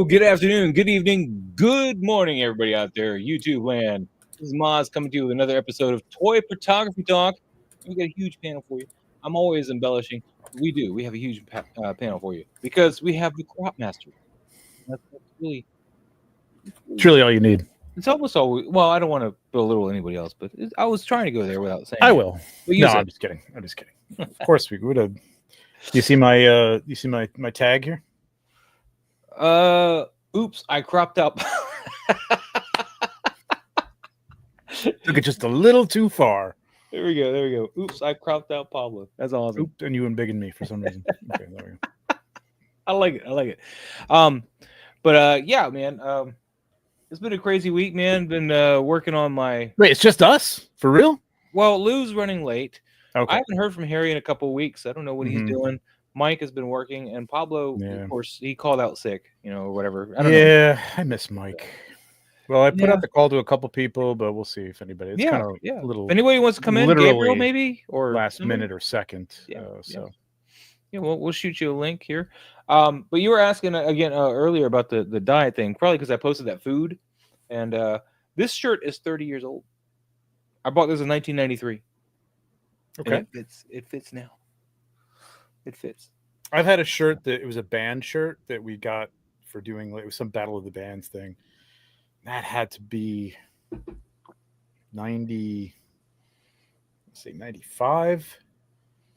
good afternoon, good evening, good morning, everybody out there, YouTube land. This is Moz coming to you with another episode of Toy Photography Talk. We got a huge panel for you. I'm always embellishing. We have a huge panel for you because we have the Crop Master. That's really, It's really all you need. it's almost always, well, I don't want to belittle anybody else, but I was trying to go there without saying I it. will. But No, I'm just kidding. Of course we would have. You see my my tag here? Oops, I cropped up. Took it just a little too far. There we go. Oops, I cropped out Pablo. That's awesome. Oops, and you embiggened me for some reason. Okay, there we go. I like it. Yeah, man. It's been a crazy week, man. Been working on my. Wait, it's just us for real? Well, Lou's running late. Okay. I haven't heard from Harry in a couple of weeks. I don't know what he's doing. Mike has been working, and Pablo, of course, he called out sick, or whatever. I don't know. I miss Mike. Well, I put out the call to a couple people, but we'll see if anybody. It's kind of a little. If anybody wants to come in, Gabriel maybe, or last minute or second. We'll shoot you a link here. But you were asking again earlier about the diet thing, probably because I posted that food, and this shirt is 30 years old. I bought this in 1993. Okay, it fits now. It fits. I've had a shirt that it was a band shirt that we got for doing it was some Battle of the Bands thing. That had to be 95.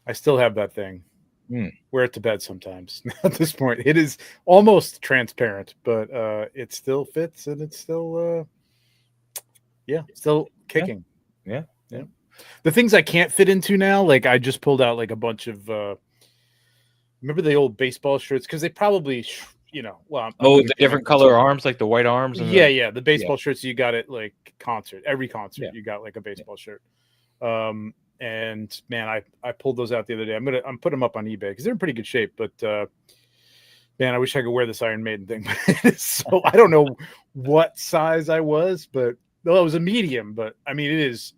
I still have that thing. Wear it to bed sometimes. At this point, it is almost transparent, but it still fits and it's still still kicking. Yeah. The things I can't fit into now, like I just pulled out like a bunch of remember the old baseball shirts, because they probably the different color arms, like the white arms. And the baseball shirts you got at like every concert you got like a baseball shirt. And man, I pulled those out the other day. I'm putting them up on eBay because they're in pretty good shape, but man, I wish I could wear this Iron Maiden thing. So I don't know what size I was, but it was a medium, but I mean it is,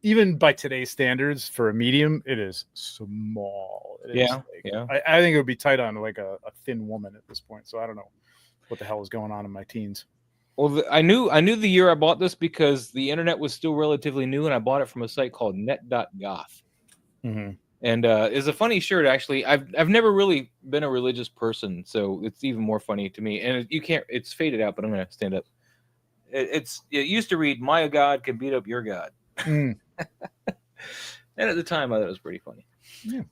even by today's standards for a medium, it is small. I think it would be tight on like a thin woman at this point. So I don't know what the hell was going on in my teens. Well, I knew the year I bought this because the internet was still relatively new, and I bought it from a site called net.goth. Mm-hmm. And it's a funny shirt, actually. I've never really been a religious person, so it's even more funny to me. And it's faded out, but I'm going to stand up. It used to read, "My God can beat up your God." And at the time, I thought it was pretty funny. Yeah.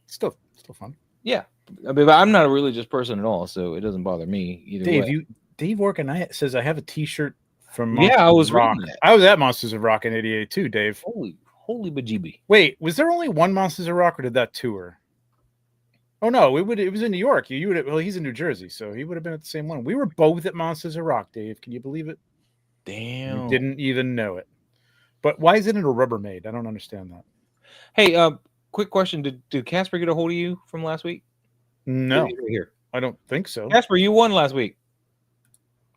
Still fun. Yeah. I mean, I'm not a religious person at all, so it doesn't bother me either way. Dave Orkin says I have a T-shirt from I was Rock. reading that. I was at Monsters of Rock in '88 too, Dave. Holy bejeeby. Wait, was there only one Monsters of Rock, or did that tour? Oh no, it was in New York. Well, he's in New Jersey, so he would have been at the same one. We were both at Monsters of Rock, Dave. Can you believe it? Damn. We didn't even know it. But why is it in a Rubbermaid? I don't understand that. Hey, quick question. Did Casper get a hold of you from last week? No. Here. I don't think so. Casper, you won last week.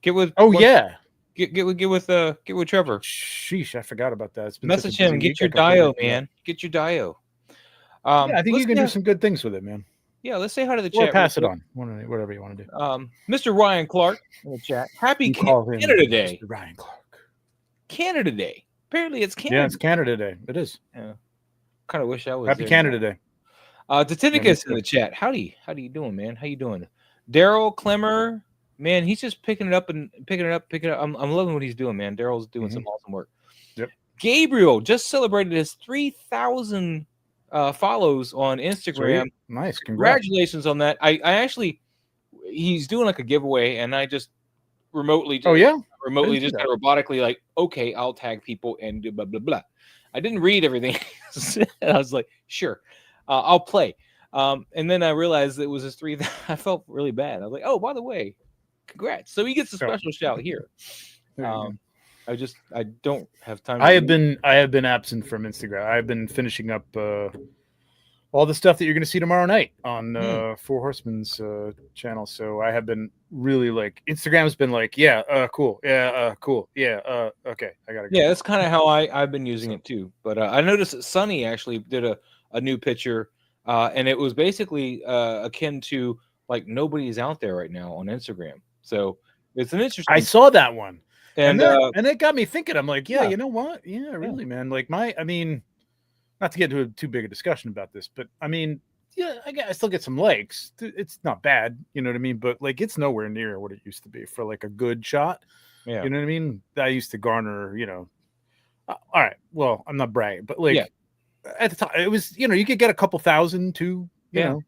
Get with Get with Trevor. Sheesh, I forgot about that. It's been message him. Get your dio, man. Get your dio. I think you can do some good things with it, man. Yeah, let's say hi to the or chat. Pass it on. Whatever you want to do. Mr. Ryan Clark in the chat. Happy Canada Day. Mr. Ryan Clark. Canada Day. Apparently it's Canada. Yeah, it's Canada Day. It is. Yeah. Kind of wish I was. Happy Canada Day. Tatinicus in the chat. Howdy. How you doing, man? How you doing? Daryl Clemmer. Man, he's just picking it up. I'm loving what he's doing, man. Daryl's doing some awesome work. Yep. Gabriel just celebrated his 3,000 follows on Instagram. Sweet. Nice. Congratulations on that. I actually, he's doing like a giveaway, and I just remotely. Just robotically like, okay, I'll tag people and do blah blah blah. I didn't read everything. I was like, sure, I'll play. And then I realized it was his 3,000. I felt really bad. I was like, oh, by the way, congrats. So he gets a special shout here. I don't have time. I have been absent from Instagram. I've been finishing up all the stuff that you're going to see tomorrow night on Four Horsemen's channel. So I have been really like, Instagram's been like, cool. Cool. Okay. I got to go. Yeah, that's kind of how I've been using it too. But I noticed that Sunny actually did a new picture, and it was basically akin to like nobody's out there right now on Instagram. So it's an interesting. I saw that one, and it got me thinking. I'm like, you know what? Yeah, really, man. Like I mean, not to get into too big a discussion about this, but I mean, yeah, I still get some likes. It's not bad, you know what I mean? But like, it's nowhere near what it used to be for like a good shot. Yeah. You know what I mean? I used to garner, all right. Well, I'm not bragging, but like at the time, it was, you could get a couple thousand too, you know.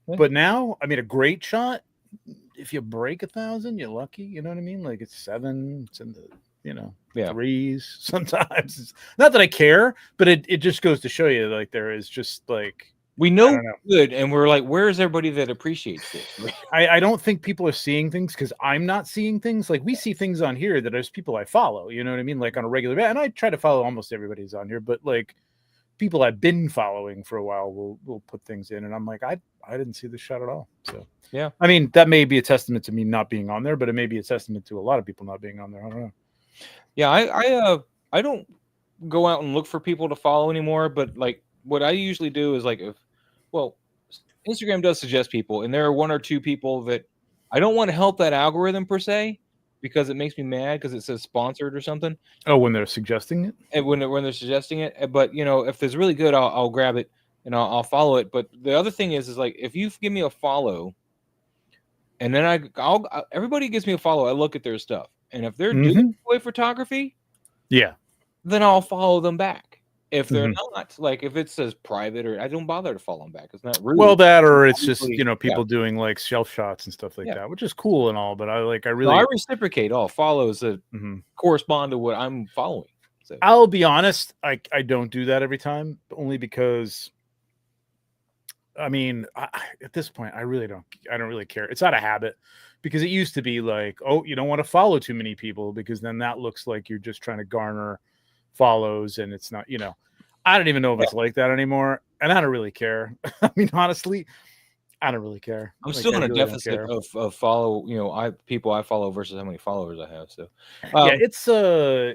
Yeah. But now, I mean, a great shot, if you break 1,000, you're lucky. You know what I mean? Like it's 7, it's in the, threes sometimes. It's not that I care, but it just goes to show you, like, there is just like, we know good, and we're like, where is everybody that appreciates this? I don't think people are seeing things because I'm not seeing things. Like, we see things on here that there's people I follow, you know what I mean? Like on a regular basis. And I try to follow almost everybody's on here, but like people I've been following for a while will put things in, and I'm like, I didn't see this shot at all. So yeah, I mean, that may be a testament to me not being on there, but it may be a testament to a lot of people not being on there. I don't know. Yeah, I don't go out and look for people to follow anymore, but like what I usually do is like, Instagram does suggest people, and there are 1 or 2 people that I don't want to help that algorithm per se, because it makes me mad because it says sponsored or something. Oh, when they're suggesting it? And when they're suggesting it. But if there's really good, I'll grab it and I'll follow it. But the other thing is like, if you give me a follow, and then everybody gives me a follow, I look at their stuff. And if they're doing toy photography, then I'll follow them back. If they're not, like if it says private, or I don't bother to follow them back. It's not rude. Well, that, or it's just people doing like shelf shots and stuff like that, which is cool and all. But I reciprocate all follows that correspond to what I'm following. So I'll be honest, I don't do that every time, only because I mean, at this point, I don't really care. It's out of habit, because it used to be like, oh, you don't want to follow too many people because then that looks like you're just trying to garner follows, and it's not, I don't even know if it's like that anymore, and I don't really care. I mean, honestly, I don't really care. I'm still in a deficit of follow, people I follow versus how many followers I have. So it's all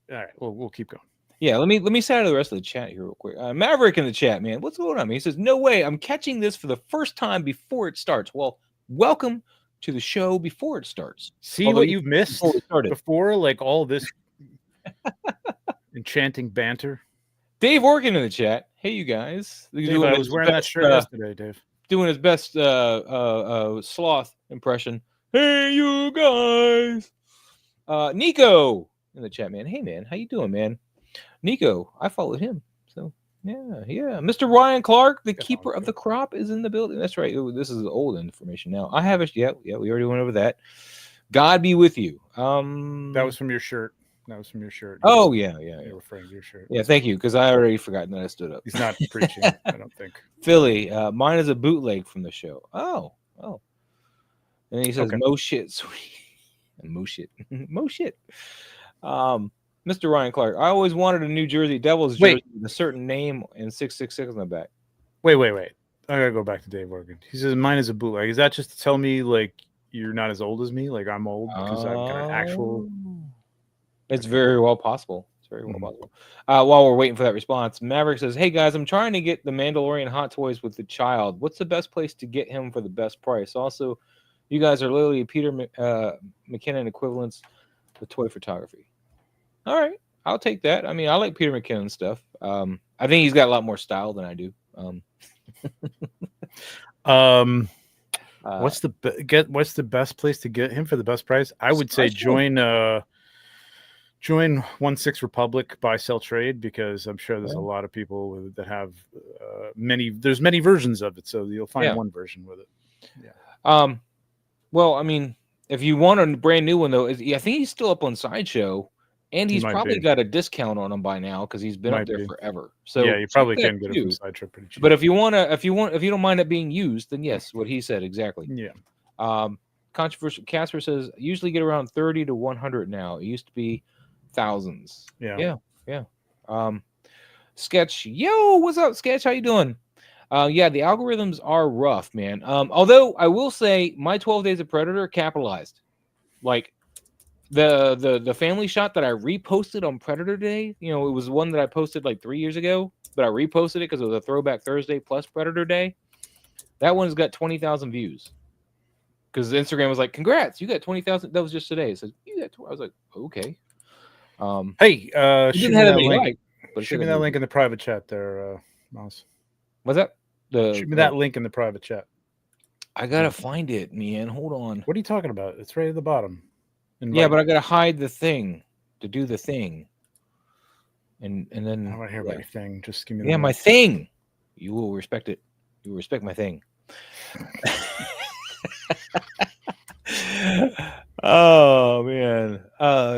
right. We'll keep going. Yeah, let me say to the rest of the chat here real quick. Maverick in the chat, man, what's going on? He says, "No way, I'm catching this for the first time before it starts." Well, welcome to the show before it starts. See what you've missed before, like all this enchanting banter. Dave Organ in the chat. Hey, you guys. Dave, I was wearing that shirt yesterday, Dave. Doing his best sloth impression. Hey, you guys. Nico in the chat, man. Hey, man, how you doing, man? Nico, I followed him. So, yeah. Mr. Ryan Clark, the keeper of the crop, is in the building. That's right. This is old information now. I have it. Yeah, we already went over that. God be with you. That was from your shirt. Oh, yeah. You're referring to your shirt. Yeah, thank you, because I already forgotten that I stood up. He's not preaching, I don't think. Philly, mine is a bootleg from the show. Oh. And he says, Mo shit, sweet. Mo shit. Mo shit. Mr. Ryan Clark, I always wanted a New Jersey Devils jersey with a certain name and 666 on the back. Wait. I gotta go back to Dave Organ. He says, mine is a bootleg. Is that just to tell me, like, you're not as old as me? Like, I'm old because I've got an actual... It's very well possible. While we're waiting for that response, Maverick says, "Hey guys, I'm trying to get the Mandalorian Hot Toys with the child. What's the best place to get him for the best price? Also, you guys are literally Peter McKinnon equivalents with toy photography." All right, I'll take that. I mean, I like Peter McKinnon stuff. I think he's got a lot more style than I do. What's the best place to get him for the best price? I would say join 16 Republic, buy, sell, trade, because I'm sure there's a lot of people that have there's many versions of it, so you'll find one version with it. Yeah. Well, I mean, if you want a brand new one though, I think he's still up on Sideshow. And he's probably got a discount on him by now because he's been up there forever. So yeah, you probably can get it from Sideshow pretty cheap. But if you don't mind it being used, then yes, what he said exactly. Yeah. Controversial Casper says usually get around 30 to 100 now. It used to be thousands. Yeah. Sketch, yo, what's up, Sketch? How you doing? Yeah, the algorithms are rough, man. Although I will say my 12 Days of Predator capitalized, like. The family shot that I reposted on Predator Day, it was one that I posted like 3 years ago, but I reposted it because it was a Throwback Thursday plus Predator Day. That one's got 20,000 views. because Instagram was like, "Congrats, you got 20,000." That was just today. It said you got. I was like, okay. Hey, shoot me that link. Like, but shoot me that link in the private chat there, Mouse. What's that? Shoot me that link in the private chat. I gotta find it, man. Hold on. What are you talking about? It's right at the bottom. Yeah, but I gotta hide the thing to do the thing. And then I want to hear about your thing. Just give me my thing. You will respect it. You will respect my thing. Oh man.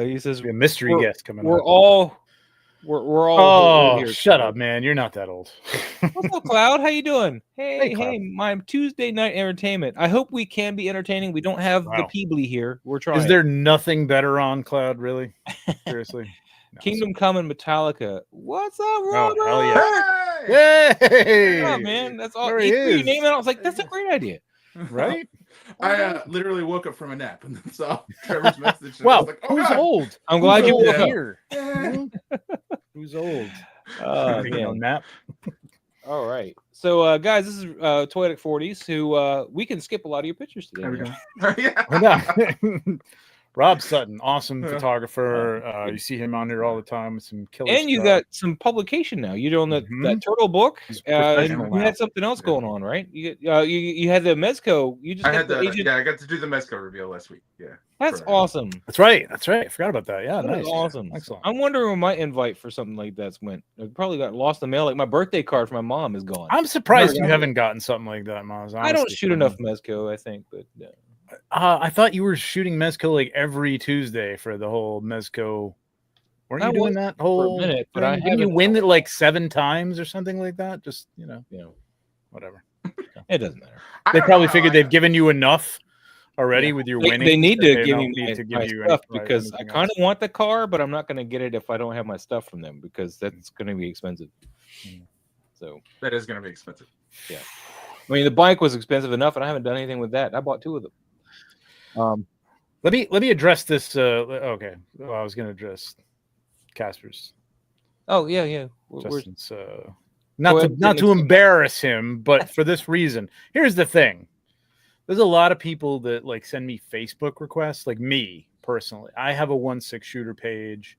He says a mystery guest coming. We're all. Oh, here, shut up, man! You're not that old. What's up, Cloud? How you doing? Hey, my Tuesday night entertainment. I hope we can be entertaining. We don't have the Peebly here. We're trying. Is there nothing better on Cloud? Really? Seriously? No, Kingdom Come and Metallica. What's up, Robert? Oh, hell yeah! Hey, yeah, man, that's all. You name it. I was like, that's a great idea, right? I literally woke up from a nap and then saw Trevor's message. Wow, like, who's old? I'm glad you woke here. Who's old? On nap. All right. So, guys, this is Toyetic 40s, who we can skip a lot of your pictures today. There we go. Rob Sutton, awesome photographer. You see him on here all the time with some killer and you stuff. Got some publication now. You're doing that turtle book. You had something else going on, right? You had the Mezco. I got to do the Mezco reveal last week. Yeah, that's awesome. That's right. I forgot about that. Yeah, nice. Awesome. Excellent. I'm wondering where my invite for something like that's went. I probably got lost in the mail. Like my birthday card for my mom is gone. I'm surprised you haven't gotten something like that, Maz. I don't shoot enough Mezco, I think, but. I thought you were shooting Mezco like every Tuesday for the whole Mezco. Weren't you doing that whole minute? But didn't you win it like 7 times or something like that? Just whatever. It doesn't matter. They probably figured they've given you enough already with your winning. They need to give you stuff because I kind of want the car, but I'm not going to get it if I don't have my stuff from them because that's going to be expensive. So that is going to be expensive. Yeah, I mean the bike was expensive enough, and I haven't done anything with that. I bought 2 of them. Let me address this. Okay, well, I was going to address Casper's. Oh yeah. Justin's, not to embarrass him, but for this reason. Here's the thing: there's a lot of people that like send me Facebook requests. Like me personally, I have a 1/6 shooter page,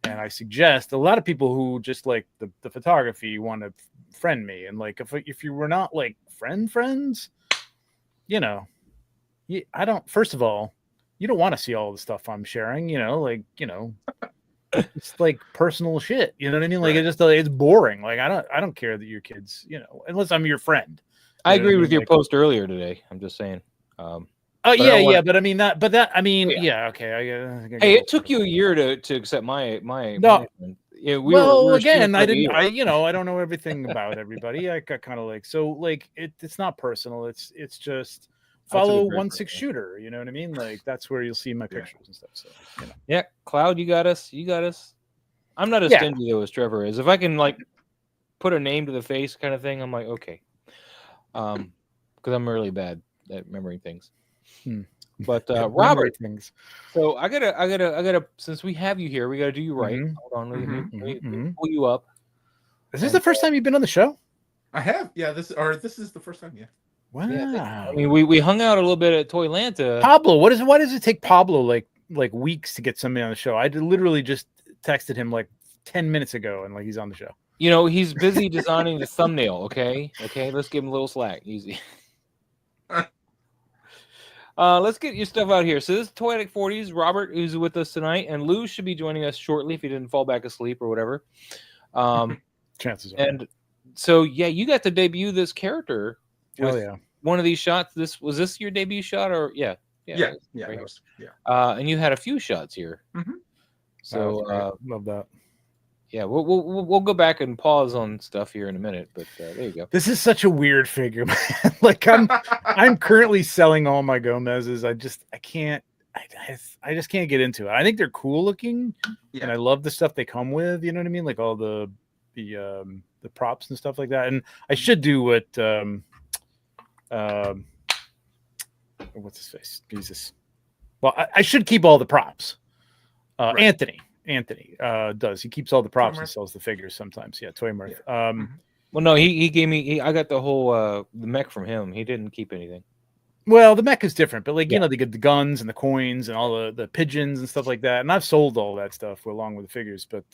and I suggest a lot of people who just like the photography want to friend me. And like if you were not like friends, I don't. First of all, you don't want to see all the stuff I'm sharing. It's like personal shit. You know what I mean? Like it's boring. Like I don't care that your kids, unless I'm your friend. I agree with your post earlier today. I'm just saying. But I mean okay. Hey, it took you a year to accept my. No. Yeah, I didn't. I don't know everything about everybody. I got kind of like it's not personal. It's just. Follow 1/6 shooter, you know what I mean? Like that's where you'll see my pictures and stuff. So yeah, Cloud, you got us. I'm not as stingy though as Trevor is. If I can like put a name to the face kind of thing, I'm like okay. Because I'm really bad at remembering things. But Robert, things. So I gotta. Since we have you here, we gotta do you right. Hold on, let me pull you up. Is this the first time you've been on the show? I have. Yeah, this is the first time. Yeah. Wow. Yeah, I mean, we hung out a little bit at Toylanta. Pablo, why does it take Pablo like weeks to get somebody on the show? I literally just texted him like 10 minutes ago and like he's on the show. He's busy designing the thumbnail. Okay, let's give him a little slack. Easy. Let's get your stuff out here. So this is Toyetic 40s. Robert, who's with us tonight, and Lou should be joining us shortly if he didn't fall back asleep or whatever. Chances are. And so you got to debut this character. One of these shots. Was this your debut shot or yeah. And you had a few shots here. So love that. Yeah, we'll go back and pause on stuff here in a minute, but there you go. This is such a weird figure, man. Like I'm currently selling all my Gomez's. I just can't get into it. I think they're cool looking, and I love the stuff they come with. You know what I mean? Like all the props and stuff like that. And I should do what what's his face? Jesus. Well, I should keep all the props. Right. Anthony does. He keeps all the props and sells the figures sometimes. Yeah, Toy Mirth. Well, no, he gave me. I got the whole the mech from him. He didn't keep anything. Well, the mech is different, but like you know, they get the guns and the coins and all the pigeons and stuff like that. And I've sold all that stuff along with the figures. But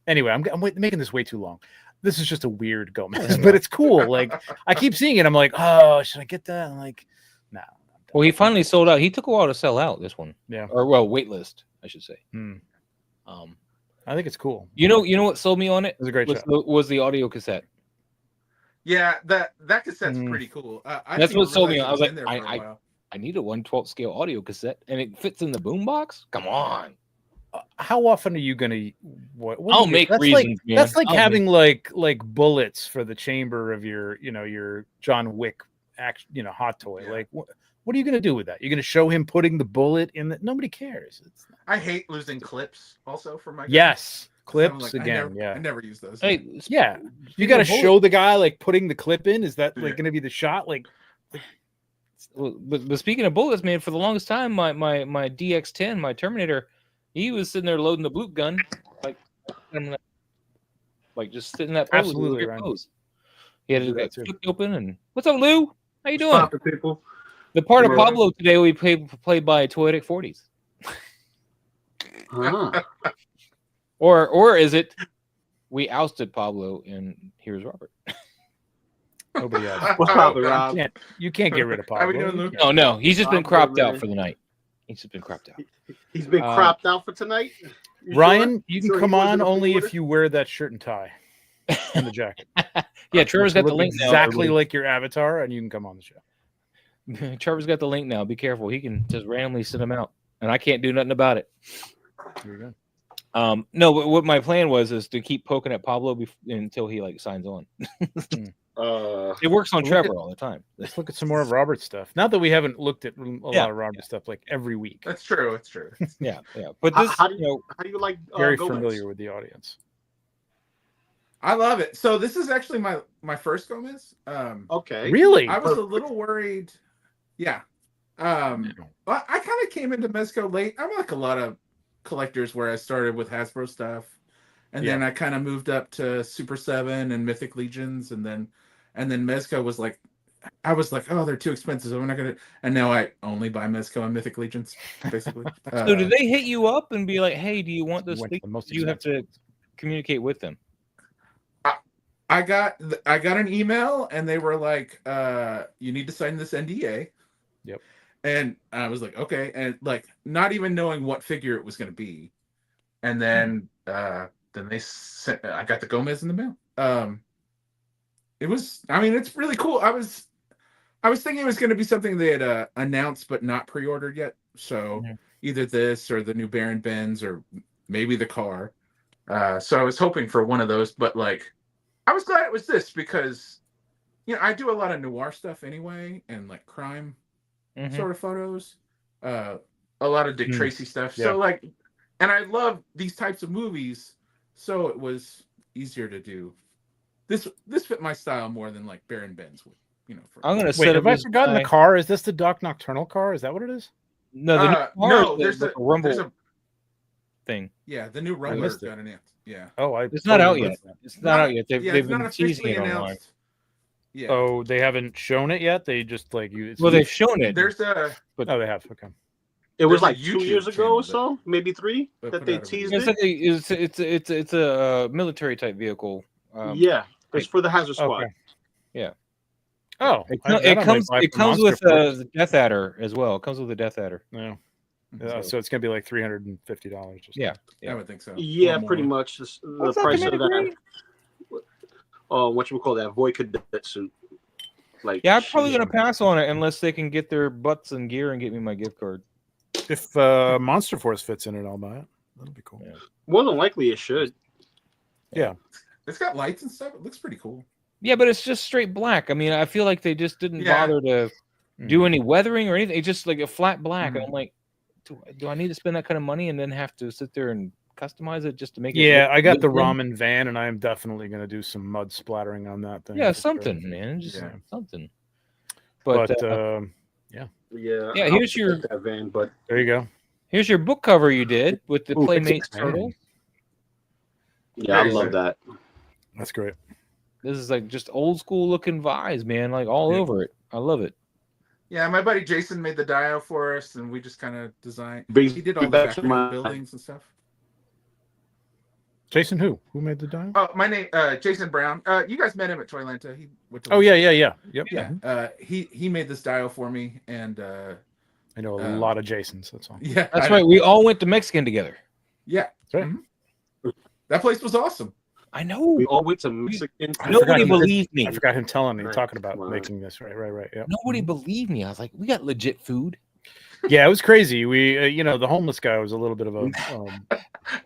anyway, I'm making this way too long. This is just a weird Gomez, but it's cool. Like I keep seeing it. I'm like, oh, should I get that? I'm like, no. Well, he finally sold out. He took a while to sell out this one. Yeah. Or waitlist, I should say. I think it's cool. You know what sold me on it? It was a great shot. Was the audio cassette. Yeah, that cassette's pretty cool. That's what sold me on. I was like, I need a 1/12 scale audio cassette, and it fits in the boombox. Come on. How often are you gonna? What I'll make reasons. Man. That's like having like bullets for the chamber of your John Wick hot toy. Yeah. Like what are you gonna do with that? You're gonna show him putting the bullet in that? Nobody cares. I hate losing clips also for my guns. Yes. Clips like, again. I never use those. Hey, yeah. You got to show the guy like putting the clip in. Is that like going to be the shot? Like, but speaking of bullets, man, for the longest time, my DX10, my Terminator, he was sitting there loading the bloop gun, like just sitting in that pose. Absolutely right. Pose. He had it flipped open and what's up, Lou? How you doing? Stopping people. The part of Pablo today we played by Toyetic 40s. Or is it we ousted Pablo and here's Robert? Nobody else. What's up, Rob? You can't get rid of Pablo. No. He's just been cropped out for the night. He's just been cropped out. He's been cropped out for tonight? Ryan, you can come on only if you wear that shirt and tie and the jacket. Yeah, Trevor's got the link now. Exactly like your avatar, and you can come on the show. Trevor's got the link now. Be careful. He can just randomly send them out, and I can't do nothing about it. There you go. No, but what my plan is to keep poking at Pablo until he like signs on. It works on Trevor all the time. Let's look at some more of Robert's stuff. Not that we haven't looked at a lot of Robert's stuff like every week. That's true. It's true. Yeah. But this, how do you like? Very Gomez? familiar with the audience. I love it. So this is actually my first Gomez. Okay. Really? I was a little worried. Yeah. I kind of came into Mezco late. I'm like a lot of collectors where I started with Hasbro stuff, and then I kind of moved up to Super 7 and Mythic Legions, and then Mezco was like, I was like, oh, they're too expensive. I'm not gonna. And now I only buy Mezco and Mythic Legions, basically. So did they hit you up and be like, hey, do you want this? You have to communicate with them. I got an email and they were like, you need to sign this NDA. Yep. And I was like, okay, and like not even knowing what figure it was going to be, and then they sent. I got the Gomez in the mail. It was. I mean, it's really cool. I was thinking it was going to be something they had announced but not pre-ordered yet. So either this or the new Baron Benz or maybe the car. So I was hoping for one of those, but like, I was glad it was this because, I do a lot of noir stuff anyway and like crime. Sort of photos, a lot of Dick Tracy stuff. Yeah. So like, and I love these types of movies, so it was easier to do. This fit my style more than like Baron Benz would. I'm gonna wait. Have I forgotten the car? Is this the Doc Nocturnal car? Is that what it is? No, there's a Rumble thing. Yeah, the new Rumble got announced. Yeah. Oh, it's not out yet. It's not out yet. They've been teasing it online. Yeah. Oh, they haven't shown it yet. They just like you. Well, they've shown it. They have. Okay. It was like 2 years ago or so, maybe 3 that they teased it. It's a military type vehicle. It's for the Hazard Squad. Okay. Yeah. Oh, it comes with the Death Adder as well. It comes with the Death Adder. Yeah. So it's gonna be like $350. Yeah, I would think so. Yeah, pretty much the price of that. What you would call that Void Cadet suit. Like, I'm probably gonna pass on it unless they can get their butts in gear and get me my gift card. If Monster Force fits in it, I'll buy it. That'll be cool. Yeah. More than likely, it should. Yeah, it's got lights and stuff. It looks pretty cool. Yeah, but it's just straight black. I mean, I feel like they just didn't bother to do any weathering or anything. It's just like a flat black. I'm like, do I need to spend that kind of money and then have to sit there and customize it just to make it? Yeah, I got the ramen van, and I am definitely going to do some mud splattering on that thing. Yeah, something, man, just something. But yeah. Here's your that van, but there you go. Here's your book cover you did with the Playmates turtle. Yeah, I love that. That's great. This is like just old school looking vibes, man. Like all over it. I love it. Yeah, my buddy Jason made the dial for us, and we just kind of designed. Brings He did me all the back to background my- buildings and stuff. Jason who? Who made the dial? Oh, my name, Jason Brown. You guys met him at Toylanta. He went to Yep. Yeah. He made this dial for me, and I know a lot of Jasons. That's all. yeah, That's right. We all went to Mexican together. Yeah, That's right. Mm-hmm. That place was awesome. I know. We all went to Mexican. Nobody believed me. I forgot him telling me, Right. talking about Wow. making this. Right. Yeah. Nobody believed me. I was like, we got legit food. Yeah, it was crazy. We, the homeless guy was a little bit of a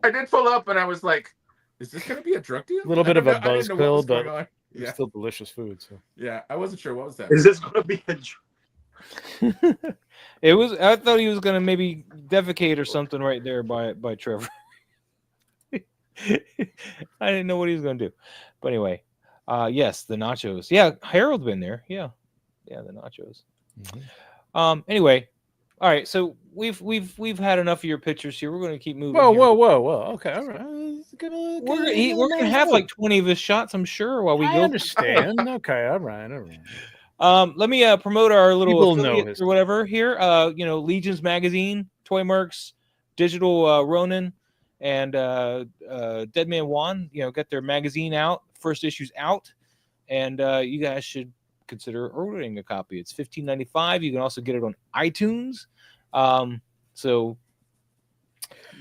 I did pull up, and I was like, "Is this going to be a drug deal?" little bit of a I didn't know what buzzkill, was but going on. it was Yeah, still delicious food. So yeah, I wasn't sure what was that. Is this going to be a? It was. I thought he was gonna maybe defecate or something right there by Trevor. I didn't know what he was gonna do, but anyway, yes, the nachos. Yeah, Harold's been there. Yeah, the nachos. Mhm. Anyway, all right. So we've had enough of your pictures here. We're gonna keep moving. Whoa. Okay, all right. We're gonna have like 20 of his shots, I'm sure, while we I go. understand. Okay, all right. Let me promote our little People know affiliate his or whatever here. Legions Magazine, Toy Mercs, Digital Ronin, and Dead Man Juan. Get their magazine out. First issue's out, and you guys should consider ordering a copy. It's $15.95. You can also get it on iTunes. So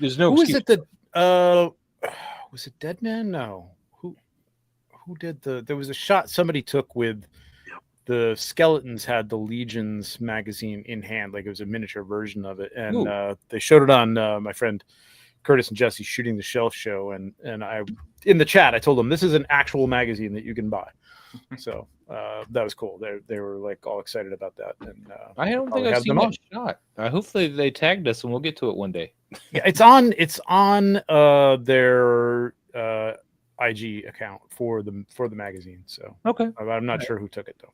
there's no. Who is it that? Was it Dead Man? No. Who did there was a shot somebody took with. The skeletons had the Legions magazine in hand, like it was a miniature version of it, and they showed it on my friend Curtis and Jesse Shooting the Shelf show, and I in the chat I told them this is an actual magazine that you can buy, so that was cool. They were like all excited about that, and I don't think I've seen that shot. Hopefully they tagged us and we'll get to it one day. Yeah, it's on their IG account for the magazine. So okay, I'm not sure who took it though.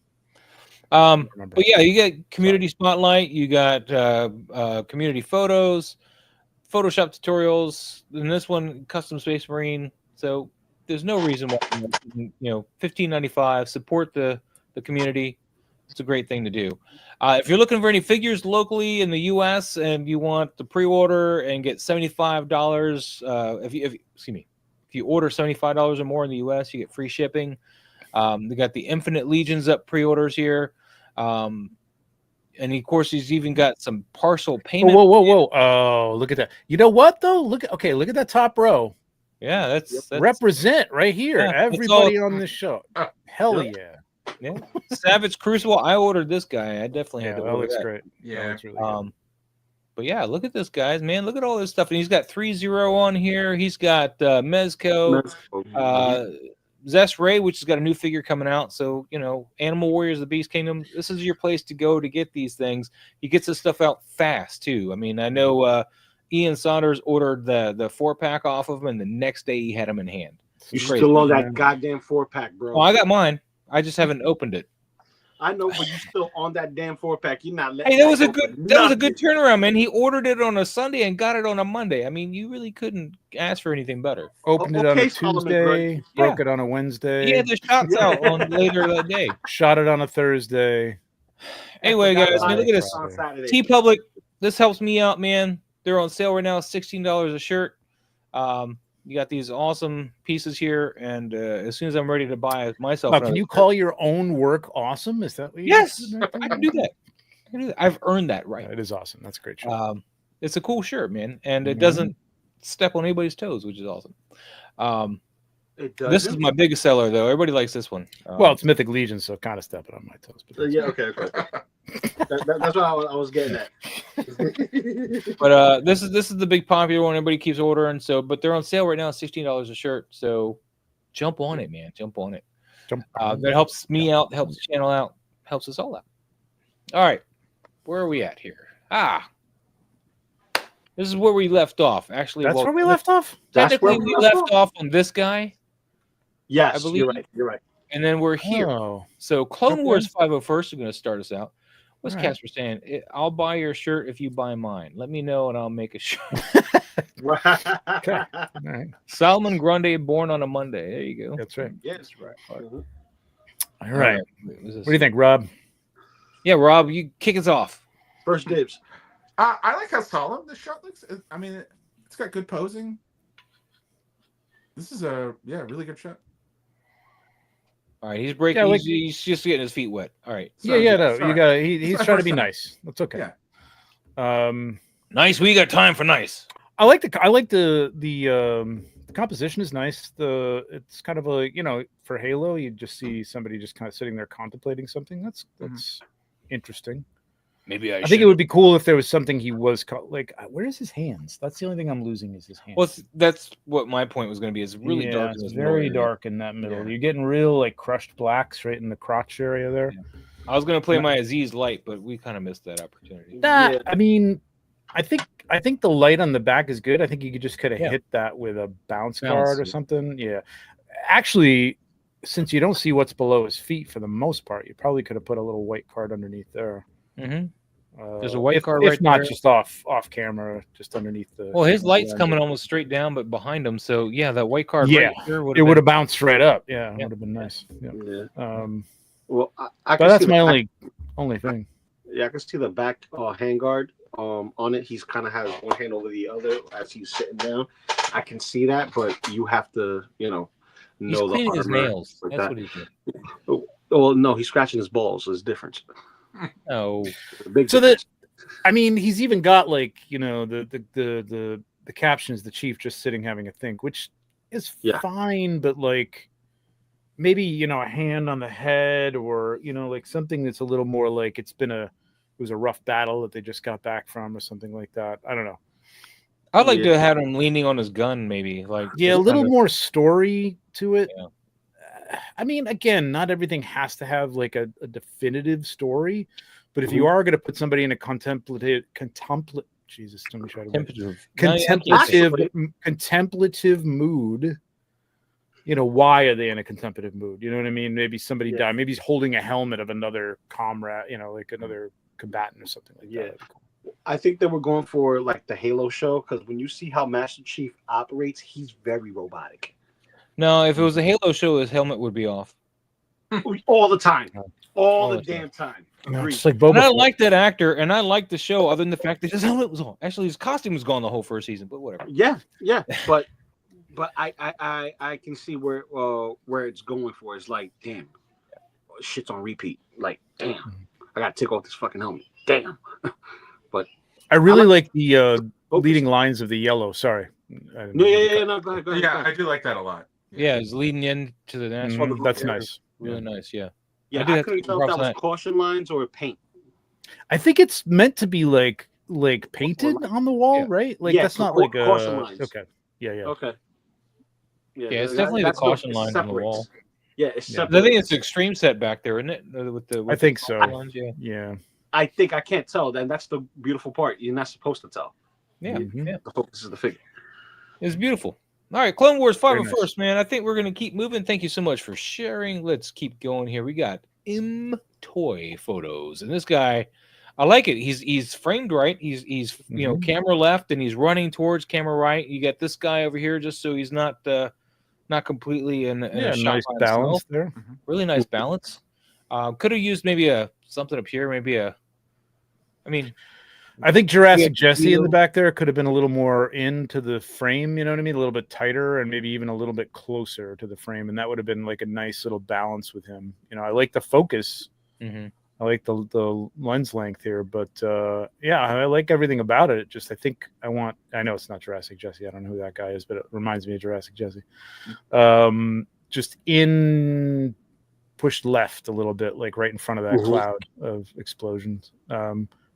But yeah, you get community spotlight, you got community photos, Photoshop tutorials, and this one custom Space Marine. So there's no reason why $15.95. Support the community. It's a great thing to do. If you're looking for any figures locally in the U.S. and you want to pre-order and get $75, if you order $75 or more in the U.S., you get free shipping. They got the Infinite Legions up pre-orders here. And of course, he's even got some partial payment. Whoa. Oh, look at that. You know what, though? Look at that top row. Yeah, that's represent right here. Yeah, everybody on this show. Hell yeah. Yeah. Savage Crucible. I ordered this guy. I definitely had to order that looks that. great. Yeah. Looks really good. But yeah, look at this, guys, man. Look at all this stuff. And he's got 3-0 on here. He's got Mezco, Zest Ray, which has got a new figure coming out. So, Animal Warriors, the Beast Kingdom, this is your place to go to get these things. He gets this stuff out fast, too. I mean, I know Ian Saunders ordered the 4-pack off of him, and the next day he had them in hand. You still on that goddamn 4-pack, bro. Oh, I got mine. I just haven't opened it. I know, but you still on that damn 4-pack. You're not letting. Hey, that was a good turnaround, man. He ordered it on a Sunday and got it on a Monday. I mean, you really couldn't ask for anything better. Opened it on a Tuesday, broke it on a Wednesday. He had the shots out on later that day. Shot it on a Thursday. Anyway, guys, man, look at this. T-Public, this helps me out, man. They're on sale right now, $16 a shirt. You got these awesome pieces here, and as soon as I'm ready to buy myself, can you call your own work awesome? Is that what you yes? I can do that. I've earned that right. It is awesome. That's a great shirt. It's a cool shirt, man, and it doesn't step on anybody's toes, which is awesome. This is my biggest seller, though. Everybody likes this one. Well, it's Mythic Legion, so kind of stepping on my toes. But yeah, okay. That's what I was getting at. But this is the big popular one. Everybody keeps ordering. So, but they're on sale right now, $16 a shirt. So, jump on it, man. Jump on it. That helps me out, helps the channel out, helps us all out. All right, where are we at here? This is where we left off. Actually, that's where we left off. Technically, we left off on this guy. Yes, I believe you're right. And then we're here. So Clone Wars 501st are going to start us out. What's Casper saying? I'll buy your shirt if you buy mine. Let me know and I'll make a shirt. Okay. All right. Solomon Grundy, born on a Monday. There you go. That's right. Yes, right. All right. What do you think, Rob? Yeah, Rob, you kick us off. First dibs. I like how solemn this shot looks. I mean, it's got good posing. This is a really good shot. All right, he's breaking. Yeah, he's just getting his feet wet. All right. Sorry, you got. He's trying to be nice. That's okay. Yeah. Nice. We got time for nice. I like the composition is nice. It's kind of a for Halo, you just see somebody just kind of sitting there contemplating something. That's interesting. Maybe I think it would be cool if there was something he was like. Where's his hands? That's the only thing I'm losing is his hands. Well, that's what my point was going to be. It's really dark. It's very dark in that middle. Yeah. You're getting real like crushed blacks right in the crotch area there. Yeah. I was going to play my Aziz light, but we kind of missed that opportunity. I mean, I think the light on the back is good. I think you could have hit that with a bounce card or something. Yeah, actually, since you don't see what's below his feet for the most part, you probably could have put a little white card underneath there. Mm-hmm. There's a white card if not there. Just off camera, just underneath the. Well, his light's coming almost straight down, but behind him. So yeah, that white card. Yeah, right there would have bounced right up. Yeah, it would have been nice. Yeah. Well, but that's my only thing. Yeah, I can see the back handguard. On it, he's kind of has one hand over the other as he's sitting down. I can see that, but you have to, know he's cleaning his nails. Like that's that. What he's doing. Well, no, he's scratching his balls. There's a difference. Oh, big so difference. I mean, he's even got like the captions, the chief just sitting having a think, which is fine, but like maybe a hand on the head or like something that's a little more like it was a rough battle that they just got back from or something like that. I don't know. I'd like to have him leaning on his gun, maybe like a little more story to it. Yeah. I mean, again, not everything has to have like a definitive story, but if you are going to put somebody in a contemplative mood, why are they in a contemplative mood? You know what I mean? Maybe somebody died. Maybe he's holding a helmet of another comrade, like another combatant or something like that. I think they were going for like the Halo show because when you see how Master Chief operates, he's very robotic. No, if it was a Halo show, his helmet would be off. All the time. All the damn time. It's like Boba and I like that actor, and I like the show, other than the fact that his helmet was on. Actually, his costume was gone the whole first season, but whatever. Yeah. But I can see where it's going for. It's like, damn, shit's on repeat. Like, damn, I gotta take off this fucking helmet. Damn. But I really like the leading lines of the yellow. Sorry. No, go ahead. Yeah, I do like that a lot. Yeah, it's leading into the next one. That's nice. Really nice, yeah. Yeah, I couldn't tell if that was caution lines or paint. I think it's meant to be like painted on the wall, right? Like that's not like caution lines. Okay. Yeah. Okay. Yeah, it's definitely the caution lines on the wall. Yeah, it's I think it's extreme set back there, isn't it? With I think so. Lines, yeah. I think I can't tell. Then that's the beautiful part. You're not supposed to tell. Yeah. The focus is the figure. It's beautiful. All right, Clone Wars 5 first, man. I think we're gonna keep moving. Thank you so much for sharing. Let's keep going here. We got toy photos, and this guy, I like it. He's framed right. He's camera left, and he's running towards camera right. You got this guy over here, just so he's not completely in a nice balance there. Really nice balance. Could have used maybe something up here. I think Jurassic Jesse in the back there could have been a little more into the frame, you know what I mean? A little bit tighter and maybe even a little bit closer to the frame. And that would have been like a nice little balance with him. I like the focus. I like the lens length here, but I like everything about it. Just I know it's not Jurassic Jesse. I don't know who that guy is, but it reminds me of Jurassic Jesse. Just pushed left a little bit, like right in front of that cloud of explosions.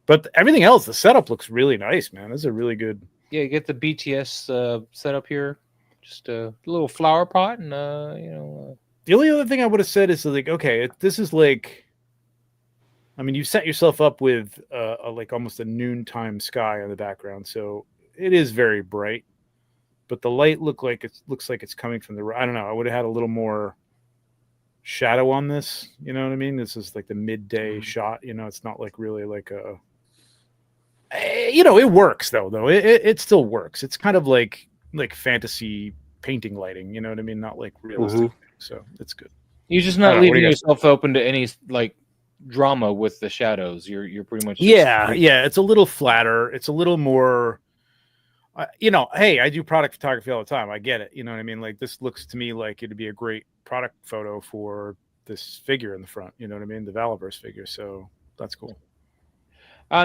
But everything else, the setup looks really nice, man. This is a really good. Yeah, you get the BTS setup here. Just a little flower pot, and The only other thing I would have said is like, okay, this is like, I mean, you set yourself up with like almost a noontime sky in the background, so it is very bright. But the light looks like it's coming from the. I don't know. I would have had a little more shadow on this. You know what I mean? This is like the midday shot. It's not like really like a. It works though. It still works. It's kind of like fantasy painting lighting. You know what I mean? Not like realistic. So it's good. You're just not leaving yourself open to any like drama with the shadows. You're pretty much yeah. It's a little flatter. It's a little more. Hey, I do product photography all the time. I get it. You know what I mean? Like this looks to me like it'd be a great product photo for this figure in the front. You know what I mean? The Valaverse figure. So that's cool.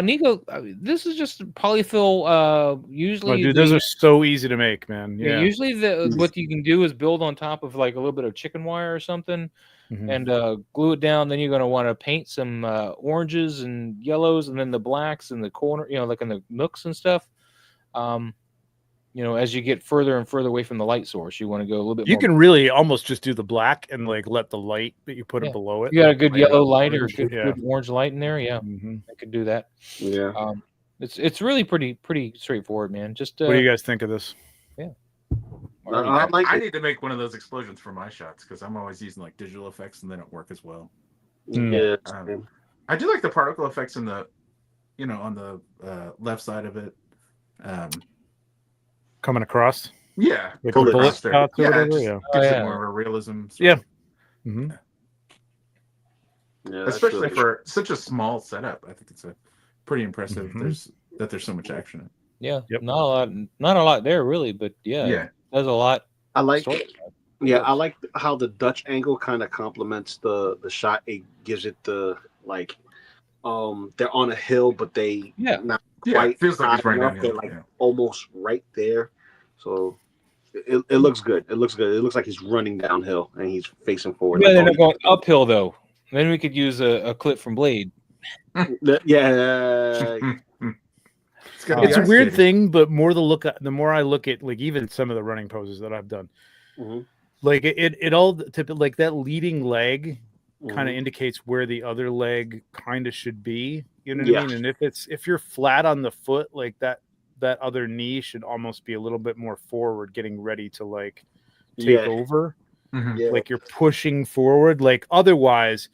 Nico, this is just polyfill. Usually, dude, those are so easy to make, man. Yeah. Usually, what you can do is build on top of like a little bit of chicken wire or something, and glue it down. Then you're going to want to paint some oranges and yellows, and then the blacks in the corner, like in the nooks and stuff. As you get further and further away from the light source, you want to go a little bit. You can really almost just do the black and like let the light that you put it below it. You got a good yellow light or good orange light in there. Yeah, I could do that. Yeah. It's really pretty straightforward, man. Just what do you guys think of this? Yeah. I need to make one of those explosions for my shots because I'm always using like digital effects and they don't work as well. Yeah. I do like the particle effects in the, on the left side of it. Coming across. Yeah. Like bullet shots or whatever. Gives it more of a realism. Yeah. Yeah. Especially for such a small setup. I think it's a pretty impressive. There's so much action in it. Yeah. Yep. Not a lot there really, but there's a lot. I like I like how the Dutch angle kind of complements the shot. It gives it the like they're on a hill, but they not quite feels like it's right down. They're like almost right there. So it looks good. It looks good. It looks like he's running downhill and he's facing forward. Yeah, they're not going uphill though. Then we could use a clip from Blade. Yeah. It's a weird thing, but the more I look at like even some of the running poses that I've done, like it all like that leading leg kind of indicates where the other leg kind of should be. You know what I mean? And if you're flat on the foot, like that other knee should almost be a little bit more forward, getting ready to like take over. Like you're pushing forward. Like otherwise,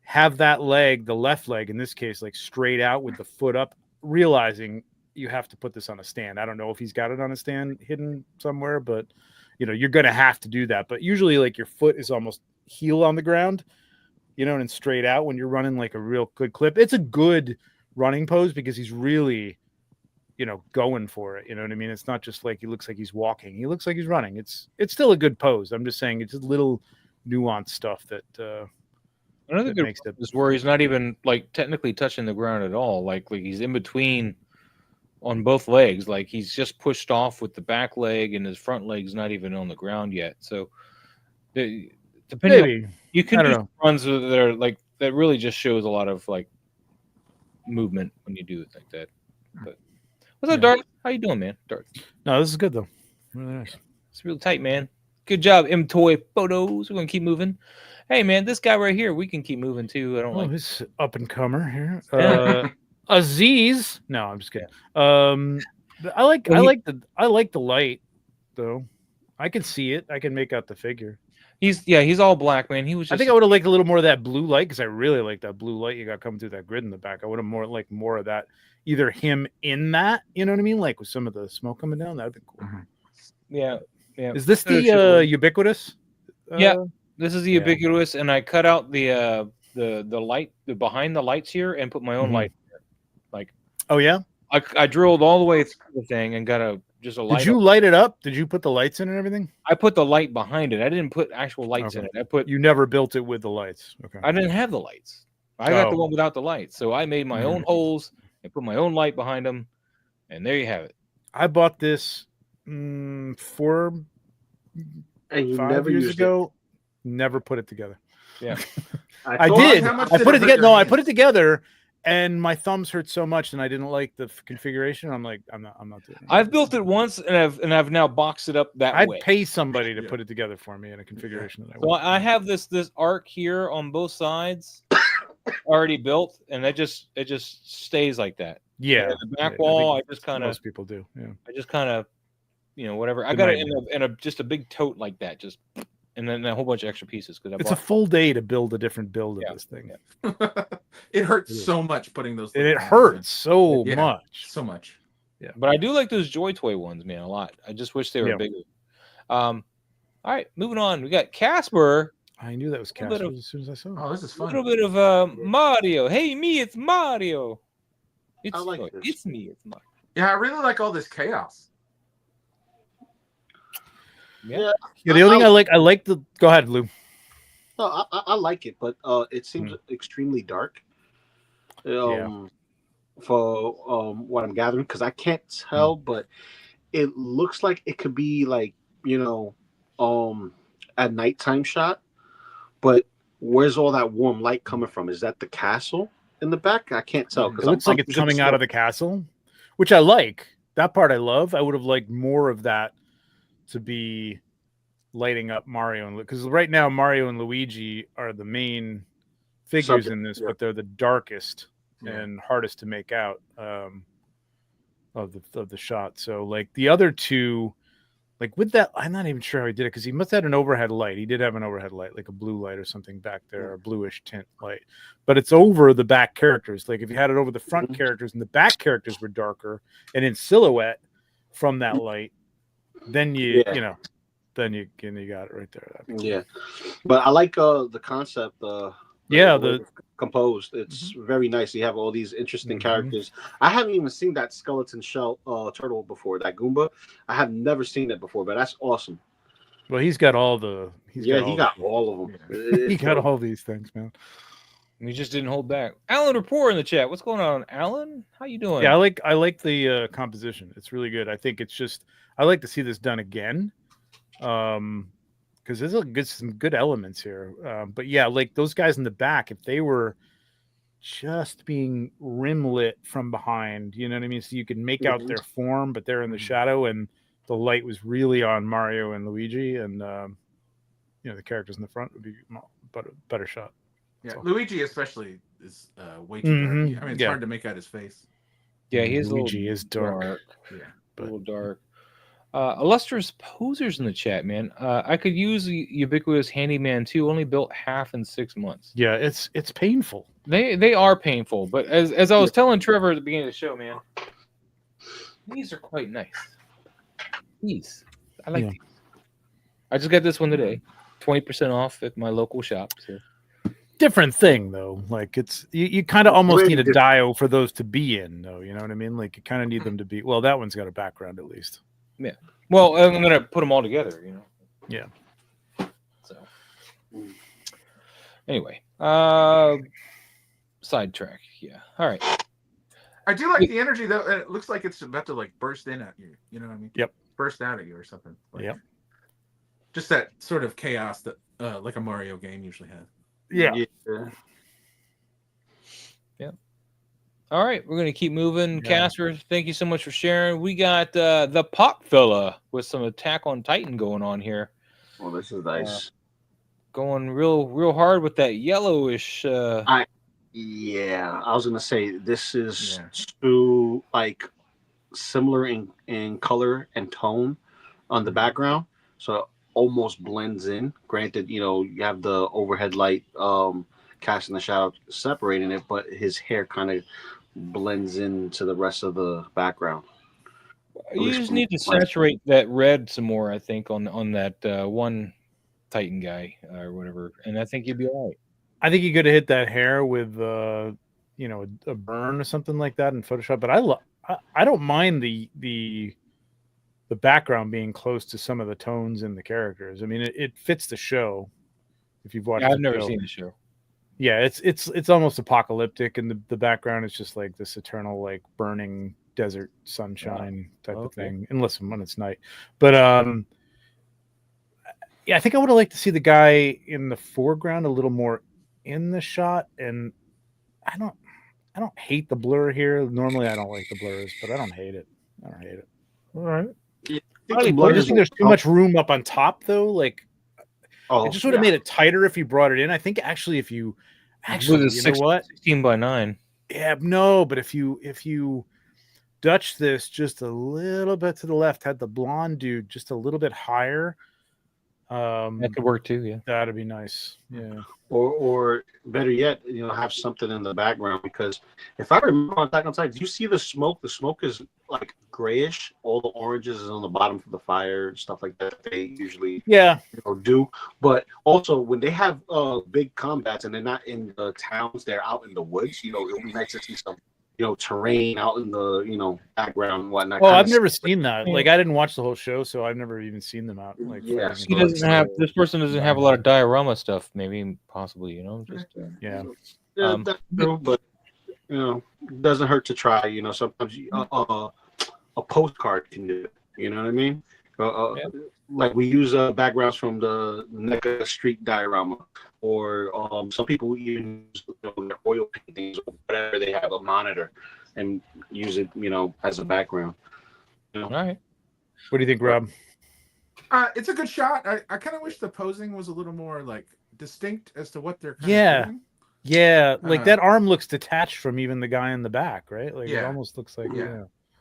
have that leg, the left leg in this case, like straight out with the foot up, realizing you have to put this on a stand. I don't know if he's got it on a stand hidden somewhere, but you're going to have to do that. But usually like your foot is almost heel on the ground, and straight out when you're running like a real good clip. It's a good running pose because he's really, going for it. You know what I mean? It's not just like he looks like he's walking. He looks like he's running. It's still a good pose. I'm just saying it's just little nuanced stuff that another good makes it is where he's not even like technically touching the ground at all. Like he's in between on both legs. Like he's just pushed off with the back leg and his front leg's not even on the ground yet. So depending on, you can do runs that are like that really just shows a lot of like movement when you do it like that. But what's up, Dart? How you doing, man? Dart. No, this is good though. Really nice. It's real tight, man. Good job, M-Toy Photos. We're gonna keep moving. Hey, man, this guy right here, we can keep moving too. I don't like this up and comer here. Aziz. No, I'm just kidding. I like the light though. I can see it. I can make out the figure. He's all black, man. He was just, I think I would have liked a little more of that blue light because I really like that blue light you got coming through that grid in the back. I would have more of that. Either him in that, you know what I mean? Like with some of the smoke coming down, that'd be cool. Yeah. Is this the ubiquitous? This is the ubiquitous, and I cut out the light, the behind the lights here, and put my own light here. Like, oh yeah, I drilled all the way through the thing and got a light. Did you light it up? Did you put the lights in and everything? I put the light behind it. I didn't put actual lights in it. You never built it with the lights. Okay. I didn't have the lights. I got the one without the lights, so I made my own holes and put my own light behind them, and there you have it. I bought this 5 years ago. Never put it together. Yeah, I did. I put it together. No, I put it together, and my thumbs hurt so much, and I didn't like the configuration. I'm like, I'm not doing it. I've built it once, and I've now boxed it up that way. I'd pay somebody to put it together for me in a configuration that I want. So I have this arc here on both sides already built, and it just stays like that. Yeah, and the back wall, I just kind of most people do. Yeah, I just kind of whatever. I got it in just a big tote like that, just. And then a whole bunch of extra pieces because it's a full day to build a different build of this thing. Yeah. It hurts so much putting those. It hurts so much. Yeah, but I do like those Joy Toy ones, man, a lot. I just wish they were bigger. All right, moving on. We got Casper. I knew that was Casper as soon as I saw it. Oh, this is fun. A little bit of Mario. Hey, me, it's Mario. I like this. It's me, it's Mario. Yeah, I really like all this chaos. Yeah. The only thing I like the. Go ahead, Lou. No, I like it, but it seems extremely dark. For what I'm gathering, because I can't tell, but it looks like it could be like a nighttime shot. But where's all that warm light coming from? Is that the castle in the back? I can't tell because it looks like it's coming out of the castle, which I like. That part I love. I would have liked more of that to be lighting up Mario, and because right now Mario and Luigi are the main figures in this, but they're the darkest and hardest to make out of the shot. So like the other two, like with that, I'm not even sure how he did it because he must have had an overhead light. He did have an overhead light, like a blue light or something back there, a bluish tint light. But it's over the back characters. Like if you had it over the front characters and the back characters were darker and in silhouette from that light, then then you got it right there. Yeah, but I like the concept. The composed. It's very nice. You have all these interesting characters. I haven't even seen that skeleton shell turtle before. That Goomba, I have never seen it before. But that's awesome. Well, he's got all the. He got all of them. Yeah. He got all these things, man. He just didn't hold back. Alan Rapport in the chat. What's going on, Alan? How you doing? Yeah, I like the composition. It's really good. I think it's just I like to see this done again. Because there's some good elements here. But yeah, like those guys in the back, if they were just being rim lit from behind, you know what I mean? So you can make out their form, but they're in the shadow, and the light was really on Mario and Luigi, and the characters in the front would be a better shot. Yeah, so. Luigi especially is way too dark. I mean, it's hard to make out his face. Yeah, Luigi is dark. Yeah, a little dark. Illustrious posers in the chat, man. I could use the ubiquitous handyman too. Only built half in 6 months. Yeah, it's painful. They are painful, but as I was telling Trevor at the beginning of the show, man, these are quite nice. These I like these. I just got this one today, 20% off at my local shop. So. Different thing though. Like it's you kind of almost need a dio for those to be in, though. You know what I mean? Like you kind of need them to be. Well, that one's got a background at least. Yeah. Well, I'm gonna put them all together, Yeah. So anyway, sidetrack. Yeah. All right. I do like the energy though. It looks like it's about to like burst in at you. You know what I mean? Yep. Burst out at you or something. Like, yep. Just that sort of chaos that like a Mario game usually has. Yeah. All right, we're gonna keep moving. Casper, thank you so much for sharing. We got the Pop Fella with some Attack on Titan going on here. Oh, this is nice. Going real hard with that yellowish. I was gonna say this is too like similar in color and tone on the background, so it almost blends in. Granted, you have the overhead light casting the shadow, separating it, but his hair kind of blends into the rest of the background. You just need to saturate that red some more, I think, on that one Titan guy or whatever, and I think you'd be all right. I think you could have hit that hair with a burn or something like that in Photoshop. But I don't mind the background being close to some of the tones in the characters. I mean, it fits the show. If you've watched, I've never seen the show. Yeah, it's almost apocalyptic, and the background is just like this eternal, like burning desert sunshine type of thing. Unless when it's night, but I think I would have liked to see the guy in the foreground a little more in the shot. And I don't hate the blur here. Normally, I don't like the blurs, but I don't hate it. All right. I just think there's too much room up on top, though. Like. It just would have made it tighter if you brought it in. I think actually, if you know what, 16 by 9. Yeah, no, but if you Dutch this just a little bit to the left, had the blonde dude just a little bit higher, That could work too. Yeah, that'd be nice. Yeah. Or better yet, have something in the background, because if I remember on Attack on Titan, do you see the smoke? The smoke is like grayish. All the oranges is on the bottom for the fire, stuff like that. They usually do. But also when they have big combats and they're not in the towns, they're out in the woods. It would be nice to see some terrain out in the background and whatnot. Oh, I've never seen that. Like, I didn't watch the whole show, so I've never even seen them out. Like, yeah, he doesn't have. This person doesn't have a lot of diorama stuff. Maybe, possibly, just that's true, but it doesn't hurt to try. Sometimes a postcard can do it. You know what I mean? Like we use backgrounds from the NECA street diorama, or some people even use their oil paintings or whatever. They have a monitor and use it, as a background. All right. What do you think, Rob? It's a good shot. I kind of wish the posing was a little more like distinct as to what they're doing. Yeah, like that arm looks detached from even the guy in the back, right? Like it almost looks like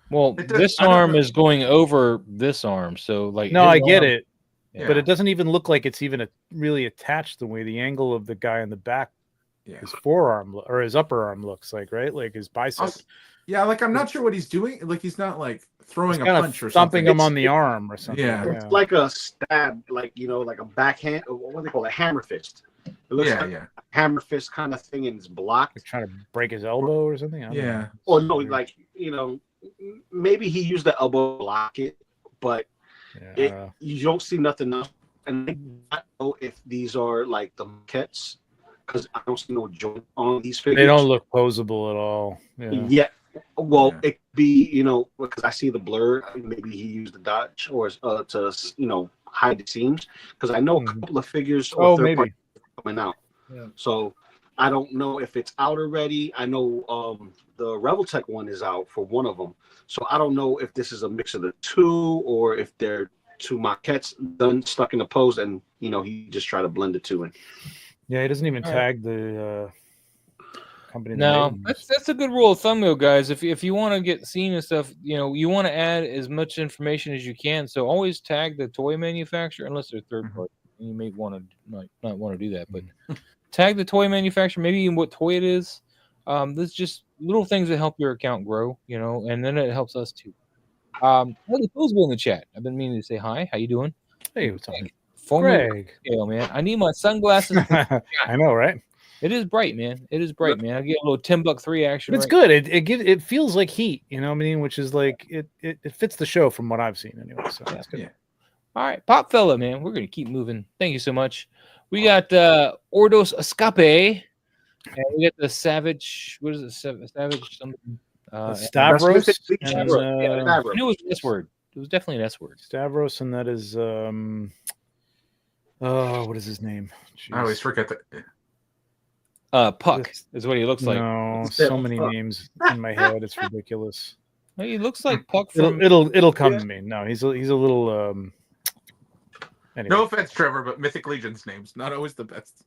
Well, this arm is going over this arm, so like. No, I get it, but it doesn't even look like it's even really attached the way the angle of the guy in the back, his forearm or his upper arm looks like, right? Like his bicep. Like I'm not sure what he's doing. Like he's not like throwing a punch or thumping something. Him on the arm or something. It's like a stab, like like a backhand. What do they call it? A hammer fist. It looks like a hammer fist kind of thing, and it's blocked. Like trying to break his elbow or something. I don't know. Or no, like maybe he used the elbow to block it, but you don't see nothing else. And I don't know if these are like the maquettes, because I don't see no joint on these figures. They don't look posable at all. Yeah. Well, it could be, because I see the blur. Maybe he used the dodge or to hide the seams, because I know a couple of figures or third party coming out. Yeah. So I don't know if it's out already. I know the Reveltech one is out for one of them. So I don't know if this is a mix of the two, or if they're two maquettes done stuck in the pose, and he just tried to blend the two in. Yeah, he doesn't even tag the company. No, that's a good rule of thumb, though, guys. If you want to get seen and stuff, you want to add as much information as you can. So always tag the toy manufacturer, unless they're third party. You may want to not want to do that, but tag the toy manufacturer, maybe even what toy it is. There's just little things that help your account grow, and then it helps us too. Hey, Posable in the chat. I've been meaning to say hi. How you doing? Hey, what's up? Greg. Yeah, man. I need my sunglasses. I know, right? It is bright, man. It is bright, man. I get a little $10 action. It's good. It feels like heat, which is like it fits the show from what I've seen anyway. So that's good. Yeah. All right, Pop Fella, man. We're gonna keep moving. Thank you so much. We got Ordos Escape, and we got the Savage. What is it? Savage something. Stavros. I knew it was an S word. It was definitely an S word. Stavros, and that is what is his name? Jeez. I always forget that. Puck is what he looks like. No, so many names in my head. It's ridiculous. Well, he looks like Puck from. It'll come to me. No, he's a little. Anyway. No offense, Trevor, but Mythic Legion's names not always the best.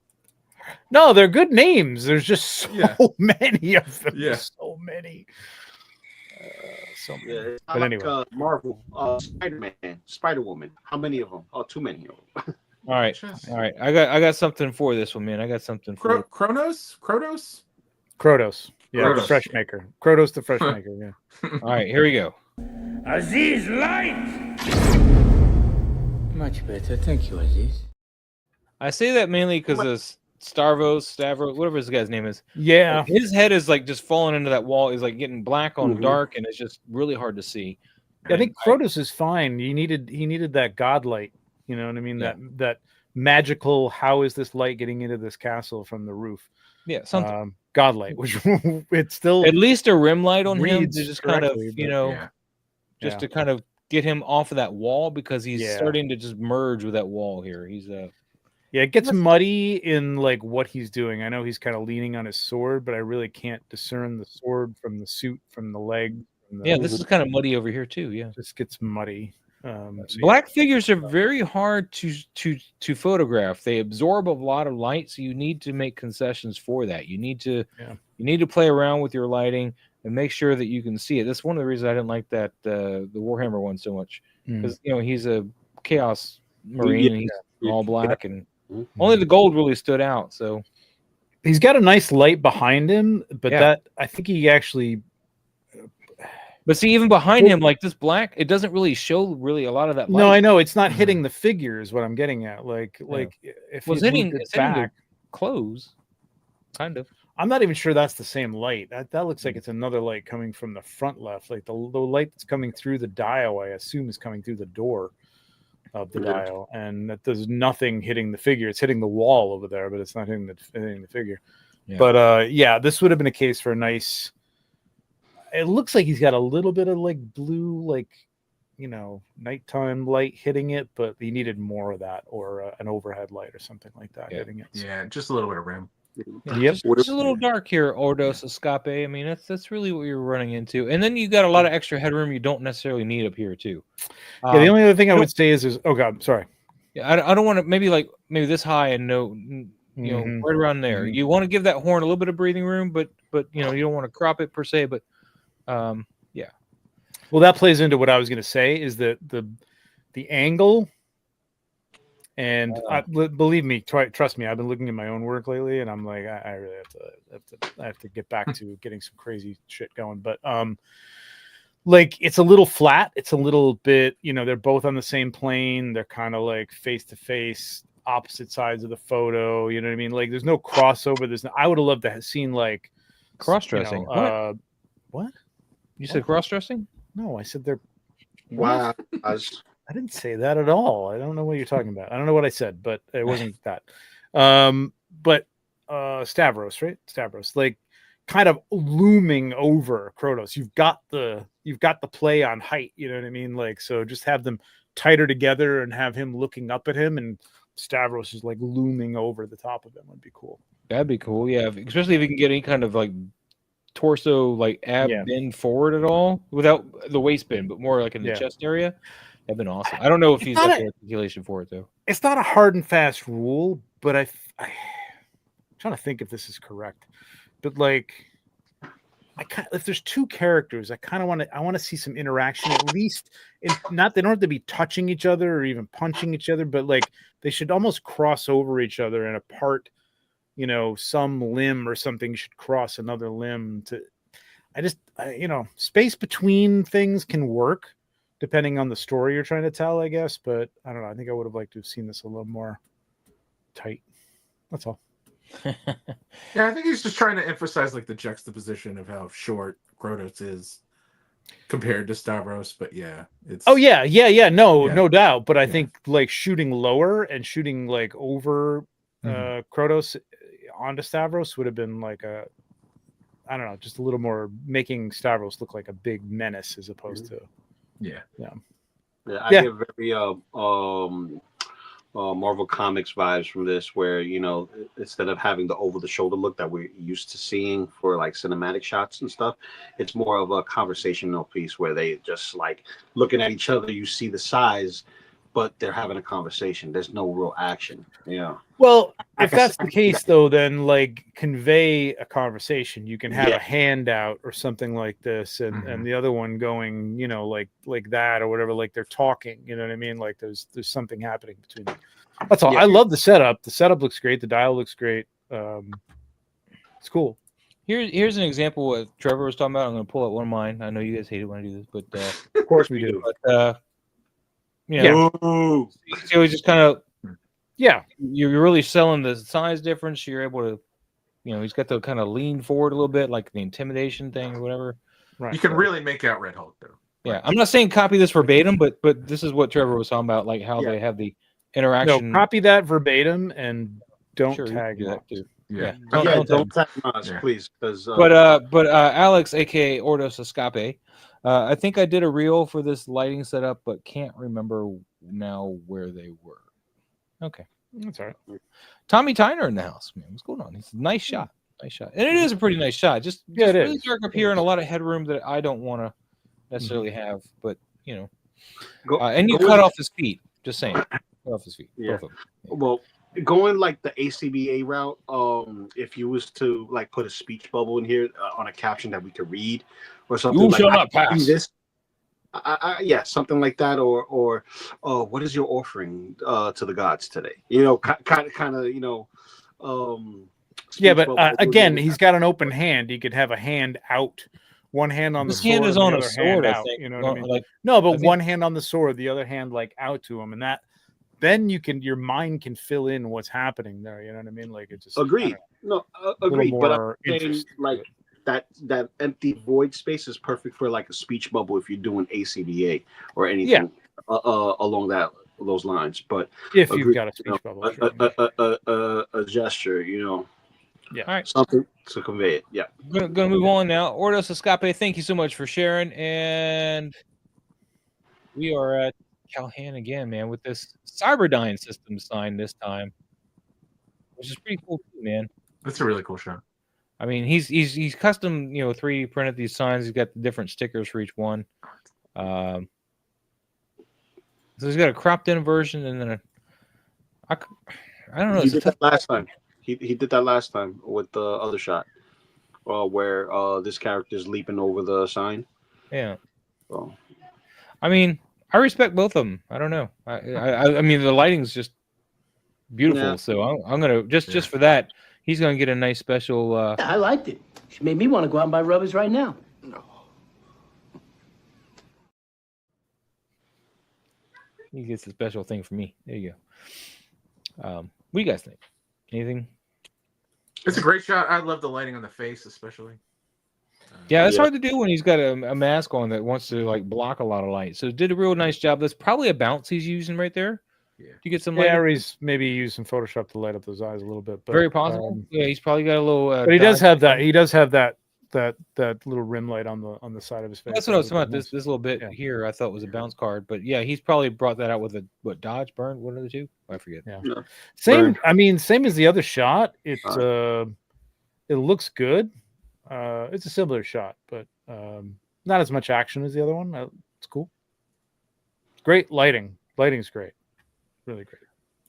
No, they're good names. There's just so many of them. Yeah, so many. So many. But anyway, Marvel, Spider-Man, Spider-Woman. How many of them? Oh, too many of them. All right. I got something for this one, man. I got something for Kronos. Yeah, Kronos. The fresh maker. Kronos, the fresh maker. Yeah. All right, here we go. Aziz, light. Much better, thank you, Aziz. I say that mainly because of Stavros, whatever this guy's name is. Yeah, his head is like just falling into that wall. Is like getting black on dark, and it's just really hard to see. I think Kronos is fine. He needed that godlight. You know what I mean? Yeah. That magical. How is this light getting into this castle from the roof? Yeah, something godlight, which it's still at least a rim light on him to just kind of to kind of get him off of that wall, because he's starting to just merge with that wall here. He's it gets muddy in like what he's doing. I know he's kind of leaning on his sword, but I really can't discern the sword from the suit, from the leg. This is kind of muddy over here too. Yeah, it just gets muddy. Black figures are very hard to photograph. They absorb a lot of light, so you need to make concessions for that. You need to play around with your lighting and make sure that you can see it. That's one of the reasons I didn't like that the Warhammer one so much, because he's a chaos marine, and he's all black, and only the gold really stood out. So he's got a nice light behind him, but that I think he actually. But see, even behind him, like this black, it doesn't really show really a lot of that light. No, I know it's not hitting the figure is what I'm getting at. Like if it's hitting the clothes, kind of. I'm not even sure that's the same light. That looks like it's another light coming from the front left. Like the light that's coming through the dial, I assume, is coming through the door of the dial, and that there's nothing hitting the figure. It's hitting the wall over there, but it's not hitting the figure. Yeah. But this would have been a case for a nice. It looks like he's got a little bit of like blue, like, nighttime light hitting it, but he needed more of that, or an overhead light or something like that hitting it. Yeah, just a little bit of rim. Yep, just a little dark here, Ordos Escape. I mean, that's really what you're running into, and then you got a lot of extra headroom you don't necessarily need up here too. The only other thing I would say is oh god, sorry. Yeah, I don't want to maybe this high and right around there. You want to give that horn a little bit of breathing room, but you don't want to crop it per se, but. Yeah. Well, that plays into what I was going to say is that the angle, and believe me, trust me, I've been looking at my own work lately, and I'm like, I really have to get back to getting some crazy shit going. But like it's a little flat. It's a little bit, they're both on the same plane. They're kind of like face to face, opposite sides of the photo. You know what I mean? Like there's no crossover. I would have loved to have seen like cross-dressing. What? You said cross-dressing? No, I said they're. Wow. I didn't say that at all. I don't know what you're talking about. I don't know what I said, but it wasn't that. But Stavros, right? Stavros, like kind of looming over Kronos. You've got the play on height. You know what I mean? Like, so just have them tighter together and have him looking up at him, and Stavros is like looming over the top of him. Would be cool. That'd be cool. Yeah, especially if you can get any kind of like torso, like ab bend forward at all without the waist bend, but more like in the chest area. That'd been awesome. I don't know if he's got the articulation for it though. It's not a hard and fast rule, but I'm trying to think if this is correct. But like, if there's two characters, I kind of want to see some interaction at least. They don't have to be touching each other or even punching each other, but like they should almost cross over each other and apart. Some limb or something should cross another limb space between things can work depending on the story you're trying to tell, I guess. But I don't know. I think I would have liked to have seen this a little more tight. That's all. Yeah, I think he's just trying to emphasize like the juxtaposition of how short Kronos is compared to Stavros. But yeah, it's. Oh yeah. No doubt. But I think like shooting lower and shooting like over Kronos onto Stavros would have been like I don't know, just a little more making Stavros look like a big menace as opposed to I get very Marvel Comics vibes from this, where instead of having the over the shoulder look that we're used to seeing for like cinematic shots and stuff, it's more of a conversational piece where they just like looking at each other. You see the size, but they're having a conversation. There's no real action. Yeah. Well, if that's the case, though, then like convey a conversation. You can have a handout or something like this, and the other one going, like that or whatever. Like they're talking. You know what I mean? Like there's something happening between them. That's all. Yeah. I love the setup. The setup looks great. The dial looks great. It's cool. Here's an example of what Trevor was talking about. I'm going to pull out one of mine. I know you guys hate it when I do this, but of course we do. But so it's just kind of you're really selling the size difference. You're able to, he's got to kind of lean forward a little bit, like the intimidation thing or whatever. Right. You can really make out Red Hulk though. Yeah, I'm not saying copy this verbatim, but this is what Trevor was talking about, like how they have the interaction. No, copy that verbatim and don't tag that too. Don't tag us, please. But Alex, aka Ordos Escape. I think I did a reel for this lighting setup, but can't remember now where they were. Okay, that's all right. Tommy Tyner in the house, man. What's going on? It's a nice shot, and it is a pretty nice shot. Just it really is dark up here and a lot of headroom that I don't want to necessarily have. But and you cut off his feet. Just saying, cut off his feet. Yeah. Both of them. Well, going like the ACBA route, if you was to like put a speech bubble in here on a caption that we could read or something, you like, shall not pass. Yeah, something like that, or what is your offering to the gods today? You know, kind of, you know, yeah, but again, he's got an open hand. He could have a hand out, one hand on the sword, hand is and on the a other sword, hand I out. think. You know what I mean? Like, no, but one hand on the sword, the other hand like out to him, and that then your mind can fill in what's happening there. You know what I mean? Like, it just agreed. No, agreed. But I'm saying, like, that empty void space is perfect for like a speech bubble if you're doing ACDA or anything along those lines. But if you've got a speech bubble, a gesture, you know, yeah, all right, something to convey it. Yeah, gonna move on now. Ordos Escape, thank you so much for sharing, and we are at Calhan again, man, with this Cyberdyne system sign this time, which is pretty cool too, man. That's a really cool shot. I mean, he's custom, you know, 3D printed these signs. He's got the different stickers for each one. So he's got a cropped in version, and then I don't know. He did that last time. He did that last time with the other shot, where this character is leaping over the sign. Yeah. So, I mean, I respect both of them. I don't know. I mean, the lighting's just beautiful. Yeah. So I'm gonna just for that, he's gonna get a nice special. I liked it. She made me want to go out and buy rubbers right now. No. He gets a special thing for me. There you go. What do you guys think? Anything? It's a great shot. I love the lighting on the face, especially. Yeah, it's hard to do when he's got a mask on that wants to like block a lot of light. So did a real nice job. That's probably a bounce he's using right there. Yeah. You get some light. Yeah, or he's maybe used some Photoshop to light up those eyes a little bit. But, very possible. Yeah, he's probably got a little. But he does have that. He does have that little rim light on the side of his face. That's what I was talking about. This little bit here, I thought was a bounce card, but yeah, he's probably brought that out with a dodge, burn, one of the two. I forget. Yeah. Same. Burn. I mean, same as the other shot. It looks good. It's a similar shot, but not as much action as the other one. It's cool. Great lighting. Lighting's great. Really great.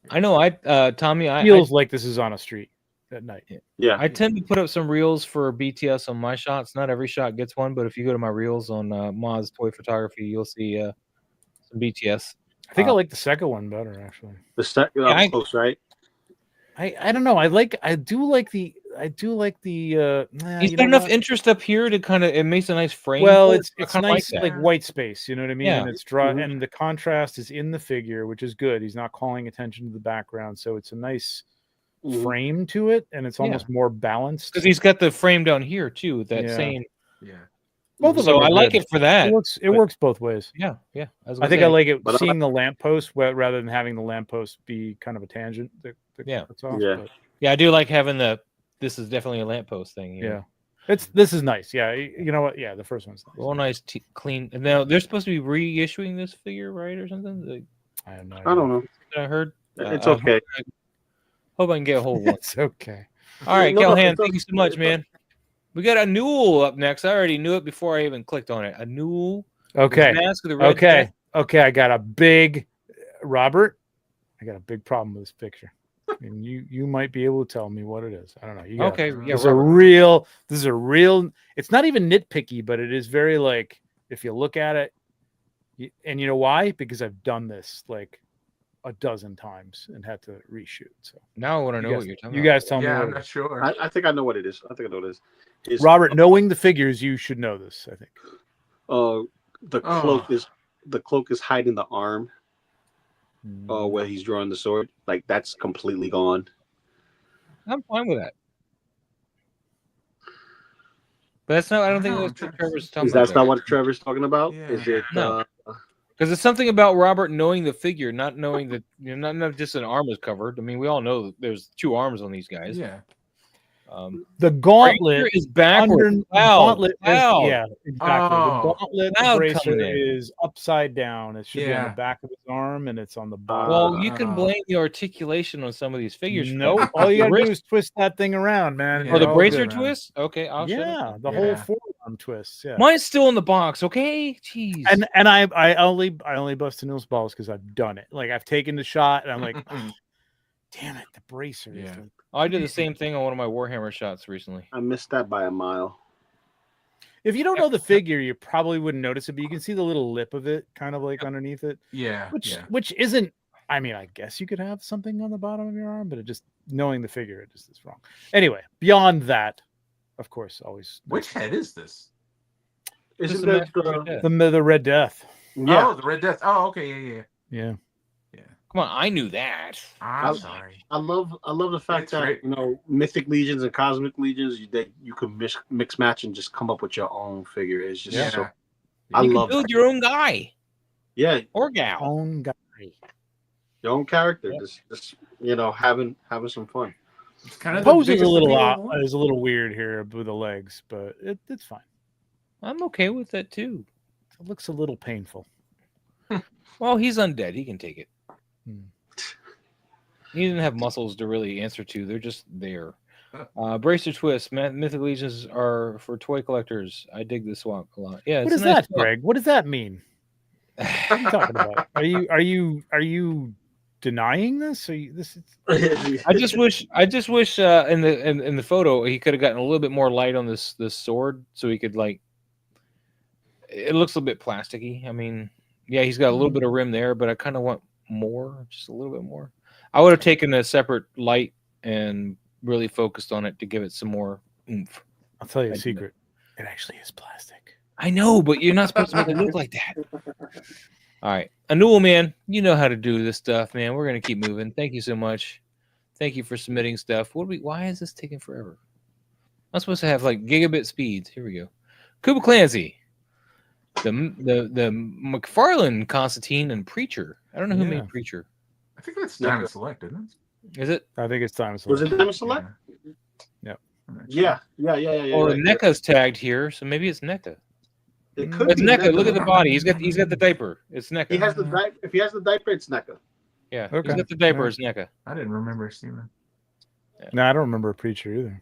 I know. Tommy, feels like this is on a street at night. Yeah. I tend to put up some reels for BTS on my shots. Not every shot gets one, but if you go to my reels on Moz Toy Photography, you'll see some BTS. I think I like the second one better, actually. The close, right? I don't know. I do like the he's got enough interest up here to kind of it makes a nice frame. Well, it's nice like white space, you know what I mean? Yeah. And it's and the contrast is in the figure, which is good. He's not calling attention to the background, so it's a nice frame to it, and it's almost more balanced. Because he's got the frame down here too, that same. Yeah. Both of them I like it for that. It works both ways. Yeah. I think I like it seeing the lamppost rather than having the lamppost be kind of a tangent. Yeah, I do like having this is definitely a lamppost thing. Yeah. This is nice. Yeah, you know what? Yeah, the first one's nice. Well, nice, clean. And now they're supposed to be reissuing this figure, right, or something? Like, I have no idea. I don't know. I heard it's okay. Hope I can get a hold of one. It's okay. All right, Calhan, thank you so much, man. We got a Newell up next. I already knew it before I even clicked on it. A Newell. Okay. Okay. I got a big Robert. I got a big problem with this picture. And you might be able to tell me what it is. I don't know. This is a real. It's not even nitpicky, but it is very like if you look at it, and you know why? Because I've done this like a dozen times and had to reshoot. So now I want to know what you're talking about. You guys tell me. Yeah, I'm not sure. I think I know what it is. I think I know what it is. Robert, knowing the figures, you should know this. I think. The cloak is hiding the arm. Where he's drawing the sword, like that's completely gone. I'm fine with that. But that's not. I don't think that's what Trevor's talking about. That's not what Trevor's talking about. Yeah. Is it? No. Because it's something about Robert knowing the figure, not knowing that not just an arm is covered. I mean, we all know that there's two arms on these guys. Yeah. The gauntlet is backwards. Gauntlet exactly. The gauntlet bracer is upside down. It should be on the back of his arm, and it's on the bottom. Well, you can blame the articulation on some of these figures. No, all you gotta do is twist that thing around, man. Or the bracer twist. Okay, I'll show the whole forearm twist. Yeah, mine's still in the box. Okay, jeez. And I only bust a Newell's balls because I've done it. Like I've taken the shot, and I'm like, damn it, the bracer. Yeah. I did the same thing on one of my Warhammer shots recently. I missed that by a mile. If you don't know the figure, you probably wouldn't notice it, but you can see the little lip of it kind of like underneath it. Yeah. Which isn't, I mean, I guess you could have something on the bottom of your arm, but it just, knowing the figure, it just is wrong. Anyway, beyond that, of course, always. Which head is this? Isn't that the Red Death? Yeah. Oh, the Red Death. Oh, okay. Yeah. Come on, I knew that. I'm sorry. I love the fact that Mythic Legions and Cosmic Legions that you can mix match and just come up with your own figure. It's just so. I love build your own guy. Yeah, or gal. Own guy. Your own character. Just having some fun. It's kind of posing a little is a little weird here with the legs, but it's fine. I'm okay with that too. It looks a little painful. Well, he's undead. He can take it. He doesn't have muscles to really answer to. They're just there. Bracer Twist. Mythic Legions are for toy collectors. I dig this swap a lot. Yeah. What is that, Greg? What does that mean? What are you talking about? Are you denying this? I just wish in the photo he could have gotten a little bit more light on this sword so he could like. It looks a bit plasticky. I mean, yeah, he's got a little bit of rim there, but I kind of want more, just a little bit more. I would have taken a separate light and really focused on it to give it some more oomph. I'll tell you a secret. It actually is plastic. I know, but you're not supposed to make it look like that. All right. Anul, man, you know how to do this stuff, man. We're going to keep moving. Thank you so much. Thank you for submitting stuff. Why is this taking forever? I'm supposed to have like gigabit speeds. Here we go. Kuba Clancy. The McFarlane, Constantine, and Preacher. I don't know who made Preacher. I think that's Diamond Select, isn't it? Is it? I think it's Diamond Select. Was it Diamond Select? Yeah. Yeah. Or NECA's tagged here, so maybe it's NECA. It's NECA. Look at the body. He's got the diaper. It's NECA. He has the diaper. If he has the diaper, it's NECA. Yeah. Okay. He's got the diaper. It's NECA. I didn't remember seeing that. Yeah. No, I don't remember a Preacher either.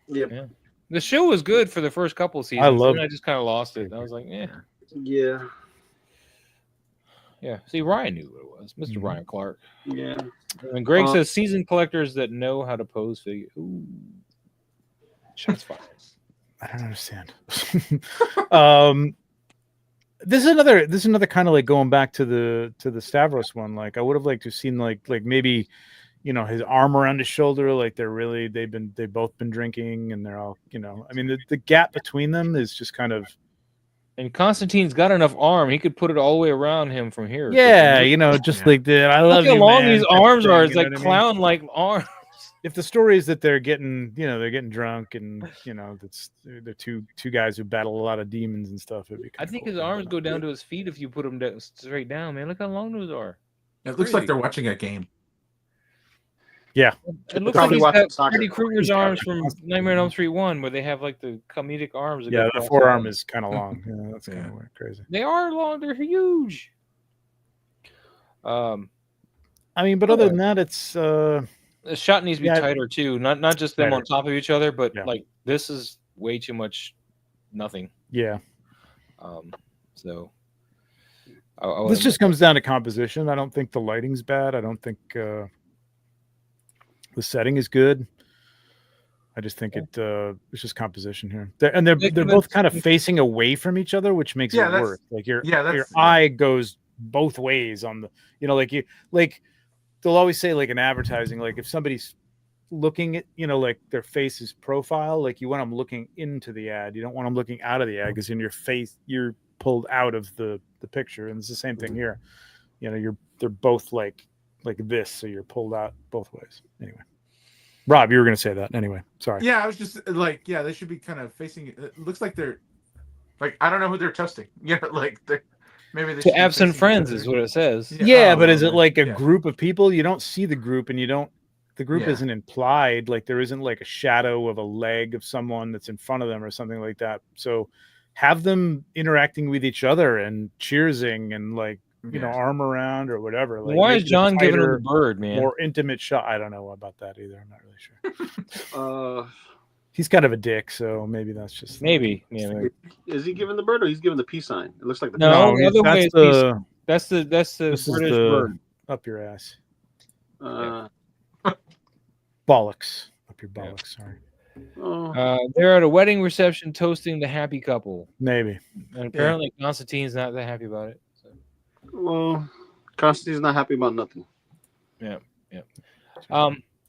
Yeah. The show was good for the first couple of seasons. I just kind of lost it. I was like, Yeah. Yeah. See, Ryan knew what it was. Mr. Ryan Clark. Yeah. And Greg says seasoned collectors that know how to pose figures. Ooh. Shots fired. I don't understand. This is another kind of like going back to the Stavros one. Like I would have liked to have seen like maybe, his arm around his shoulder, like they've both been drinking and they're all, I mean the gap between them is just kind of. And Constantine's got enough arm; he could put it all the way around him from here. Yeah, like the I love you. Look how long man, these arms are. It's like clown-like arms. If the story is that they're getting drunk and they're two guys who battle a lot of demons and stuff, it'd be I think his arms go down to his feet if you put them straight down, man. Look how long those are. It looks like they're watching a game. Yeah, it looks like he's got Freddy Krueger's arms from Nightmare on Elm Street 1, where they have like the comedic arms. Yeah, the forearm is kind of long. Yeah, that's kind of crazy. They are long. They're huge. I mean, but other than that, it's the shot needs to be tighter too. Not just them on top of each other, but like this is way too much. Nothing. Yeah. So. This just comes down to composition. I don't think the lighting's bad. I don't think. The setting is good. I just think it's just composition here. They're both kind of facing away from each other, which makes it work. Like your eye goes both ways on the they'll always say like in advertising, like if somebody's looking at like their face's profile, like you want them looking into the ad. You don't want them looking out of the ad because in your face you're pulled out of the picture. And it's the same thing here. They're both like this, so you're pulled out both ways. Anyway, Rob, you were going to say that. Anyway, sorry. Yeah, I was just like, they should be kind of facing. It looks like they're like I don't know who they're toasting. Like they're maybe they to absent friends is what it says. Yeah, but is it like a group of people? You don't see the group, and the group isn't implied. Like there isn't like a shadow of a leg of someone that's in front of them or something like that. So have them interacting with each other and cheersing and like. Arm around or whatever. Like, why is John giving her the bird, man? More intimate shot. I don't know about that either. I'm not really sure. He's kind of a dick, so maybe that's just maybe. Yeah. Is he giving the bird or he's giving the peace sign? It looks like the that's the British bird up your ass. Bollocks up your bollocks. Sorry. They're at a wedding reception toasting the happy couple. Maybe. And apparently Constantine's not that happy about it. So. Well, Constantine's not happy about nothing. Yeah.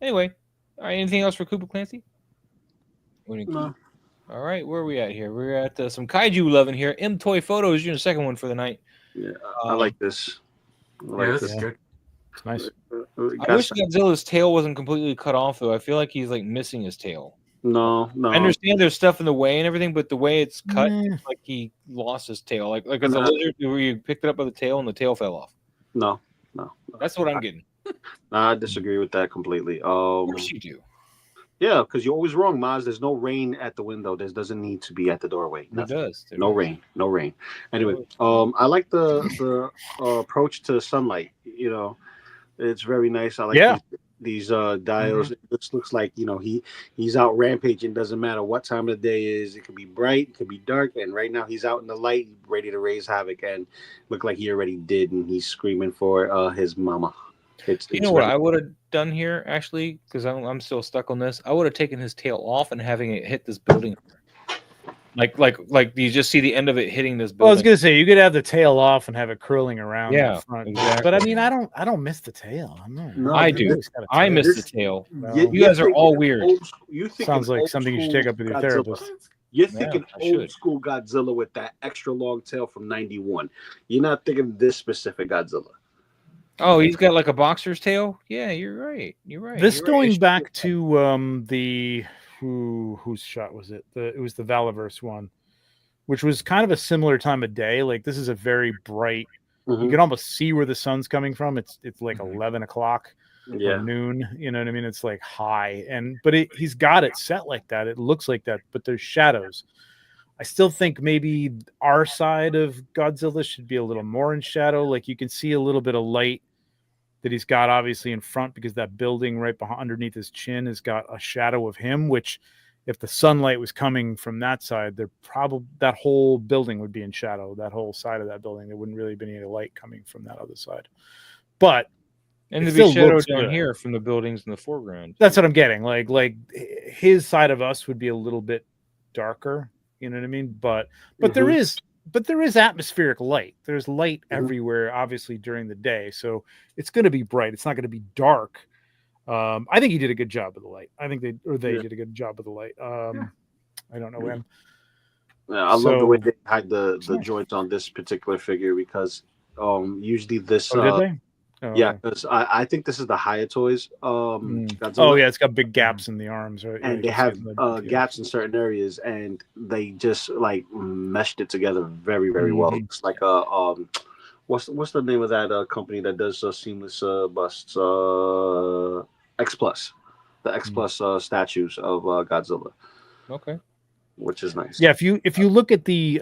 Anyway, all right, anything else for Cooper Clancy? No. All right, where are we at here? We're at some kaiju loving here. M Toy Photos, you're the second one for the night. Yeah, I like this. This is good. It's nice. I wish Godzilla's tail wasn't completely cut off, though. I feel like he's like missing his tail. No. I understand there's stuff in the way and everything, but the way it's cut, it's like he lost his tail. Like it's a lizard where you picked it up by the tail and the tail fell off. No. That's what I'm getting. I disagree with that completely. Of course you do. Yeah, because you're always wrong, Maz. There's no rain at the window. There doesn't need to be at the doorway. It does. No rain. Anyway, I like the approach to sunlight. You know, it's very nice. I like these dials. It looks like, you know, he's out rampaging. Doesn't matter what time of the day it is. It could be bright, it could be dark, and right now he's out in the light, ready to raise havoc, and look like he already did, and he's screaming for his mama. You know what I would have done here, actually, because I'm still stuck on this. I would have taken his tail off and having it hit this building. Like you just see the end of it hitting this building. Well, I was gonna say you could have the tail off and have it curling around. Yeah, the front. exactly. But I mean, I don't miss the tail. I do. I miss the tail. You guys are all weird. Sounds like something you should take up with your therapist. You're thinking old school Godzilla with that extra long tail from '91. You're not thinking this specific Godzilla. Oh, he's got like a boxer's tail. Yeah, you're right. This going back to the whose shot was it? It was the Valaverse one, which was kind of a similar time of day. Like this is a very bright. You can almost see where the sun's coming from. It's like 11 o'clock or noon. You know what I mean? It's like high, but he's got it set like that. It looks like that, but there's shadows. I still think maybe our side of Godzilla should be a little more in shadow. Like you can see a little bit of light that he's got obviously in front because that building right behind underneath his chin has got a shadow of him, which if the sunlight was coming from that side, that whole building would be in shadow, that whole side of that building. There wouldn't really be any light coming from that other side. But and there'd be shadow down here from the buildings in the foreground. That's what I'm getting. Like his side of us would be a little bit darker, you know what I mean? But there is atmospheric light. There's light everywhere, obviously, during the day. So it's going to be bright. It's not going to be dark. I think he did a good job with the light. I think they did a good job with the light. I don't know when. I love the way they hide the joints on this particular figure because usually this. Did they? Oh, yeah, because I think this is the Hayatoys. Godzilla. Oh yeah, it's got big gaps in the arms, right? And they have gaps in certain areas, and they just like meshed it together very, very well. It's like what's the name of that company that does seamless busts? X Plus, the X Plus statues of Godzilla. Okay, which is nice. Yeah, if you look at the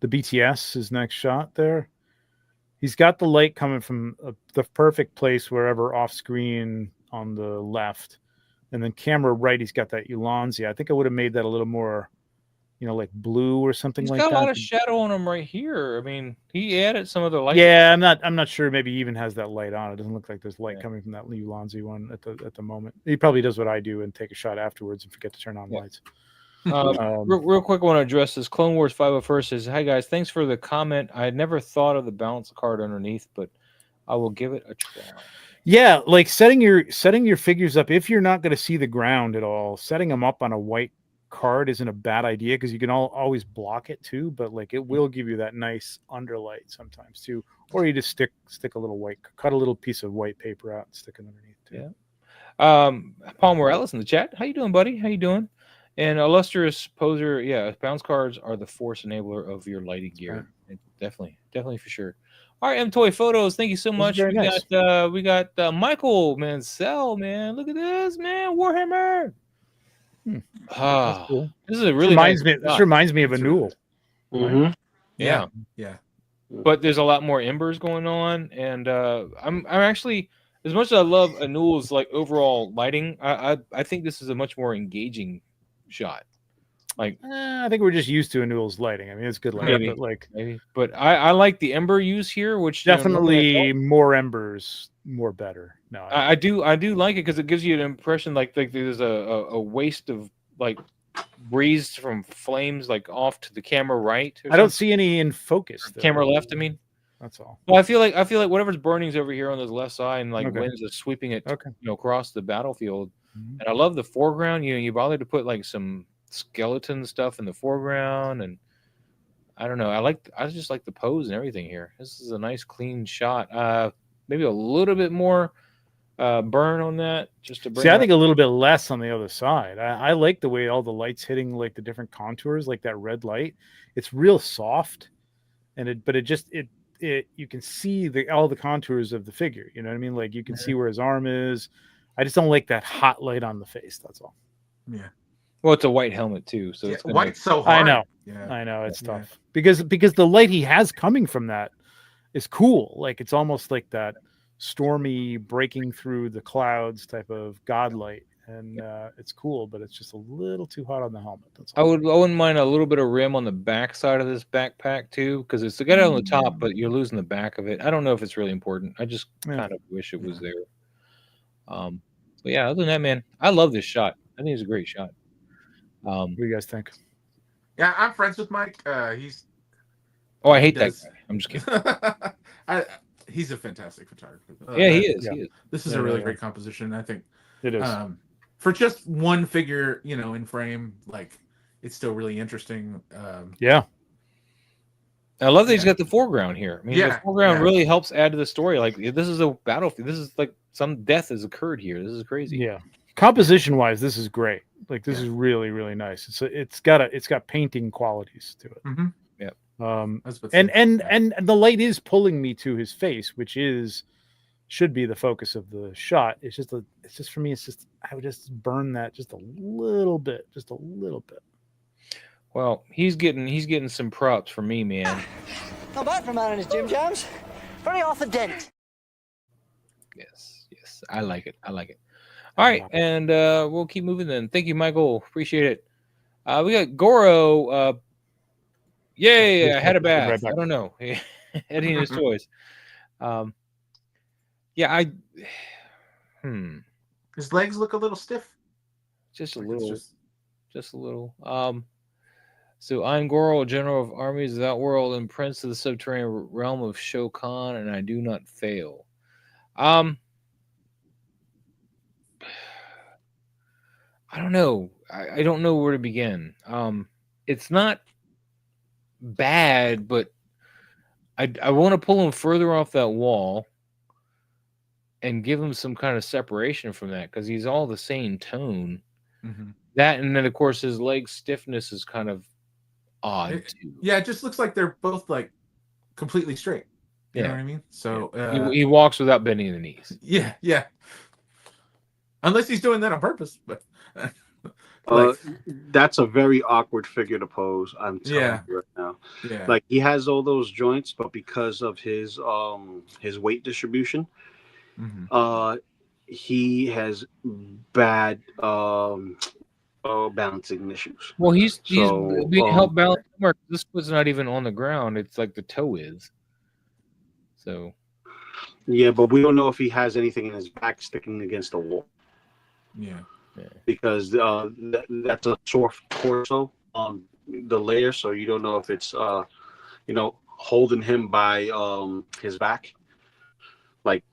BTS, his next shot there. He's got the light coming from the perfect place wherever off screen on the left. And then camera right, he's got that Ulanzi. I think I would have made that a little more, like blue or something like that. He's got a lot of shadow on him right here. I mean, he added some of the light. Yeah, I'm not sure. Maybe he even has that light on. It doesn't look like there's light coming from that Ulanzi one at the moment. He probably does what I do and take a shot afterwards and forget to turn on lights. Real quick, I want to address this. Clone Wars 501 says, "Hi guys, thanks for the comment. I had never thought of the balance card underneath, but I will give it a try." Yeah, like setting your figures up. If you're not going to see the ground at all, setting them up on a white card isn't a bad idea because you can always block it too. But like it will give you that nice underlight sometimes too. Or you just stick a little cut a little piece of white paper out and stick it underneath too. Yeah. Paul Morales in the chat. How you doing, buddy? How you doing? And illustrious poser, bounce cards are the force enabler of your lighting gear. Right. Definitely for sure. All right, M Toy Photos, thank you so much. We got Michael Mansell, man. Look at this, man. Warhammer. That's cool. This is a really this reminds me of a Newell. Mm-hmm. Yeah. But there's a lot more embers going on, and I'm actually, as much as I love Anul's like overall lighting, I think this is a much more engaging shot. Like I think we're just used to Anul's lighting. I mean, it's good lighting, but I like the ember use here, which definitely more embers, more better. No, I do like it because it gives you an impression like there's a waste of like breeze from flames like off to the camera right. I don't see any in focus. Camera left. I mean, that's all. Well, I feel like whatever's burning's over here on this left side, and like winds are sweeping it, across the battlefield. And I love the foreground. You bothered to put like some skeleton stuff in the foreground, and I don't know. I just like the pose and everything here. This is a nice clean shot. Maybe a little bit more burn on that, just to bring. See, I think a little bit less on the other side. I like the way all the lights hitting like the different contours, like that red light. It's real soft, and you can see all the contours of the figure. You know what I mean? Like you can see where his arm is. I just don't like that hot light on the face. That's all. Yeah. Well, it's a white helmet too, so it's white's so hard. I know. Yeah. I know it's tough because the light he has coming from that is cool. Like it's almost like that stormy breaking through the clouds type of god light, and it's cool, but it's just a little too hot on the helmet. That's all. I wouldn't mind a little bit of rim on the back side of this backpack too, because it's to get it on the top, but you're losing the back of it. I don't know if it's really important. I just kind of wish it was there. But yeah, other than that, man, I love this shot. I think it's a great shot. What do you guys think? Yeah, I'm friends with Mike. He's. Oh, I hate that guy. I'm just kidding. He's a fantastic photographer. Yeah, he is. He is. This is a really great composition. I think it is. For just one figure, in frame, like it's still really interesting. Yeah. I love that he's got the foreground here. I mean, the foreground really helps add to the story. Like this is a battlefield. This is like some death has occurred here. This is crazy. Yeah. Composition wise, this is great. Like this is really, really nice. It's got painting qualities to it. Mm-hmm. Yeah. And the light is pulling me to his face, which should be the focus of the shot. It's just for me. I would just burn that just a little bit. Well, he's getting some props from me, man. Not bad for a man in his gym jams. Very off the dent. Yes, I like it. All right, and we'll keep moving then. Thank you, Michael. Appreciate it. We got Goro. Yay! I had a bath. I don't know. Eddie and his toys. Yeah, His legs look a little stiff. Just a little. So I'm Goro, General of Armies of that world and Prince of the subterranean realm of Shokan, and I do not fail. I don't know. I don't know where to begin. It's not bad, but I want to pull him further off that wall and give him some kind of separation from that because he's all the same tone. Mm-hmm. That and then of course his leg stiffness is kind of odd too. Yeah, it just looks like they're both like completely straight. You know what I mean? So he walks without bending the knees. Yeah. Unless he's doing that on purpose, but that's a very awkward figure to pose. I'm telling you right now. Yeah. Like he has all those joints, but because of his weight distribution, he has bad balancing issues. Well, he's being helped balance. This was not even on the ground. It's like the toe is. So. Yeah, but we don't know if he has anything in his back sticking against the wall. Yeah. Because that's a soft torso on the layer, so you don't know if it's holding him by his back, like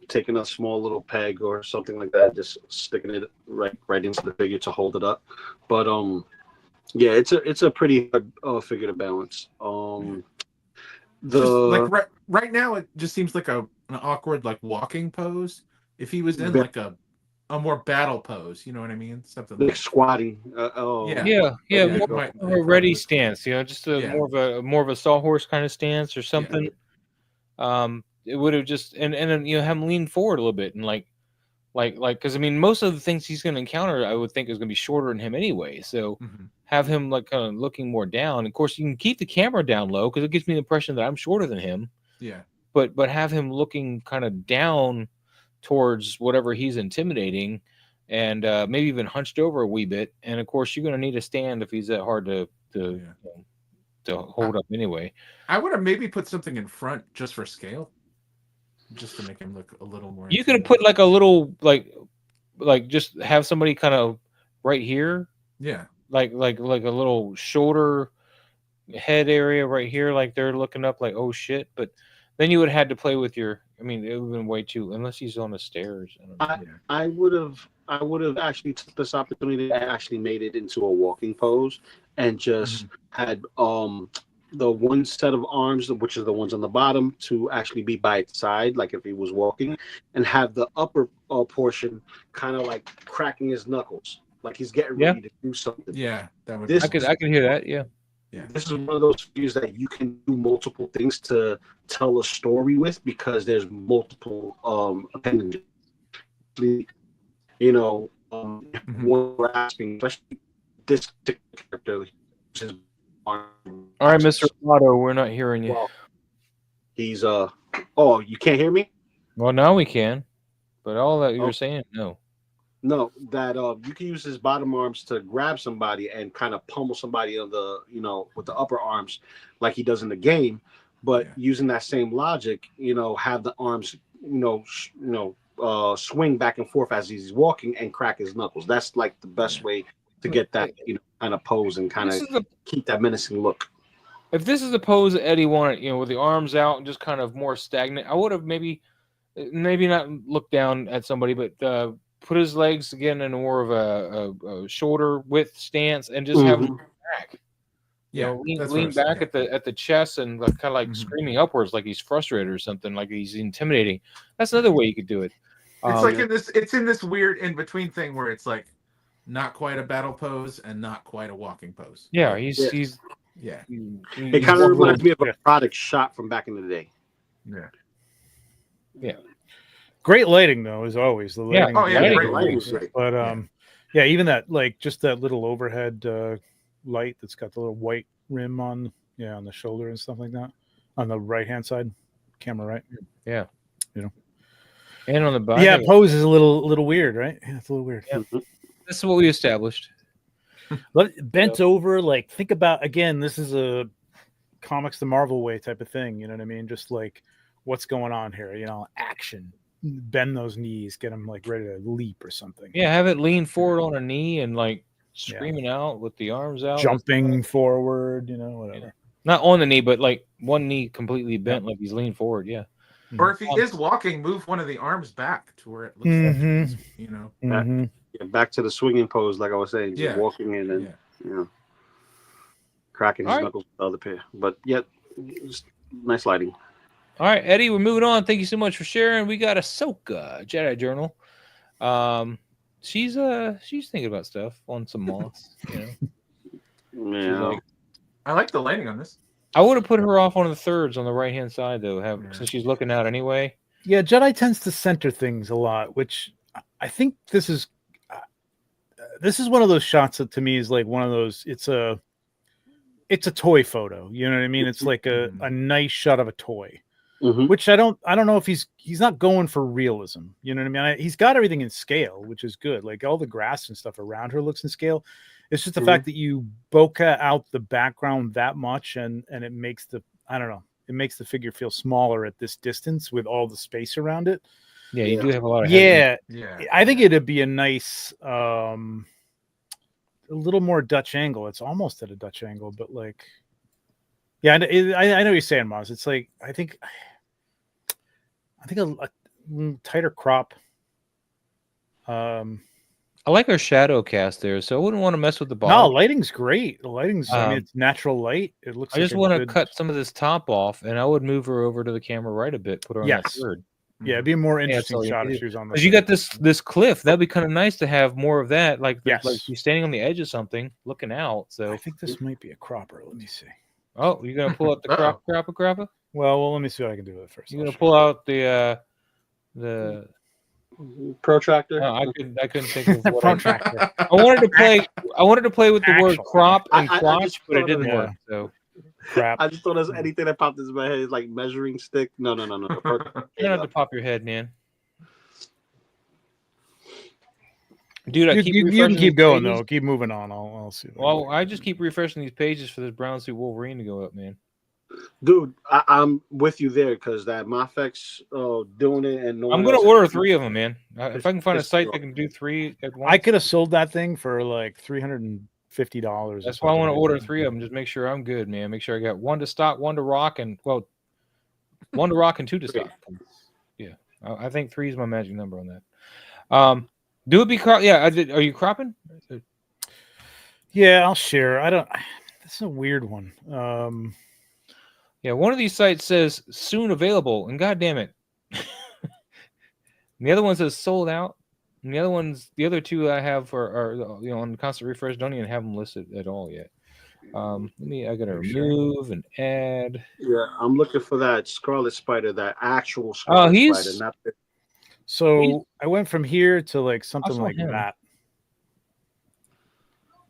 taking a small little peg or something like that, just sticking it right into the figure to hold it up. But it's a pretty hard figure to balance. Right now it just seems like an awkward like walking pose. If he was in like a more battle pose, you know what I mean? Something like squatting. More of a ready stance, just more of a sawhorse kind of stance or something. Yeah. It would have just and then have him lean forward a little bit and like because I mean most of the things he's going to encounter I would think is going to be shorter than him anyway. So have him like kind of looking more down. Of course, you can keep the camera down low because it gives me the impression that I'm shorter than him. Yeah. But have him looking kind of down towards whatever he's intimidating and maybe even hunched over a wee bit. And of course you're going to need a stand if he's that hard to hold up anyway. I would have maybe put something in front just for scale. just to make him look a little more. You could have put like a little like just have somebody kind of right here. Yeah. Like a little shoulder head area right here, like they're looking up like, oh shit. But then you would have had to play with your, I mean, it would have been way too, unless he's on the stairs. I would have actually took this opportunity and actually made it into a walking pose and just had the one set of arms, which is the ones on the bottom, to actually be by its side, like if he was walking, and have the upper portion kind of like cracking his knuckles, like he's getting ready to do something. Yeah, that would. I could hear that. Yeah. Yeah. This is one of those figures that you can do multiple things to tell a story with because there's multiple appendages. You know, when we're asking, especially this particular character. All right, Mr. Otto, we're not hearing you. Well, he's oh, you can't hear me? Well, now we can, but all that you're saying, no. No, that you can use his bottom arms to grab somebody and kind of pummel somebody on the, you know, with the upper arms like he does in the game, but using that same logic, you know, have the arms, swing back and forth as he's walking and crack his knuckles. That's like the best way to get that, you know, kind of pose and kind of keep that menacing look. If this is the pose that Eddie wanted, you know, with the arms out and just kind of more stagnant, I would have maybe not looked down at somebody, but put his legs again in more of a shoulder width stance and just have him back. Yeah, you know, lean back at the chest and like, kind of like screaming upwards, like he's frustrated or something, like he's intimidating. That's another way you could do it. It's like it's in this weird in between thing where it's like not quite a battle pose and not quite a walking pose. Yeah, It kind of reminds me of a product shot from back in the day. Yeah. Great lighting though, as always. The lighting, great lighting. But even that, like, just that little overhead light that's got the little white rim on the shoulder and stuff like that on the right hand side, camera right. Yeah, you know, and on the bottom. Pose is a little weird, right? Yeah, it's a little weird. Yeah. This is what we established. Bent over, like, think about, again, this is a comics the Marvel way type of thing. You know what I mean? Just like, what's going on here? You know, action. Bend those knees, get them like ready to leap or something. Yeah, have it lean forward on a knee and like screaming out with the arms out, jumping forward, you know, whatever. Yeah. Not on the knee, but like one knee completely bent, like he's leaned forward. Yeah. Or if he is walking, move one of the arms back to where it looks like, you know, back to the swinging pose, like I was saying, just walking in and you know, cracking his knuckles with the other pair. But nice lighting. All right, Eddie, we're moving on. Thank you so much for sharing. We got Ahsoka, Jedi Journal. She's thinking about stuff on some moss, you know. I like the lighting on this. I would have put her off one of the thirds on the right hand side though, since she's looking out anyway. Yeah, Jedi tends to center things a lot, which I think this is one of those shots that to me is like one of those. It's a toy photo. You know what I mean? It's like a nice shot of a toy. Which I don't know if he's not going for realism. You know what I mean? He's got everything in scale, which is good. Like all the grass and stuff around her looks in scale. It's just the fact that you bokeh out the background that much and it makes the figure feel smaller at this distance with all the space around it. Yeah, you do have a lot of I think it'd be a nice a little more Dutch angle. It's almost at a Dutch angle, but like I know what you're saying, Moz. It's like I think a tighter crop. I like our shadow cast there, so I wouldn't want to mess with the bottom. No, lighting's great. The lighting's, I mean, it's natural light. It looks. I just want to cut some of this top off, and I would move her over to the camera right a bit. Put her on that third. Yeah, it'd be a more interesting shot if she was on the. Because you got this cliff. That'd be kind of nice to have more of that. Like she's standing on the edge of something, looking out. So I think this might be a cropper. Let me see. Oh, you're gonna pull out the crapper? Well, let me see what I can do with it first. You're gonna pull out the protractor. No, I couldn't think of what protractor. I wanted to play with the word crop and crotch, but it didn't work. So crap. I just thought there's anything that popped into my head is like measuring stick. No. You don't have to pop your head, man. Dude, you can keep going though. Keep moving on. I'll see. Well, I just keep refreshing these pages for this brown suit Wolverine to go up, man. Dude, I'm with you there because that Mafex doing it and no I'm one gonna else order 3 of them, man. If I can find a site cool. that can do 3 at once, I could have sold that thing for like $350. That's why I want to order 3 of them. Just make sure I'm good, man. Make sure I got 1 to stock, 1 to rock, and 1 to rock and 2 to stock. Yeah, I think 3 is my magic number on that. Do it be yeah. Are you cropping? Yeah, I'll share. I don't. This is a weird one. Yeah, one of these sites says soon available, and goddamn it, and the other one says sold out. And the other 2 I have are on constant refresh. Don't even have them listed at all yet. I gotta remove and add. Yeah, I'm looking for that Scarlet Spider, that actual Scarlet Spider, not the... So I went from here to like something like that.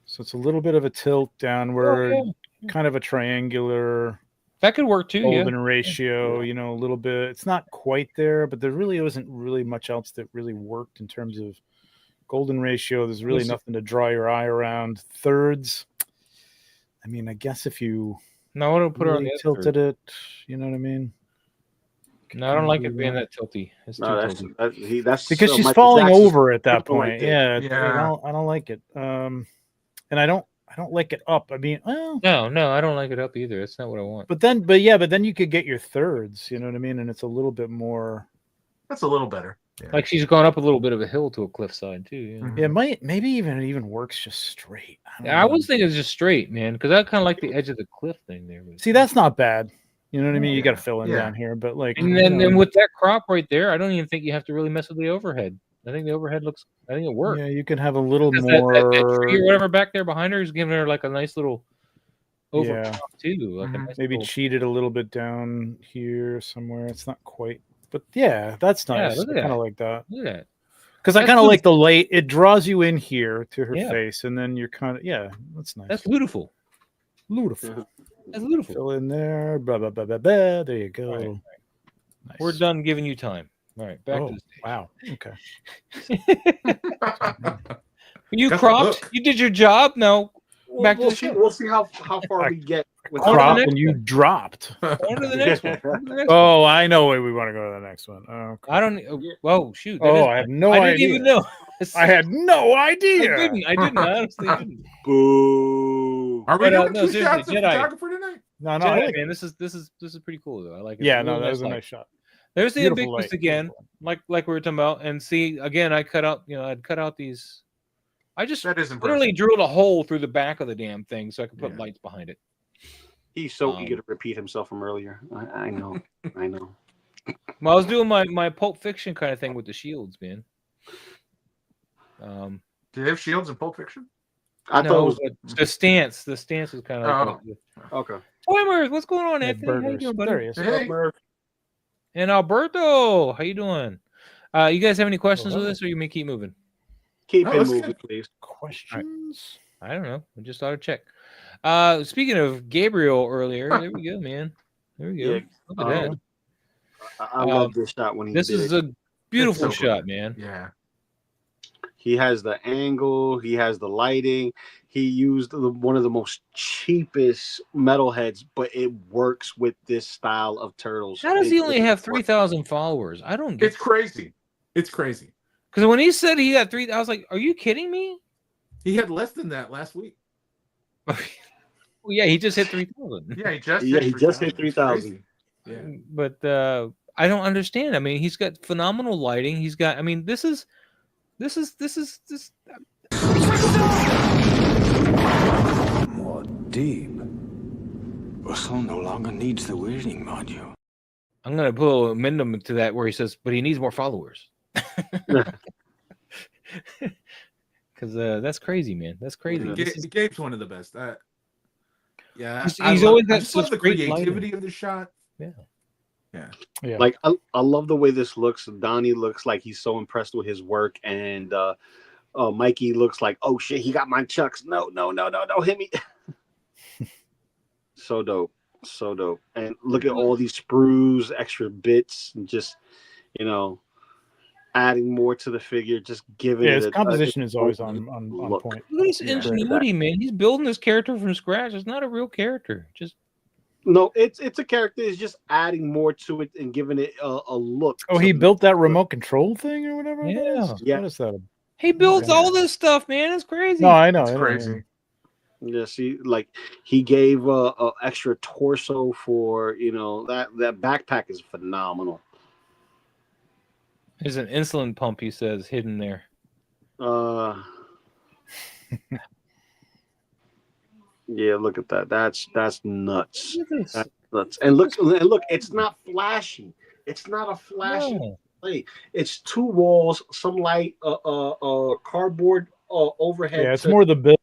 So it's a little bit of a tilt downward, kind of a triangular. That could work too. Golden ratio, a little bit. It's not quite there, but there really wasn't really much else that really worked in terms of golden ratio. There's really nothing to draw your eye around. Thirds. I mean, I guess if you I want to put her on the tilted it, you know what I mean? No, I don't like it being that tilty. It's too tilty. That's because she's falling over at that point. Yeah. I don't like it. And I don't like it up. I mean, well, no, I don't like it up either. That's not what I want. But then you could get your thirds, you know what I mean? And it's a little bit more. That's a little better. Yeah. Like she's gone up a little bit of a hill to a cliffside too. Yeah, yeah, maybe even works just straight. I was thinking it's just straight, man, because I kind of like the edge of the cliff thing there. See, that's not bad. You know what I mean? You got to fill in down here, but like, and then with that crop right there, I don't even think you have to really mess with the overhead. I think the overhead looks. I think it works. Yeah, you can have a little more. That tree or whatever back there behind her is giving her like a nice little over too. Like nice maybe cheat it a little bit down here somewhere. It's not quite, but yeah, that's nice. I kind of like that. Look at that. Because I kind of like the light. It draws you in here to her face, and then you're kind of that's nice. That's beautiful. Beautiful. That's beautiful. Fill in there. Blah, blah, blah, blah, blah. There you go. Right. Nice. We're done giving you time. All right, back to the stage. Wow. Okay. You cropped. You did your job. No. Back to the show. We'll see how far we get. With cropped and you dropped. On to the next one. Oh, I know where we want to go to the next one. Okay. I don't. Oh shoot! I have no idea. I didn't even know. I had no idea. I didn't. I honestly didn't. Boo! Are we doing 2 shots of photographer tonight? No, Jedi, man. This is pretty cool though. I like it. Yeah, no, that was a nice shot. There's the Invictus again, like we were talking about, and see again. I cut out. I'd cut out these. I just literally drilled a hole through the back of the damn thing so I could put lights behind it. He's so eager to repeat himself from earlier. I know. I know. Well, I was doing my Pulp Fiction kind of thing with the shields, man. Do they have shields in Pulp Fiction? I thought it was the stance. The stance was kind of okay. Toymers, what's going on, Anthony? How you doing, buddy? Hey. And Alberto, how you doing? You guys have any questions with this, or you may keep moving? Keep it moving, please. Questions? I don't know. I just thought I'd check. Speaking of Gabriel earlier, there we go, man. There we go. Yeah, look at that. I love this shot when he This did is it. a beautiful shot, man. Yeah. He has the angle. He has the lighting. He used one of the most cheapest metalheads, but it works with this style of turtles. How does he only have 3,000 followers? I don't get It's crazy. It's crazy. Because when he said he got 3, I was like, "Are you kidding me?" He had less than that last week. Well, yeah, he just hit 3,000. Yeah, he just hit 3,000. Yeah, but I don't understand. I mean, he's got phenomenal lighting. He's got. I mean, this is. More deep. Russell no longer needs the weirding module. I'm gonna put an amendment to that where he says, "But he needs more followers." Because that's crazy, man. That's crazy. Gabe's one of the best. Yeah, he's always got such the creativity of the shot. Yeah. Like I love the way this looks. Donnie looks like he's so impressed with his work, and Mikey looks like, oh shit, he got my chucks. No, hit me. So dope. And look at all these sprues, extra bits, and just adding more to the figure, just giving it. His composition is always on point. Look at his ingenuity, man. He's building this character from scratch. It's not a real character. Just No, it's a character. It's just adding more to it and giving it a look. Oh, he built that remote control thing or whatever. Yeah. What is that? He builds all this stuff, man. It's crazy. No, I know. It's crazy. Yeah, see, like he gave a extra torso for that backpack is phenomenal. There's an insulin pump, he says, hidden there. Yeah, look at that. That's nuts. That's nuts. And look, it's not flashy. It's not a flashy play. It's two walls, some light, cardboard overhead. Yeah, it's more the build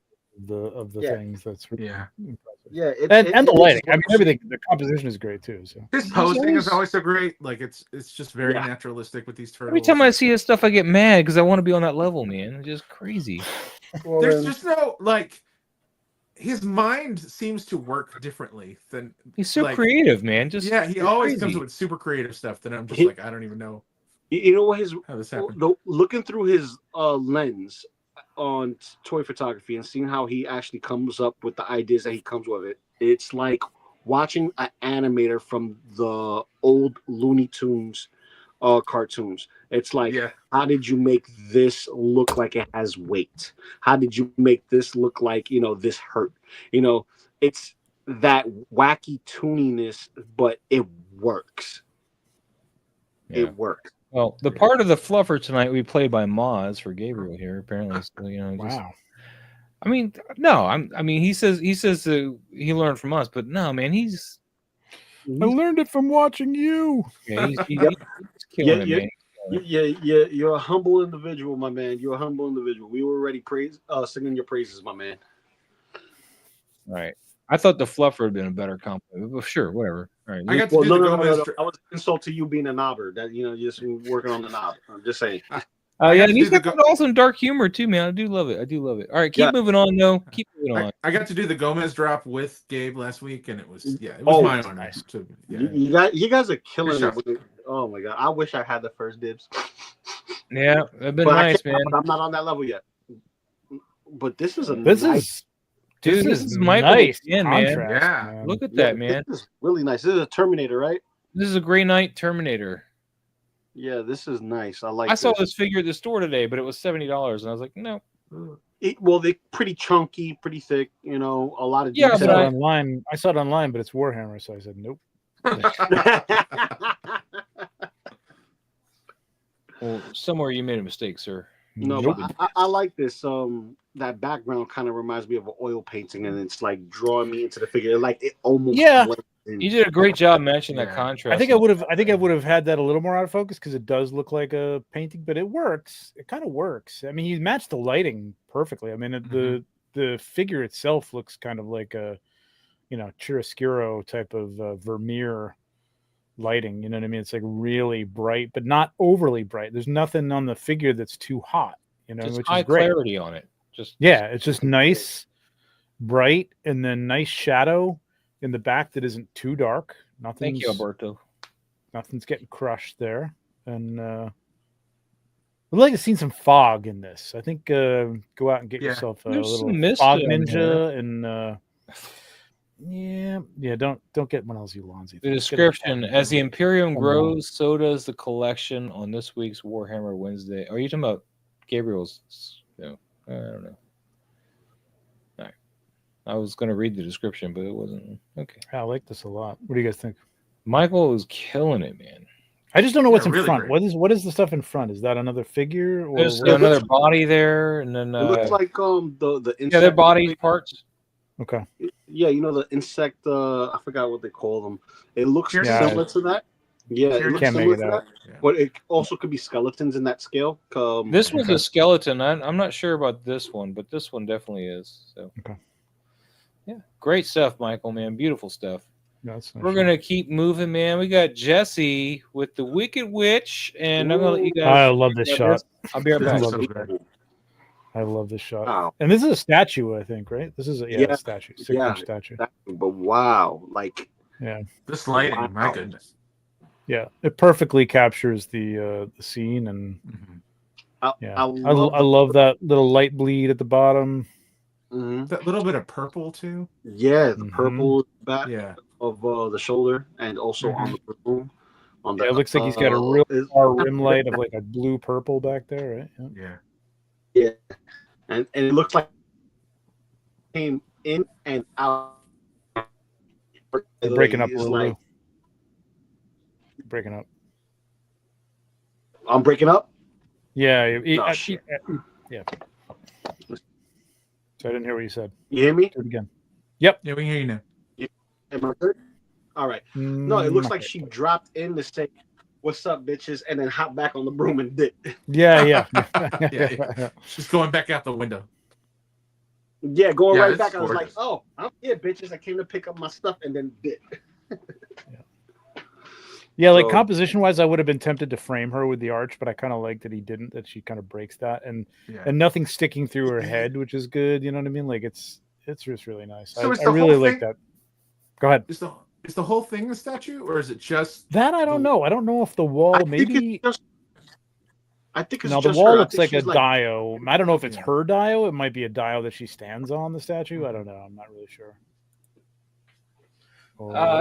of the things that's impressive. And the lighting. I mean, everything. The composition is great too. So his posing is always so great. Like it's just very naturalistic with these turtles. Every time I see his stuff, I get mad because I want to be on that level, man. It's just crazy. There's just no like. His mind seems to work differently than he's so creative, man. Just he always comes up with super creative stuff that I'm just like, I don't even know. You know what how this happened. Looking through his lens on toy photography and seeing how he actually comes up with the ideas that he comes with it's like watching an animator from the old Looney Tunes cartoons. It's like, how did you make this look like it has weight? How did you make this look like this hurt? It's that wacky tuniness, but it works. It works. Well, the part of the fluffer tonight we played by Moz for Gabriel here, apparently. So, wow. I mean, no, I mean, he says he learned from us, but no, man, I learned it from watching you. Yeah, he's killing it, man. You're a humble individual, my man. You're a humble individual. We were already singing your praises, my man. All right. I thought the fluffer had been a better compliment. But sure, whatever. All right. I got to do the Gomez. I was insult to you being a knobber. That just working on the knob. I'm just saying. And he's got awesome dark humor too, man. I do love it. All right, keep moving on, though. Keep moving on. I got to do the Gomez drop with Gabe last week, and it was it was my honor. Nice. You guys are killing it. Oh my god, I wish I had the first dibs. Yeah, that'd been nice, man. I'm not on that level yet. But this is this is nice, man. Yeah, look at that, man. This is really nice. This is a Terminator, right? This is a Grey Knight Terminator. Yeah, this is nice. I saw this figure at the store today, but it was $70, and I was like, no. They're pretty chunky, pretty thick. A lot of detail. I saw it online, but it's Warhammer, so I said nope. Well, somewhere you made a mistake, sir. No, but I like this. That background kind of reminds me of an oil painting, and it's like drawing me into the figure. Like it almost. Yeah, you did a great job matching that contrast. I think I would have had that a little more out of focus because it does look like a painting, but it works. It kind of works. I mean, you matched the lighting perfectly. I mean, the figure itself looks kind of like a, chiaroscuro type of Vermeer lighting. You know what I mean? It's like really bright, but not overly bright. There's nothing on the figure that's too hot. Just which high is great. Clarity on it. It's just nice, bright, and then nice shadow in the back that isn't too dark. Thank you, Alberto. Nothing's getting crushed there, and I'd like to see some fog in this. I think go out and get yourself a little fog ninja, and don't get one of those Ulanzi. The description: as the Imperium grows, so does the collection on this week's Warhammer Wednesday. Are you talking about Gabriel's? No, I don't know. All right. I was going to read the description, but it wasn't. Okay. I like this a lot. What do you guys think? Michael is killing it, man. I just don't know what's in front. Great. What is the stuff in front? Is that another figure? Or there's another body there, and then it looks like the insect. Yeah, their body parts. Okay. Yeah, the insect. I forgot what they call them. It looks similar to that. Yeah, it looks similar to that. But it also could be skeletons in that scale. This was a skeleton. I'm not sure about this one, but this one definitely is. So. Okay. Yeah, great stuff, Michael. Man, beautiful stuff. That's nice. We're gonna keep moving, man. We got Jesse with the Wicked Witch, and I'm gonna let you guys. I love this shot. I'll be right back. I love this shot. Wow. And this is a statue, I think, right? This is a statue, 6-inch statue. But wow, this lighting, my goodness. Yeah, it perfectly captures the scene, and I love that little light bleed at the bottom. That little bit of purple too. Yeah, the purple back. Yeah, of the shoulder and also on the boom. On the, it looks like he's got a real far rim light of like a blue purple back there, right? Yeah. And it looks like it came in and out. You're breaking up, like, breaking up. I'm breaking up. Yeah, yeah. So I didn't hear what you said. You hear me? Do it again. Yep. Yeah, we can hear you now. Am I good? All right. No, it looks like she dropped in to say, "What's up, bitches?" and then hopped back on the broom and did. Yeah. She's going back out the window. Yeah, going right back. I was like, "Oh, I'm here, bitches. I came to pick up my stuff," and then did. Yeah, like composition wise, I would have been tempted to frame her with the arch, but I kind of like that he didn't. That she kind of breaks that, and nothing sticking through her head, which is good. You know what I mean? Like it's just really nice. So I really like that. Go ahead. Is the whole thing the statue, or is it just that? I don't know. I don't know if the wall maybe. I think it's no, just the wall her. looks like a dio. I don't know if it's her dio. It might be a dio that she stands on the statue. I don't know. I'm not really sure.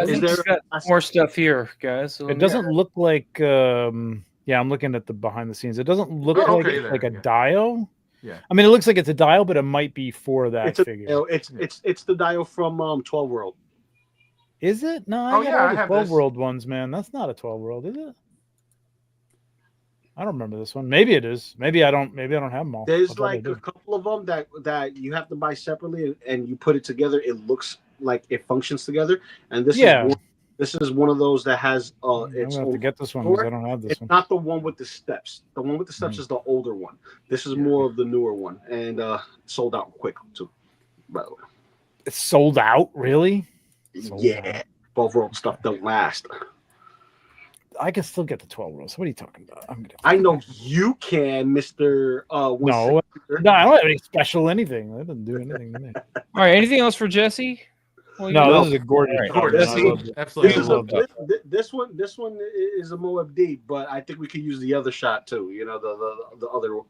Is there more stuff here, guys? So it doesn't look like. Yeah, I'm looking at the behind the scenes. It doesn't look like a dio. Yeah, I mean, it looks like it's a dio, but it might be for that figure. It's the dio from 12 World. Is it? No, I got 12 World ones, man. That's not a 12 World, is it? I don't remember this one. Maybe it is. Maybe I don't have them all. There's like a couple of them that you have to buy separately, and you put it together. It looks like it functions together. And this is one of those that has it's. I'm gonna have to get this one because I don't have this one. It's not the one with the steps. The one with the steps is the older one. This is more of the newer one, and sold out quick too. By the way, it's sold out, really? Yeah, 12 World stuff don't last. I can still get the 12 Worlds. What are you talking about? I know you can, Mr. No, I don't have any special anything. I didn't do anything to me. All right, anything else for Jesse? Well, no, this is a gorgeous. Absolutely. This one is a Moab D, but I think we could use the other shot too. You know, the other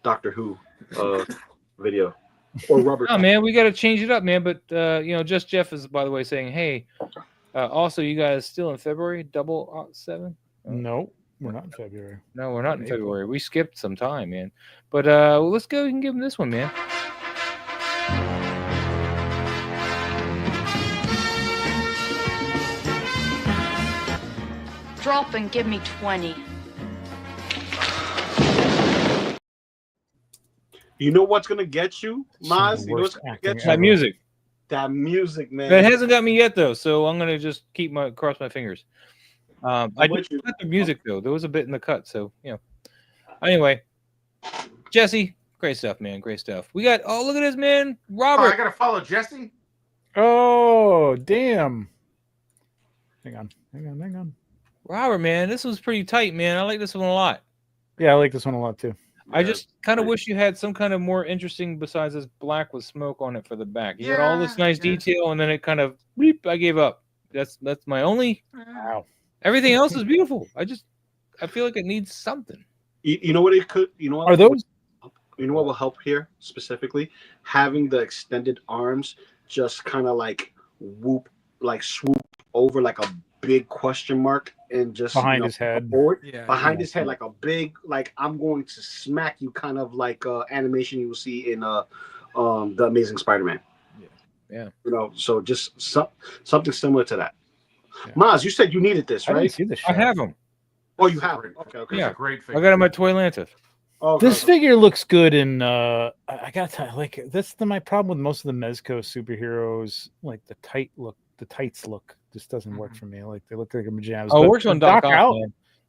Doctor Who video or rubber. Oh man, we got to change it up, man. But Just Jeff is, by the way, saying, hey. Also, you guys still in February? 007? No, we're not in February. No, we're not in February. We skipped some time, man. But let's go and give him this one, man. Drop and give me 20. You know what's gonna get you, Maz? You know what's gonna get you? That music. That music, man. It hasn't got me yet, though, so I'm gonna just cross my fingers. I did cut the music though. There was a bit in the cut, so Anyway, Jesse, great stuff, man. Great stuff. We got. Oh, look at this, man, Robert. Oh, I gotta follow Jesse. Oh, damn. Hang on. Robert, man, this was pretty tight, man. I like this one a lot. Yeah, I like this one a lot too. I just kind of wish you had some kind of more interesting besides this black with smoke on it for the back. You had all this nice detail, and then it kind of I gave up. That's my only. Wow. Everything else is beautiful. I feel like it needs something. You know what it could. You know what are those? You know what will help here specifically? Having the extended arms just kind of like swoop over like a big question mark and just behind his head. Behind his head, like a big, like I'm going to smack you, kind of like animation you will see in the Amazing Spider-Man. Yeah. So just something similar to that. Yeah. Maz, you said you needed this, right? I didn't see this shot. I have them. Oh, you have them. Okay. Yeah, great figure. I got him at Toylanta. This figure looks good, and I gotta tell you, like that's my problem with most of the Mezco superheroes. Like the tights look just doesn't work for me. Like they look like a pajamas. Oh, it works on Doc Ock.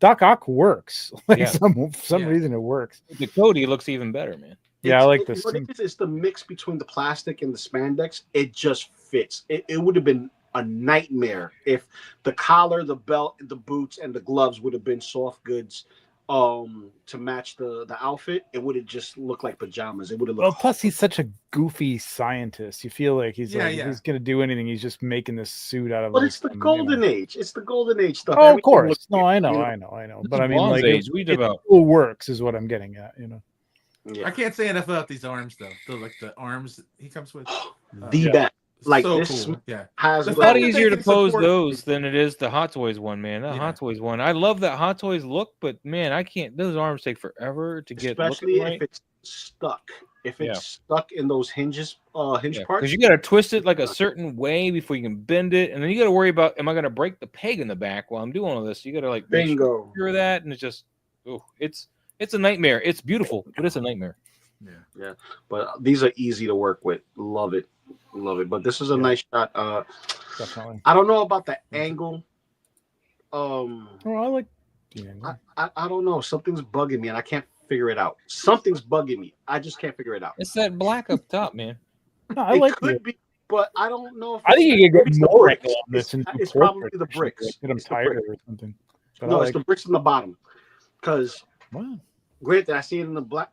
Doc Ock works. Like some reason it works. The Cody looks even better, man. I like this. It's the mix between the plastic and the spandex. It just fits. It would have been a nightmare if the collar, the belt, the boots, and the gloves would have been soft goods to match the outfit. It would have just looked like pajamas. It would have looked. Well, plus he's such a goofy scientist. You feel like he's he's gonna do anything. He's just making this suit out of. But it's the golden age. It's the golden age stuff. Oh, of course. No, I know. But I mean, like it still works, is what I'm getting at. I can't say enough about these arms though. The arms he comes with. The Like so this cool. Yeah, has It's a The fact lot that easier they to can pose support- those than it is the Hot Toys one, man. That Yeah. Hot Toys one, I love that Hot Toys look, but man, I can't. Those arms take forever to get especially looking right. if it's stuck. If Yeah. it's stuck in those hinges, hinge Yeah, parts, because you got to twist it like a certain way before you can bend it, and then you got to worry about, am I going to break the peg in the back while I'm doing all this? You got to like make bingo. sure of that, and it's just, oh, it's a nightmare. It's beautiful, but it's a nightmare. Yeah, but these are easy to work with. Love it. But this is a nice shot. Definitely. I don't know about the angle. Oh, I like the angle. I don't know. Something's bugging me, and I can't figure it out. Something's bugging me. I just can't figure it out. It's that black up top, man. No, I It like could be, but I don't know if I think you could get the more bricks. angle on this. It's probably the bricks. Get them It's the tighter bricks. or something. But No, I it's the bricks in the bottom. Because wow. granted, I see it in the black.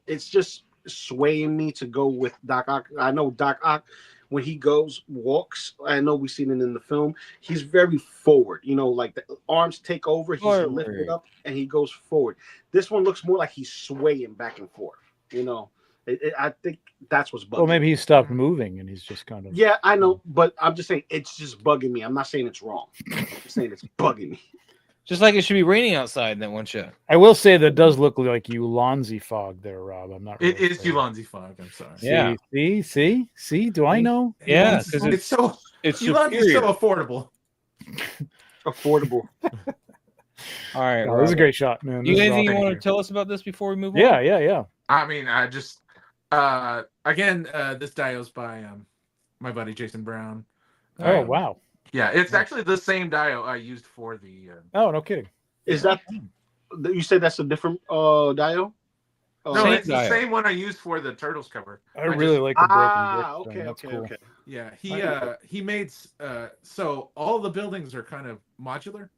It's just swaying me to go with Doc Ock. I know Doc Ock when he walks. I know we've seen it in the film. He's very forward. You know, like the arms take over. He's lifted up and he goes forward. This one looks more like he's swaying back and forth. You know, I think that's what's bugging. Well, maybe he stopped moving and he's just kind of. Yeah, I know, but I'm just saying it's just bugging me. I'm not saying it's wrong. I'm saying it's bugging me. Just like it should be raining outside in that one shot. I will say that does look like Ulanzi fog there, Rob. I'm not. It really is sure. Ulanzi fog. I'm sorry. Yeah. See. Do I know? Yeah, because because it's so superior. so affordable. Affordable. All right, Oh, this is a great shot, man. You This is anything you awesome. want to tell us about this before we move on? Yeah. I mean, I just again, this dio's by my buddy Jason Brown. Oh wow. Yeah, it's actually the same dio I used for the. Oh, no kidding. Is that you say that's a different dio? No, it's the same one I used for the Turtles cover. I really like the broken bricks. Okay, That's cool. okay. Yeah, he made so all the buildings are kind of modular,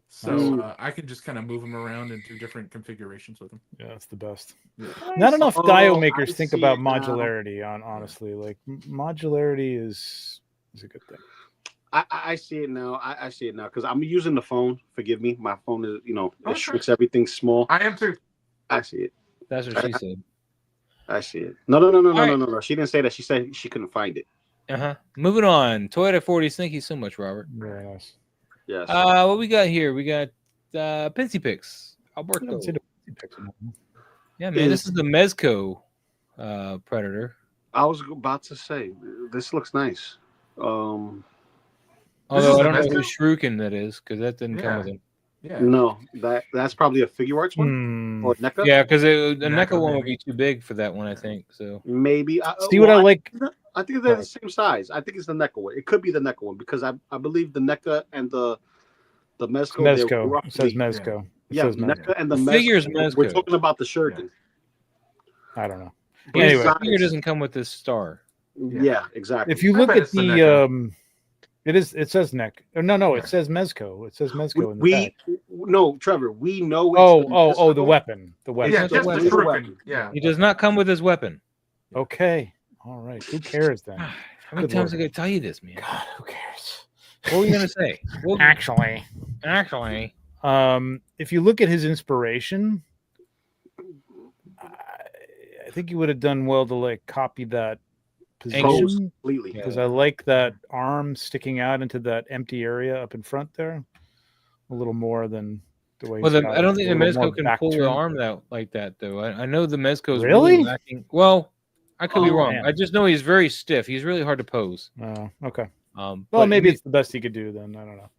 so I can just kind of move them around into different configurations with them. Yeah, that's the best. Yeah. Not enough dio I makers think see about it now. modularity. Honestly, like modularity is a good thing. I see it now. I see it now because I'm using the phone. Forgive me. My phone is, it sure. shrinks everything small. I am too. I see it. That's what she said. I see it. No. right. No. She didn't say that. She said she couldn't find it. Moving on. Toyota 40s. Thank you so much, Robert. Very nice. Yes. What we got here? We got Pincy Picks. Alberto. Yeah, man. This is the Mezco Predator. I was about to say this looks nice. Although I don't know Mezco? who Shuriken that is because that didn't come with him. Yeah. No, that's probably a figure arts one or NECA. Yeah, because the NECA NECA, one would maybe. be too big for that one, I think. So Maybe. See what I like? I think they're the same size. I think it's the NECA one. It could be the NECA one because I believe the NECA and the Mezco. Mezco. It says Mezco. It Yeah, says Mezco. NECA and the figure's Mezco. We're Mezco. talking about the Shuriken. I don't know. yeah, Anyway. the figure doesn't come with this star. Yeah, exactly. If you I look bet at it's the the NECA. it says neck. No, it says Mezco. It says Mezco in the back. No, Trevor. We know. It's The weapon. The weapon. Yeah, It's a just the weapon. Shuriken. Yeah. He does not come with his weapon. Okay. All right. Who cares then? How many Good times Lord. I gotta tell you this, man? God, who cares? What were you gonna say? Well, Actually, if you look at his inspiration, I think he would have done well to like copy that position completely. because I like that arm sticking out into that empty area up in front there a little more than the way. well, he's got I don't it. think A the little more Mezco can back pull the turned. arm out like that, though. I know the Mezco is Really? lacking. Well, I could be Oh, wrong. man. I just know he's very stiff. He's really hard to pose. Oh, okay. Well, Well, maybe it's the best he could do then. I don't know.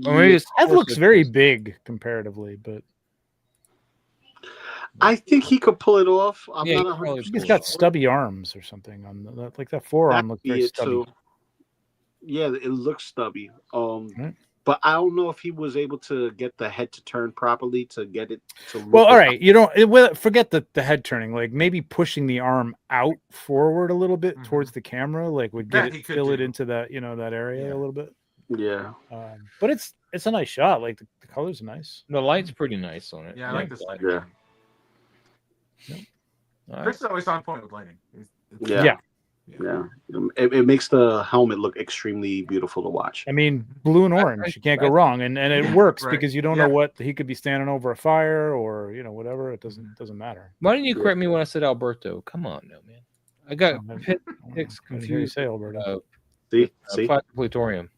or maybe his Head torso looks very pose. big comparatively, but I think he could pull it off. I'm Yeah, he not could probably 100% he's got sure. stubby arms or something on that. Like that forearm That looks could very be it, stubby. too. Yeah, it looks stubby. Right. But I don't know if he was able to get the head to turn properly to get it to. Well, look all like- right. Forget the head turning. Like maybe pushing the arm out forward a little bit towards the camera, like would That get he it could fill it do. into that that area a little bit. Yeah. But it's a nice shot. Like the colors are nice. The light's pretty nice on it. Yeah, I like this that. lighting. Yeah. All right. Chris is always on point with lighting. Yeah. Yeah. It makes the helmet look extremely beautiful to watch. I mean, blue and orange. You can't go wrong, and it works Right. because you don't know what he could be standing over a fire or whatever. It doesn't matter. Why didn't you correct me when I said Alberto? Come on, no man. I got Hicks confused. Say, Alberto. See? Platorium.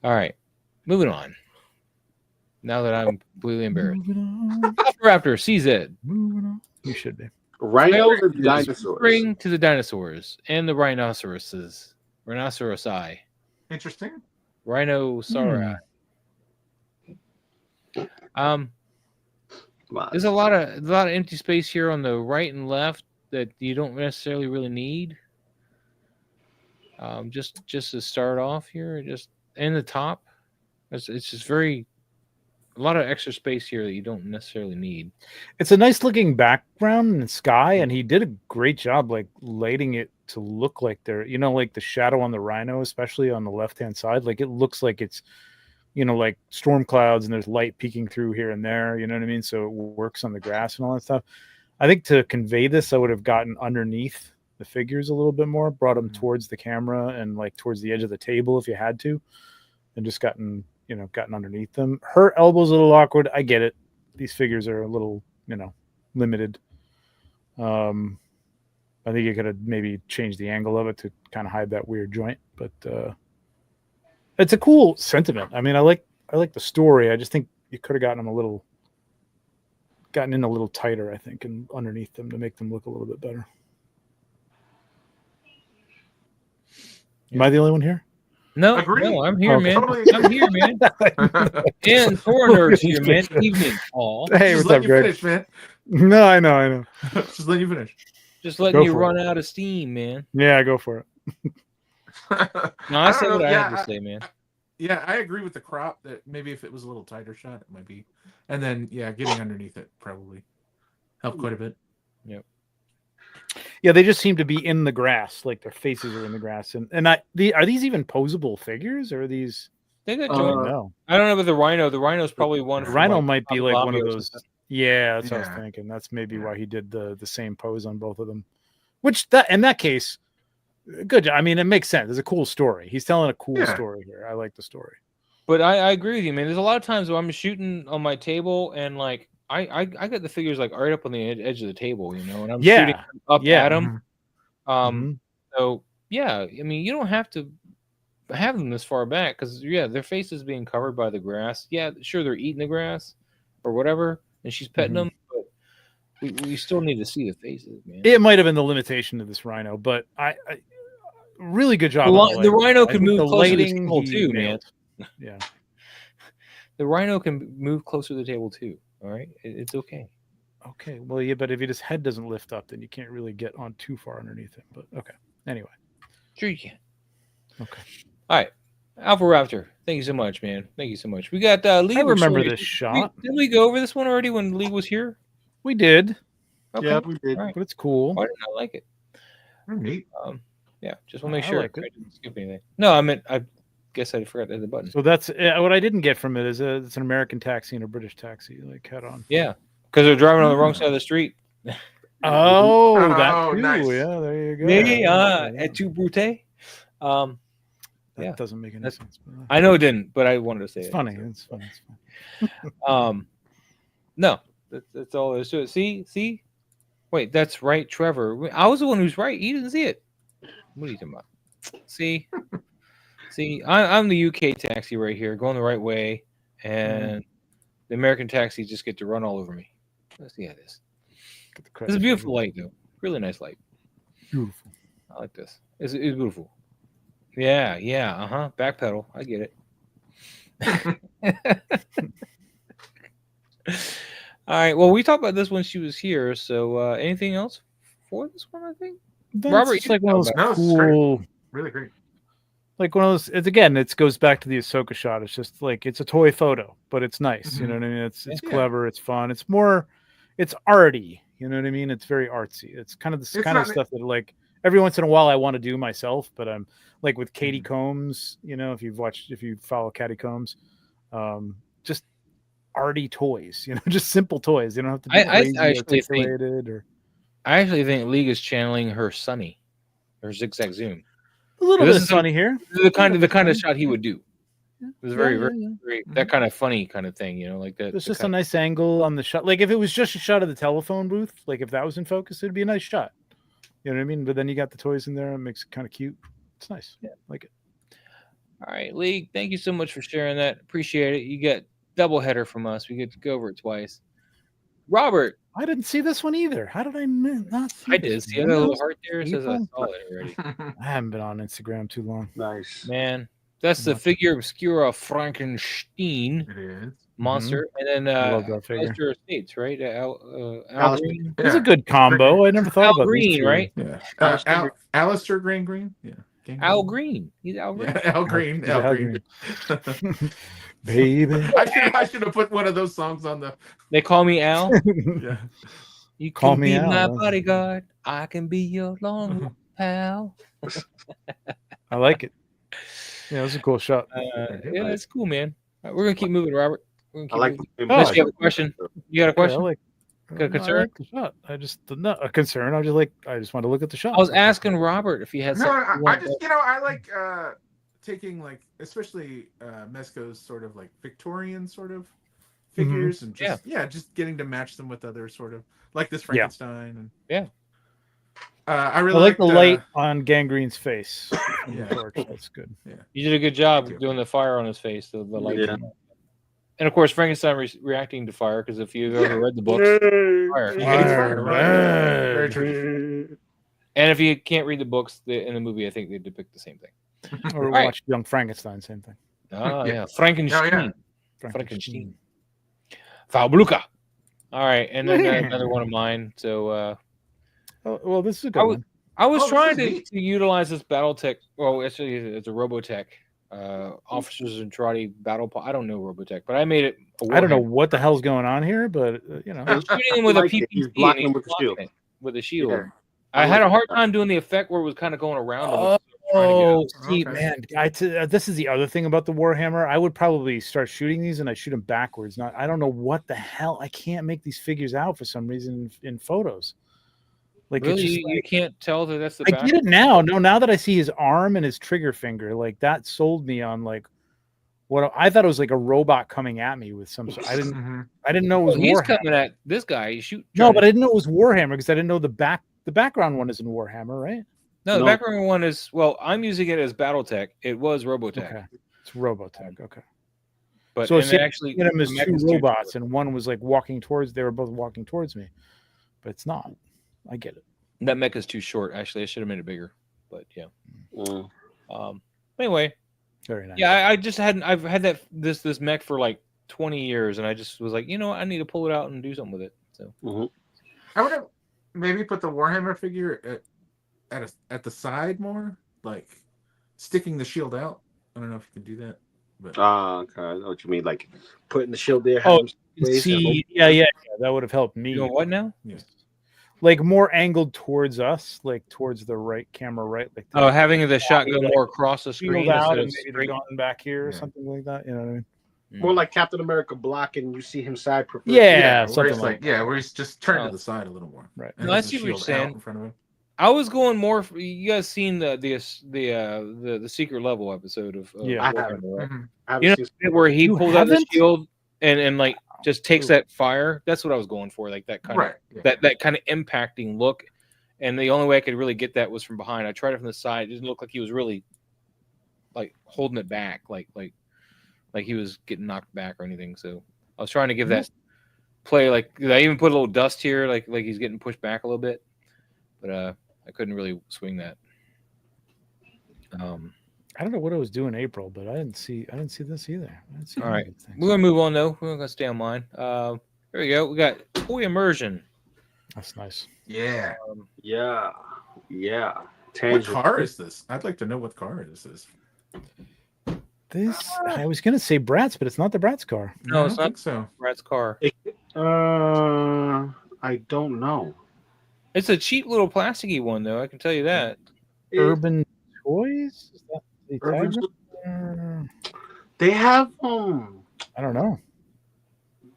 All right, moving on. Now that I'm completely embarrassed. Raptor, CZ. Moving on. You should be. Rhinos and dinosaurs. Bring to the dinosaurs and the rhinoceroses. Rhinocerosi. Interesting. Rhinoceros. There's a lot of empty space here on the right and left that you don't necessarily really need. Just to start off here, just in the top, it's just a lot of extra space here that you don't necessarily need. It's a nice looking background in the sky, and he did a great job like lighting it to look like they're, like the shadow on the rhino, especially on the left hand side, like it looks like it's, like storm clouds and there's light peeking through here and there, you know what I mean? So it works on the grass and all that stuff. I think to convey this, I would have gotten underneath the figures a little bit more, brought them towards the camera and like towards the edge of the table if you had to, and just gotten underneath them. Her elbow's a little awkward. I get it. These figures are a little, limited. I think you could have maybe changed the angle of it to kind of hide that weird joint, but it's a cool sentiment. I mean, I like the story. I just think you could have gotten in a little tighter, I think, and underneath them to make them look a little bit better. Am I the only one here? No, I'm here, man. I'm here, man. And foreigners here, man. Evening, Paul. Hey, what's up, Greg? Finish, man. No, I know. Just let you finish. Just letting you run out of steam, man. Yeah, go for it. No, I said what I had to say, man. Yeah, I agree with the crop that maybe if it was a little tighter shot, it might be. And then, getting underneath it probably helped quite a bit. Yep. Yeah, they just seem to be in the grass, like their faces are in the grass. And are these even posable figures, or are these? They got no. I don't know about the rhino. The rhino's probably one. The rhino might be like one of those. Yeah, that's what I was thinking. That's maybe why he did the same pose on both of them. Which in that case, good. I mean, it makes sense. It's a cool story. He's telling a cool story here. I like the story. But I agree with you, man. There's a lot of times where I'm shooting on my table and like I got the figures like right up on the edge of the table, and I'm shooting up at them. So yeah, I mean, you don't have to have them this far back because their face is being covered by the grass. Yeah, sure, they're eating the grass or whatever, and she's petting them, but we still need to see the faces, man. It might have been the limitation of this rhino, but I really good job. The rhino could move closer to the table too, man. Yeah, the rhino can move closer to the table too. All right, it's okay. Okay, well, yeah, but if his head doesn't lift up, then you can't really get on too far underneath him. But okay, anyway, sure you can. Okay, all right, Alpha Raptor. Thank you so much, man. Thank you so much. We got Lee. I remember this shot. Did we go over this one already when Lee was here? We did. Okay. Yeah, we did. Right. But it's cool. Why didn't I like it? Neat. Yeah, just want to make sure I didn't skip anything. No, I guess I forgot to hit the button. So that's what I didn't get from it. Is it's an American taxi and a British taxi, like head on. Yeah, because they're driving on the wrong side of the street. Oh, that too. Nice. Yeah, there you go. Et tu brute? That doesn't make any sense. But I know it didn't, but I wanted to say it's it. Funny. It's funny. It's funny. No, that's all there is to it. See? Wait, that's right, Trevor. I was the one who's right. You didn't see it. What are you talking about? See, I'm the UK taxi right here, going the right way, and the American taxi just get to run all over me. Let's see how it is. It's a beautiful light, though. Really nice light. Beautiful. I like this. It's beautiful. Yeah. Back pedal. I get it. All right. Well, we talked about this when she was here. So, anything else for this one? I think Robert, it's like one of those cool, really great. Like one of those. It goes back to the Ahsoka shot. It's just like it's a toy photo, but it's nice. You know what I mean? It's clever. It's fun. It's arty. You know what I mean? It's very artsy. It's kind of the kind of stuff that like every once in a while I want to do myself, but I'm like with Katie Combs. If you follow Katie Combs, just arty toys. Just simple toys. You don't have to be crazy I actually think League is channeling her Sunny, or Zigzag Zoom. A little bit of Sunny here. The kind of shot he would do. It was very that kind of funny kind of thing, like that. It's just a nice angle on the shot. Like if it was just a shot of the telephone booth, like if that was in focus, it'd be a nice shot. You know what I mean? But then you got the toys in there, and it makes it kind of cute. It's nice. Yeah, like it. All right, Lee, thank you so much for sharing that. Appreciate it. You get double header from us. We get to go over it twice. Robert, I didn't see this one either. How did I not see? I did. See that little heart there? It says I saw it already. I haven't been on Instagram too long. Nice, man. That's the figure obscura Frankenstein. It is monster, and then I love that figure. Alistair Estates, right? Al Green. It's a good combo. I never thought Al about Green, right? Yeah, Alistair Green. Yeah. Al Green. He's Al Green. Yeah, Al Green. Al Green. Baby. I should have put one of those songs on the. They call me Al. Yeah. You call can me be Al. my bodyguard. I can be your long pal. I like it. Yeah, it was a cool shot. Yeah, that's cool, man. All right, we're gonna keep moving, Robert. I like. Unless you have a question. You got a question? Got a concern? I like the shot. I just not a concern. I just want to look at the shot. I was asking Robert if he had. No, I just I like taking like especially Mezco's sort of like Victorian sort of figures and just just getting to match them with other sort of like this Frankenstein and I really like the light on Gangrene's face. That's good. Yeah, you did a good job doing the fire on his face. The light. Yeah. And of course, Frankenstein reacting to fire because if you've ever read the books, fire. Very true. And if you can't read the books in the movie, I think they depict the same thing. Or watch Young Frankenstein, same thing. Oh yeah, Frankenstein. Frankenstein. Faubluka. All right, and then another one of mine. So, well, this is a good one. I was trying to utilize this BattleTech. Well, actually, it's a Robotech. Officers in Trotty battle. I don't know Robotech, but I made it. I don't know what the hell's going on here, but he's shooting him with a PPT. He's blocking him with the shield. With a shield. Yeah. I had a hard time doing the effect where it was kind of going around him. Man, this is the other thing about the Warhammer. I would probably start shooting these, and I shoot them backwards. I don't know what the hell. I can't make these figures out for some reason in photos. Like really, you can't tell that that's the. I get it now. No, now that I see his arm and his trigger finger, like that sold me on like what I thought it was like a robot coming at me with some. I didn't know it was. He's coming at this guy. You shoot. No, but I didn't know it was Warhammer because I didn't know the background one is in Warhammer, right? No, the background one is I'm using it as BattleTech. It was Robotech. Okay. It's Robotech. Okay. But so actually, hit them as two robots, and one was like walking towards. They were both walking towards me, but it's not. I get it. That mech is too short. Actually, I should have made it bigger. But yeah. Anyway. Very nice. Yeah, I've had this mech for like 20 years, and I just was like, I need to pull it out and do something with it. So I would have maybe put the Warhammer figure at the side more, like sticking the shield out. I don't know if you can do that. But okay, I know what you mean, like putting the shield there. See, yeah, that would have helped me. You know what now? Yes. Like more angled towards us, like towards the right camera, right? Like having the shot go more across the screen out and maybe gone back here or something like that. You know what I mean? More like Captain America blocking. You see him side profile. Yeah, something like where he's just turned to the side a little more. Right. No, I see what you're saying. In front of him. I was going more. You guys seen the secret level episode of Warhammer, right? You know where he pulls out the shield and like just takes that fire. That's what I was going for, like that kind of that kind of impacting look. And the only way I could really get that was from behind. I tried it from the side. It didn't look like he was really like holding it back, like he was getting knocked back or anything. So I was trying to give that play. Like I even put a little dust here, like he's getting pushed back a little bit, but I couldn't really swing that. I don't know what I was doing in April, but I didn't see this either. All right, we're gonna move on though. We're gonna stay on mine. Here we go. We got toy immersion. That's nice. Yeah. Yeah. What car is this? I'd like to know what car this is. This I was gonna say Bratz, but it's not the Bratz car. No, it's not so. Bratz car. I don't know. It's a cheap little plasticky one though. I can tell you that. Urban Toys. Is that they have I don't know.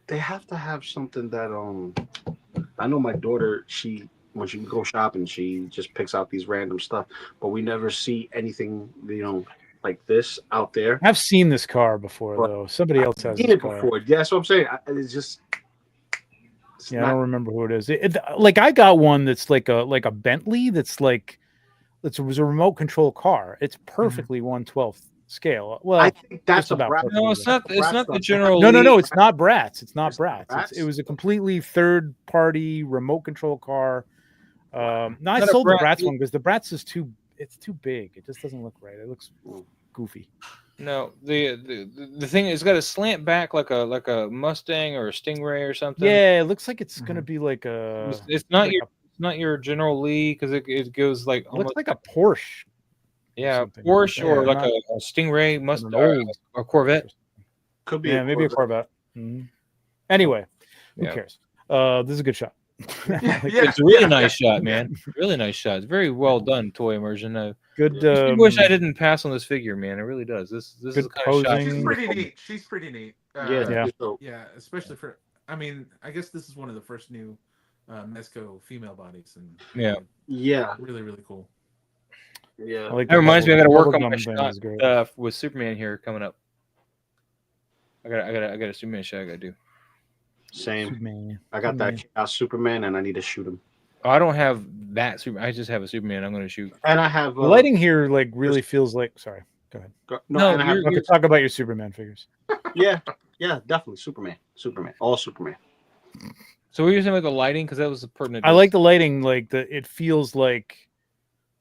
They have to have something that I know my daughter, when she go shopping, she just picks out these random stuff, but we never see anything, like this out there. I've seen this car before, though. Somebody else has seen this it car. before. Yeah, that's what I'm saying. It's just. I don't remember who it is. Like I got one that's like a Bentley. That's like it was a remote control car. It's perfectly 1/12 scale. Well, I think that's about Bratz. No, it's not. It's not the general. No, it's not Bratz. It's not Bratz. Bratz? It was a completely third party remote control car. No, I Not a sold the Bratz. Bratz one because the Bratz is too big. It just doesn't look right. It looks goofy. No, the thing is, it's got a slant back like a Mustang or a Stingray or something. Yeah, it looks like it's gonna be like a. It's not like your it's not your General Lee because it goes like It looks like a Porsche. yeah something. Porsche or Yeah, like a Stingray Mustang or Corvette. Could be. Yeah, maybe a Corvette. Anyway, who Yeah. cares? This is a good shot. It's a really nice shot, man. Really nice shot. It's very well done, toy immersion. Good. I wish I didn't pass on this figure, man. It really does. This is the kind of shot. She's pretty neat. She's pretty neat. Yeah. Especially for. I mean, I guess this is one of the first new Mezco female bodies, and Yeah. really, really cool. Yeah. That reminds me, I got to work on my shot with Superman here coming up. I got a Superman shot I got to do. Same. Superman. I got that Superman, and I need to shoot him. I don't have that Superman. I just have a Superman. I'm going to shoot. And I have The lighting here like really feels like. Sorry, go ahead. And I have, we can talk about your Superman figures. yeah, definitely Superman, all Superman. So what you're saying about the lighting? Because that was the pertinent. I like the lighting. Like it feels like.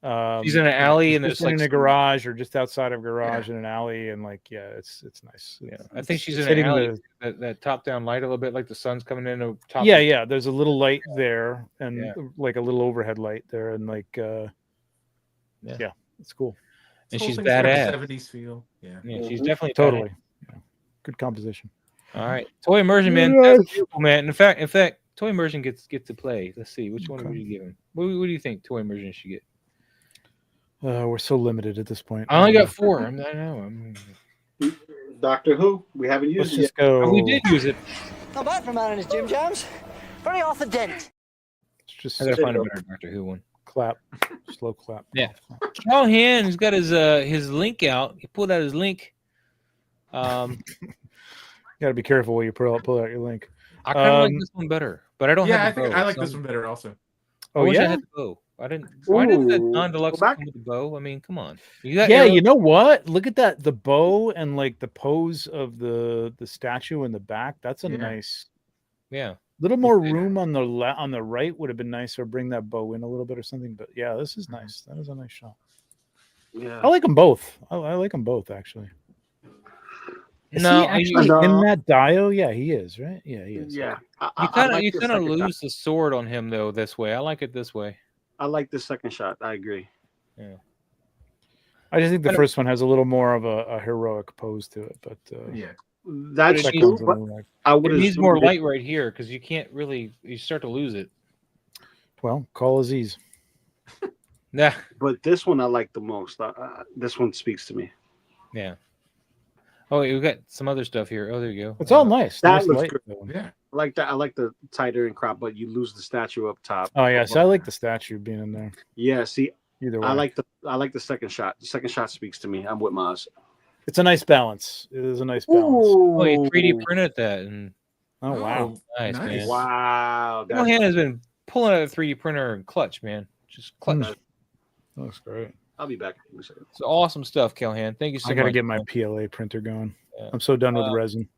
He's in an alley and it's there's like in a garage or just outside of a garage in an alley, and like it's nice. Yeah, I think she's in an alley. That top down light a little bit, like the sun's coming in. Top yeah. There's a little light there, and like a little overhead light there, and like yeah, it's cool. And she's badass. 70s feel. Yeah, she's definitely totally. Yeah. Good composition. All right, toy immersion, man. That's beautiful, man. In fact, toy immersion gets to play. Let's see, which one are you giving? What do you think toy immersion should get? We're so limited at this point. I only got 4. I know. Doctor Who. We haven't used it yet. Go. Oh, we did use it. Not bad for a man in his gym jams. Very off the dent. Just I gotta find a better Doctor Who one. Clap. Slow clap. Yeah. Callahan, he's got his link out. He pulled out his link. You gotta be careful when you pull out your link. I kind of like this one better, but I don't have the bow. I like this one better also. I wish I had the bow. I didn't. Why didn't the non-deluxe come with the bow? I mean, come on. You know what? Look at that. The bow and like the pose of the statue in the back. That's a nice. Yeah. Little more room on the right would have been nice, or bring that bow in a little bit or something. But yeah, this is nice. That is a nice shot. Yeah. I like them both. I like them both actually. Is he actually in that dio? Yeah, he is, right? Yeah, he is. Yeah. You kind of lose the sword on him though this way. I like it this way. I like the second shot. I agree. Yeah. I just think the first one has a little more of a heroic pose to it, but that's true. But it needs more light right here because you can't really. You start to lose it. Well, call Aziz. Yeah. But this one I like the most. This one speaks to me. Yeah. Oh, we got some other stuff here. Oh, there you go. It's all nice. That nice looks light, good. Yeah. I like that. I like the tighter and crop, but you lose the statue up top. Oh yeah, so I like the statue being in there. Yeah, see, either way. I like the second shot. The second shot speaks to me. I'm with Maz. It's a nice balance. It is a nice balance. Oh, he 3D printed that, and wow, nice man. Wow, Callahan has been pulling out a 3D printer and clutch, man. Just clutch. That looks great. I'll be back. It's awesome stuff, Callahan. Thank you so much. I gotta get my PLA printer going. Yeah. I'm so done with resin.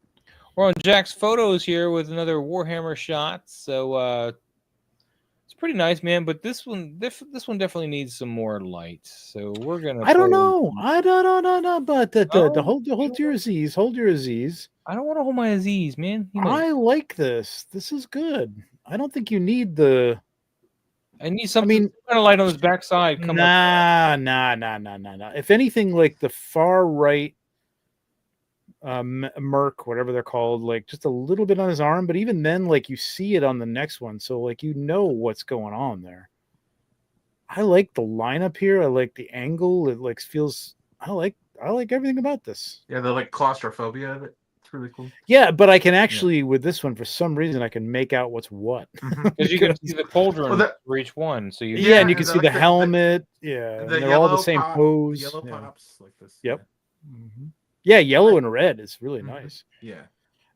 We're on Jack's photos here with another Warhammer shot. So it's pretty nice, man. But this one definitely needs some more light. So we're gonna. I don't know. But hold your Aziz. Hold your Aziz. I don't want to hold my Aziz, man. I like this. This is good. I don't think you need the. I need something kind of light on his backside. Nah. If anything, like the far right. Merc, whatever they're called, like just a little bit on his arm, but even then, like you see it on the next one, so like you know what's going on there. I like the lineup here. I like the angle. It like feels. I like everything about this. Yeah, the like claustrophobia of it. It's really cool. Yeah, but I can actually with this one for some reason I can make out what's what because you can see the pauldron for each one. So and you can see the helmet. And they're all the same pose. Yellow pops like this. Yep. Mm-hmm. Yeah, yellow and red is really nice. Yeah.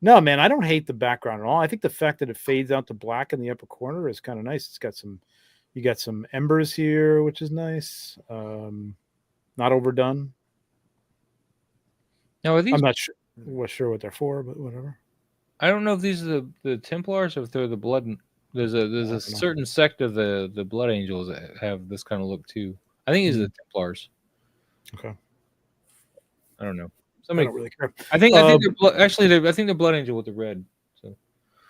No, man, I don't hate the background at all. I think the fact that it fades out to black in the upper corner is kind of nice. It's got you got some embers here, which is nice. Not overdone. Now, are these? I'm not sure what they're for, but whatever. I don't know if these are the Templars or if they're the Blood. There's a certain sect of the Blood Angels that have this kind of look too. I think these are the Templars. Okay. I don't know. Somebody I don't really care. I think they're I think they're Blood Angel with the red. So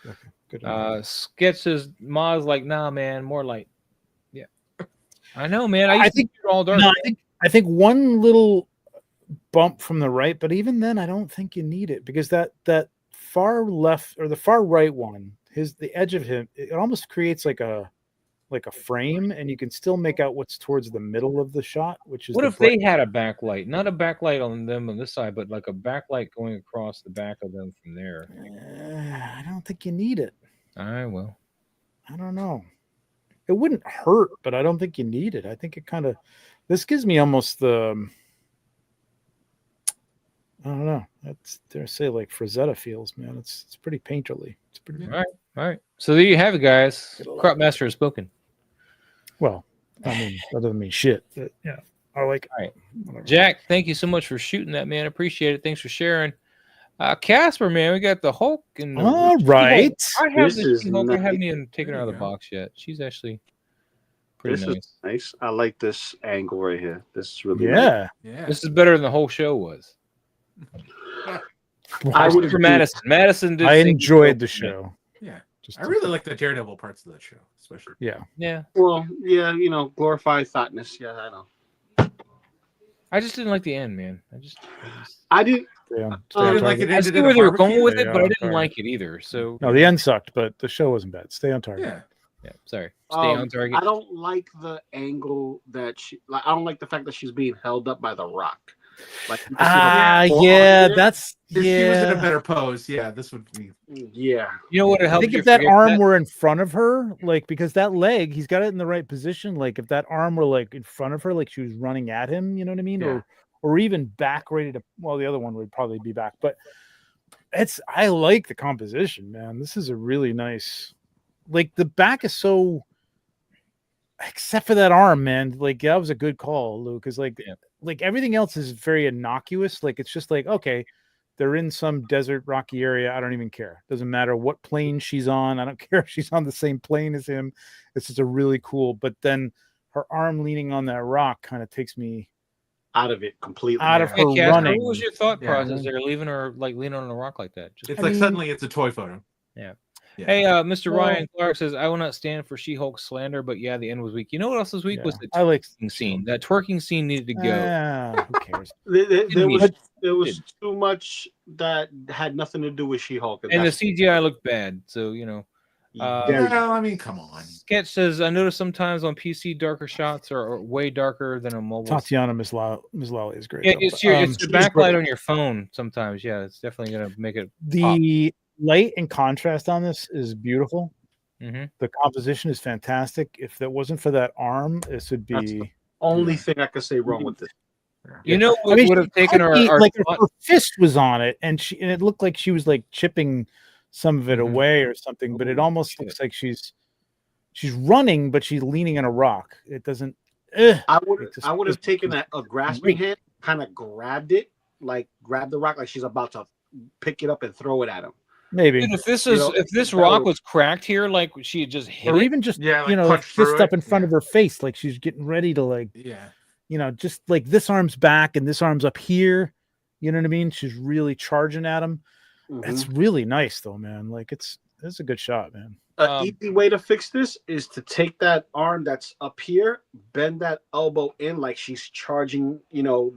okay, good. Sketch says Ma's like, nah, man, more light. Yeah, I know, man. I think you're all dark. No, I think one little bump from the right, but even then, I don't think you need it because that far left or the far right one, the edge of him, it almost creates like a frame, and you can still make out what's towards the middle of the shot, which is what if they had a backlight, not a backlight on them on this side, but like a backlight going across the back of them from there? I don't think you need it. All right, well, I don't know. It wouldn't hurt, but I don't think you need it. I think it kind of. This gives me almost the. I don't know. That's dare say like Frazetta feels, man. It's pretty painterly. It's pretty. All right. So there you have it, guys. Crop Master has spoken. Well, I mean, that doesn't mean shit. But yeah, I like. All right, whatever. Jack, thank you so much for shooting that, man. Appreciate it. Thanks for sharing. Casper, man, we got the Hulk and all right. I have this Hulk. I haven't even taken her out of the box yet. She's actually pretty nice. Is nice. I like this angle right here. This is really nice. This is better than the whole show was. I would for Madison. Madison did. I enjoyed the show. Yeah, I really like the Daredevil parts of that show, especially. Yeah. Well, yeah, glorified thoughtness. Yeah, I know. I just didn't like the end, man. I didn't. I didn't like it. I see where they were going with it, but I didn't like it either. So no, the end sucked, but the show wasn't bad. Stay on target. Yeah. Sorry. Stay on target. I don't like the angle that I don't like the fact that she's being held up by the Rock. Like, that's if she was in a better pose, this would be. Yeah. You know what? It helps. I think if that arm were in front of her, like because that leg, he's got it in the right position. Like if that arm were like in front of her, like she was running at him, you know what I mean? Yeah. Or even back ready to. Well, the other one would probably be back, but I like the composition, man. This is a really nice. Like the back is so. Except for that arm, man. Like that was a good call, Luke. Because like everything else is very innocuous. Like it's just like, okay, they're in some desert rocky area. I don't even care. Doesn't matter what plane she's on. I don't care if she's on the same plane as him. It's just a really cool. But then her arm leaning on that rock kind of takes me out of it completely. Out of her running. What was your thought process there, leaving her like leaning on a rock like that? It's like suddenly it's a toy photo. Yeah. Hey, Mr. Ryan Clark says, I will not stand for She-Hulk slander, but yeah, the end was weak. You know what else was weak? Was the twerking scene. That twerking scene needed to go. Who cares? There was too much that had nothing to do with She-Hulk. And the CGI looked bad, so, I mean, come on. Sketch says, I notice sometimes on PC darker shots are way darker than on mobile. Tatiana Mislali is great. Yeah, it's your backlight on your phone sometimes. Yeah, it's definitely going to make it pop. Light and contrast on this is beautiful. Mm-hmm. The composition is fantastic. If that wasn't for that arm, this would be That's the only thing I could say wrong with this. You know what would have taken her fist was on it, and it looked like she was like chipping some of it away or something, but it almost looks like she's running, but she's leaning on a rock. It doesn't. I would have taken a grasping hand, kind of grabbed it, like grab the rock, like she's about to pick it up and throw it at him. Maybe. Dude, if this rock was cracked here, like she had just hit or it, even just fist up in front of her face, like she's getting ready to just like this arm's back and this arm's up here. You know what I mean? She's really charging at him. Mm-hmm. It's really nice though, man. Like it's a good shot, man. An easy way to fix this is to take that arm that's up here, bend that elbow in like she's charging,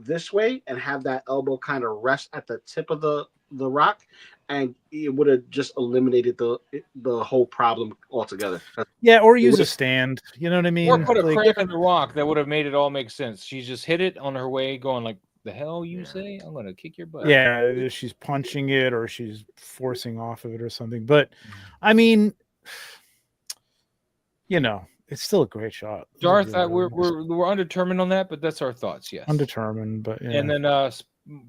this way, and have that elbow kind of rest at the tip of the rock, and it would have just eliminated the whole problem altogether. Yeah, or use a stand. You know what I mean? Or put a crack in the rock. That would have made it all make sense. She just hit it on her way, going like, "The hell you say? I'm gonna kick your butt." Yeah, she's punching it or she's forcing off of it or something. But I mean, it's still a great shot. Darth, we're undetermined on that, but that's our thoughts. Yes, undetermined, but yeah. And then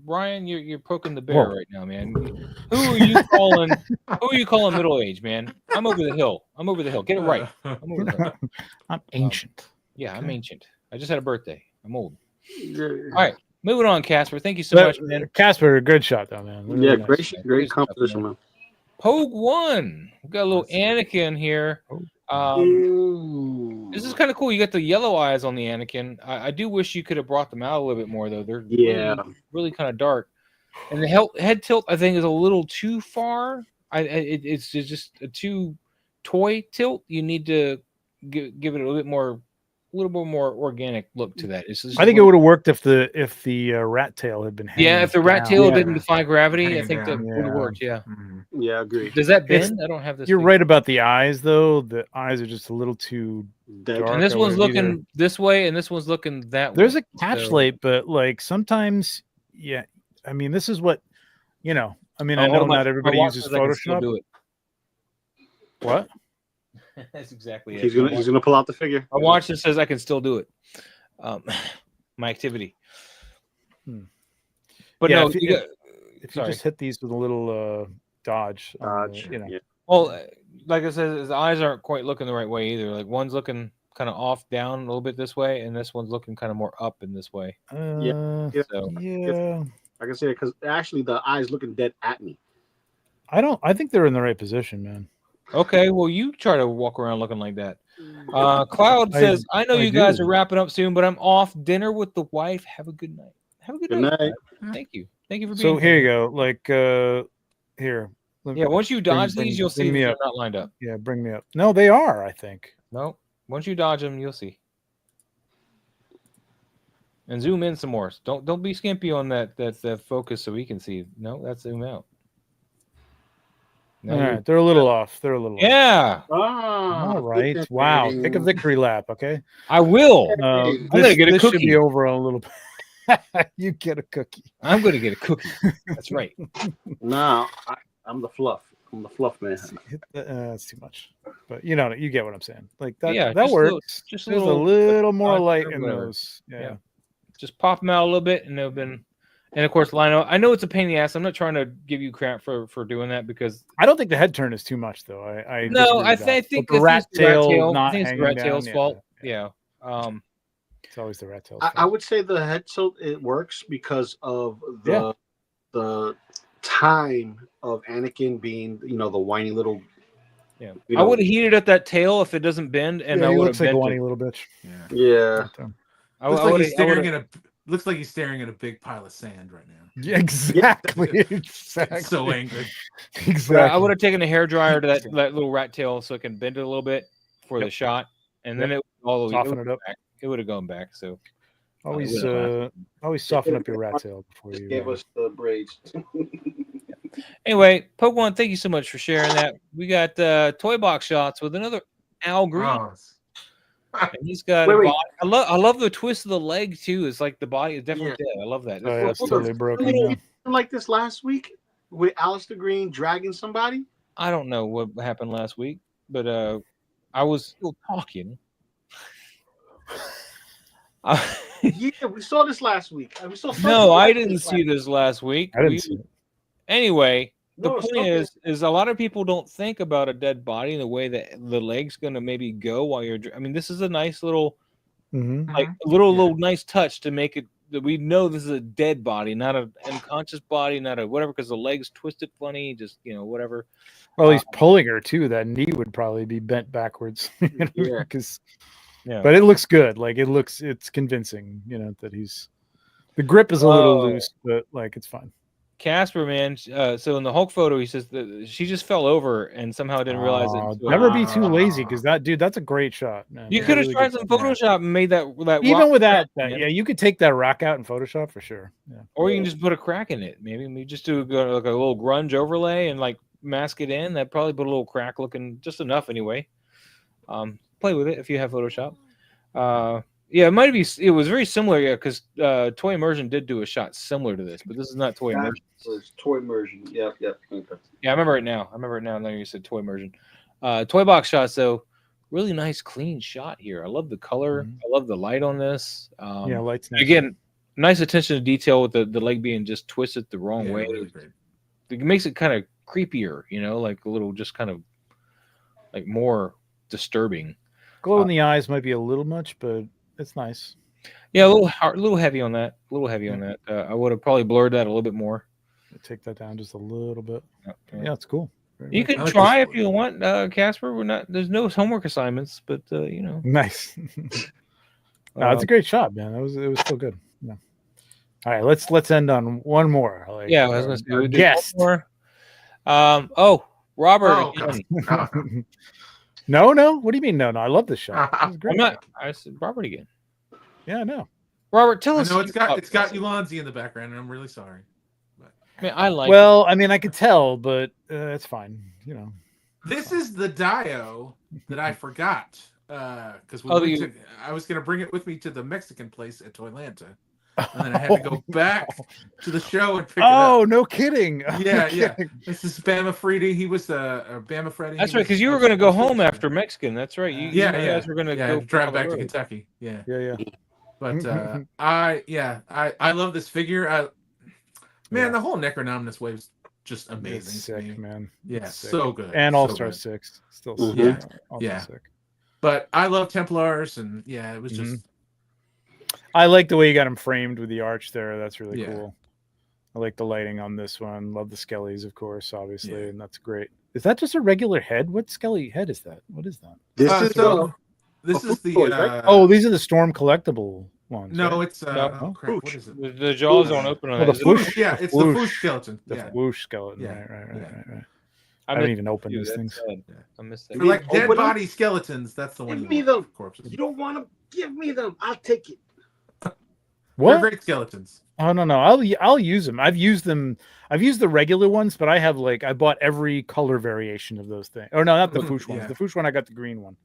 Ryan, you're poking the bear right now, man. Who are you calling? Who are you calling middle age, man? I'm over the hill. Get it right. I'm over the hill. I'm ancient. Yeah, I'm ancient. I just had a birthday. I'm old. All right, moving on, Casper. Thank you so much, man. Casper, good shot though, man. Really nice. great composition, man. Pogue 1. We got a little Anakin here. This is kind of cool. You got the yellow eyes on the Anakin. I do wish you could have brought them out a little bit more, though. They're really kind of dark. And the head tilt, I think, is a little too far. It's just a too toy tilt. You need to give it a little bit more organic look to that. I think it would have worked if the rat tail had been hanging if the rat tail didn't defy gravity, I think that would have worked. Yeah. Yeah, I agree. Does that bend? I don't have this. You're right about the eyes, though. The eyes are just a little too dark. And this one's looking this way, and this one's looking that way. There's a catch light, but like sometimes, yeah. I mean, this is what I mean, I know not everybody uses Photoshop. Do it. What? That's exactly it. He's gonna pull out the figure. My watch that says I can still do it. My activity. But yeah, no, if you just hit these with a little dodge. Well, like I said, his eyes aren't quite looking the right way either. Like one's looking kind of off down a little bit this way, and this one's looking kind of more up in this way. Yeah. I can say it because actually the eyes looking dead at me. I think they're in the right position, man. Okay, well, you try to walk around looking like that. Cloud says, I know you guys are wrapping up soon, but I'm off dinner with the wife. Have a good night. Have a good night. Thank you. Thank you for being here. So here you go. Like, here. Yeah, once you dodge these, you'll see they're not lined up. Yeah, bring me up. No, they are, I think. No, once you dodge them, you'll see. And zoom in some more. Don't be skimpy on that focus so we can see. No, that's zoom out. No, all right, they're a little off. Yeah. All right. Wow. Take a victory lap, okay? I will. I'm gonna get a cookie. Should be over on a little bit. You get a cookie. I'm gonna get a cookie. That's right. No, I'm the fluff. I'm the fluff man. That's too much. But you get what I'm saying. Like that. Yeah, that works. Just a little more light in those. Yeah. Just pop them out a little bit, and they've been. And of course, Lino, I know it's a pain in the ass. I'm not trying to give you crap for doing that because I don't think the head turn is too much though. I think the rat tail not it's the rat tail's fault. Yeah. It's always the rat tail. I would say the head tilt it works because of the time of Anakin being the whiny little. Yeah. I would have heated up that tail if it doesn't bend, and I would have like a whiny little bitch. Yeah. Looks like he's staring at a big pile of sand right now. Yeah, exactly. Exactly. So angry. Exactly. I would have taken a hairdryer to that little rat tail so it can bend it a little bit for the shot, and then it would have gone back. So always soften up your rat tail before you gave us the braids. Anyway, Pokemon, thank you so much for sharing that. We got toy box shots with another Al Green. Oh. And he's got a body. I love the twist of the leg too. It's like the body is definitely dead. I love that. It's totally broken. Like this last week with Alistair Green dragging somebody. I don't know what happened last week, but I was still talking. Yeah, we saw this last week. I didn't see this last week. I didn't see it. Anyway. The point is a lot of people don't think about a dead body in the way that the leg's going to maybe go while you're. I mean, this is a nice little, little nice touch to make it that we know this is a dead body, not an unconscious body, not a whatever, because the leg's twisted funny, just whatever. Well, he's pulling her too. That knee would probably be bent backwards. But it looks good. Like it's convincing. That he's the grip is a little loose, but like it's fine. Casper, man. So in the Hulk photo, he says that she just fell over and somehow didn't realize it. Never be too lazy because that's a great shot, man. You could have tried some Photoshop and made that even with that. You could take that rock out in Photoshop for sure. Yeah. Or you can just put a crack in it. Maybe we just do like a little grunge overlay and like mask it in. That probably put a little crack looking just enough anyway. Play with it if you have Photoshop. Yeah, it might be. It was very similar, because Toy Immersion did do a shot similar to this, but this is not Toy Immersion. It's Toy Immersion. Yeah. Okay. Yeah, I remember it now. Now you said Toy Immersion. Toy box shots, though, really nice, clean shot here. I love the color. I love the light on this. Light's nice. Again, nice attention to detail with the leg being just twisted the wrong way. Really great. It makes it kind of creepier, like a little, just kind of like more disturbing. Glow in the eyes might be a little much, but it's nice. Yeah, a little heavy on that. A little heavy on that. I would have probably blurred that a little bit more. Take that down just a little bit. Yeah, it's cool. You can try if you want, Casper. There's no homework assignments, but Nice. No, it's a great shot, man. It was still good. Yeah. All right, let's end on one more. I was gonna say guest. Robert. Again. No. What do you mean? No. I love this shot. I'm not. I said Robert again. Yeah, I know. Robert, tell us. No, it's got Ulanzi in the background, and I'm really sorry. Man, I like. Well, I mean, I could tell, but it's fine. This is the Dio that I forgot because I was going to bring it with me to the Mexican place at Toylanta, and then I had to go back to the show and pick it up. Oh, no kidding! Yeah. This is Bama Freddy. He was Bama Freddy. That's right, because you were going to go home after Mexican. That's right. You guys were going to go drive back to Kentucky. Yeah. But I love this figure. The whole Necronomnus wave is just amazing. It's sick, man. Yeah, so good. And All-Star 6. Still sick. But I love Templars, and it was just. I like the way you got him framed with the arch there. That's really cool. I like the lighting on this one. Love the skellies, of course, obviously, and that's great. Is that just a regular head? What skelly head is that? What is that? This is the. These are the Storm collectible ones. No, right? it's what is it? The jaws aren't open on it. It's the Whoosh skeleton. The Whoosh skeleton. Right. I haven't even opened these things. I missed that. For like dead body skeletons, that's the one. Give me them. Corpses. You don't want to give me them. I'll take it. What? They're great skeletons. Oh no, I'll use them. I've used them. I've used the regular ones, but I have I bought every color variation of those things. Oh no, not the Foosh ones. The Foosh one, I got the green one,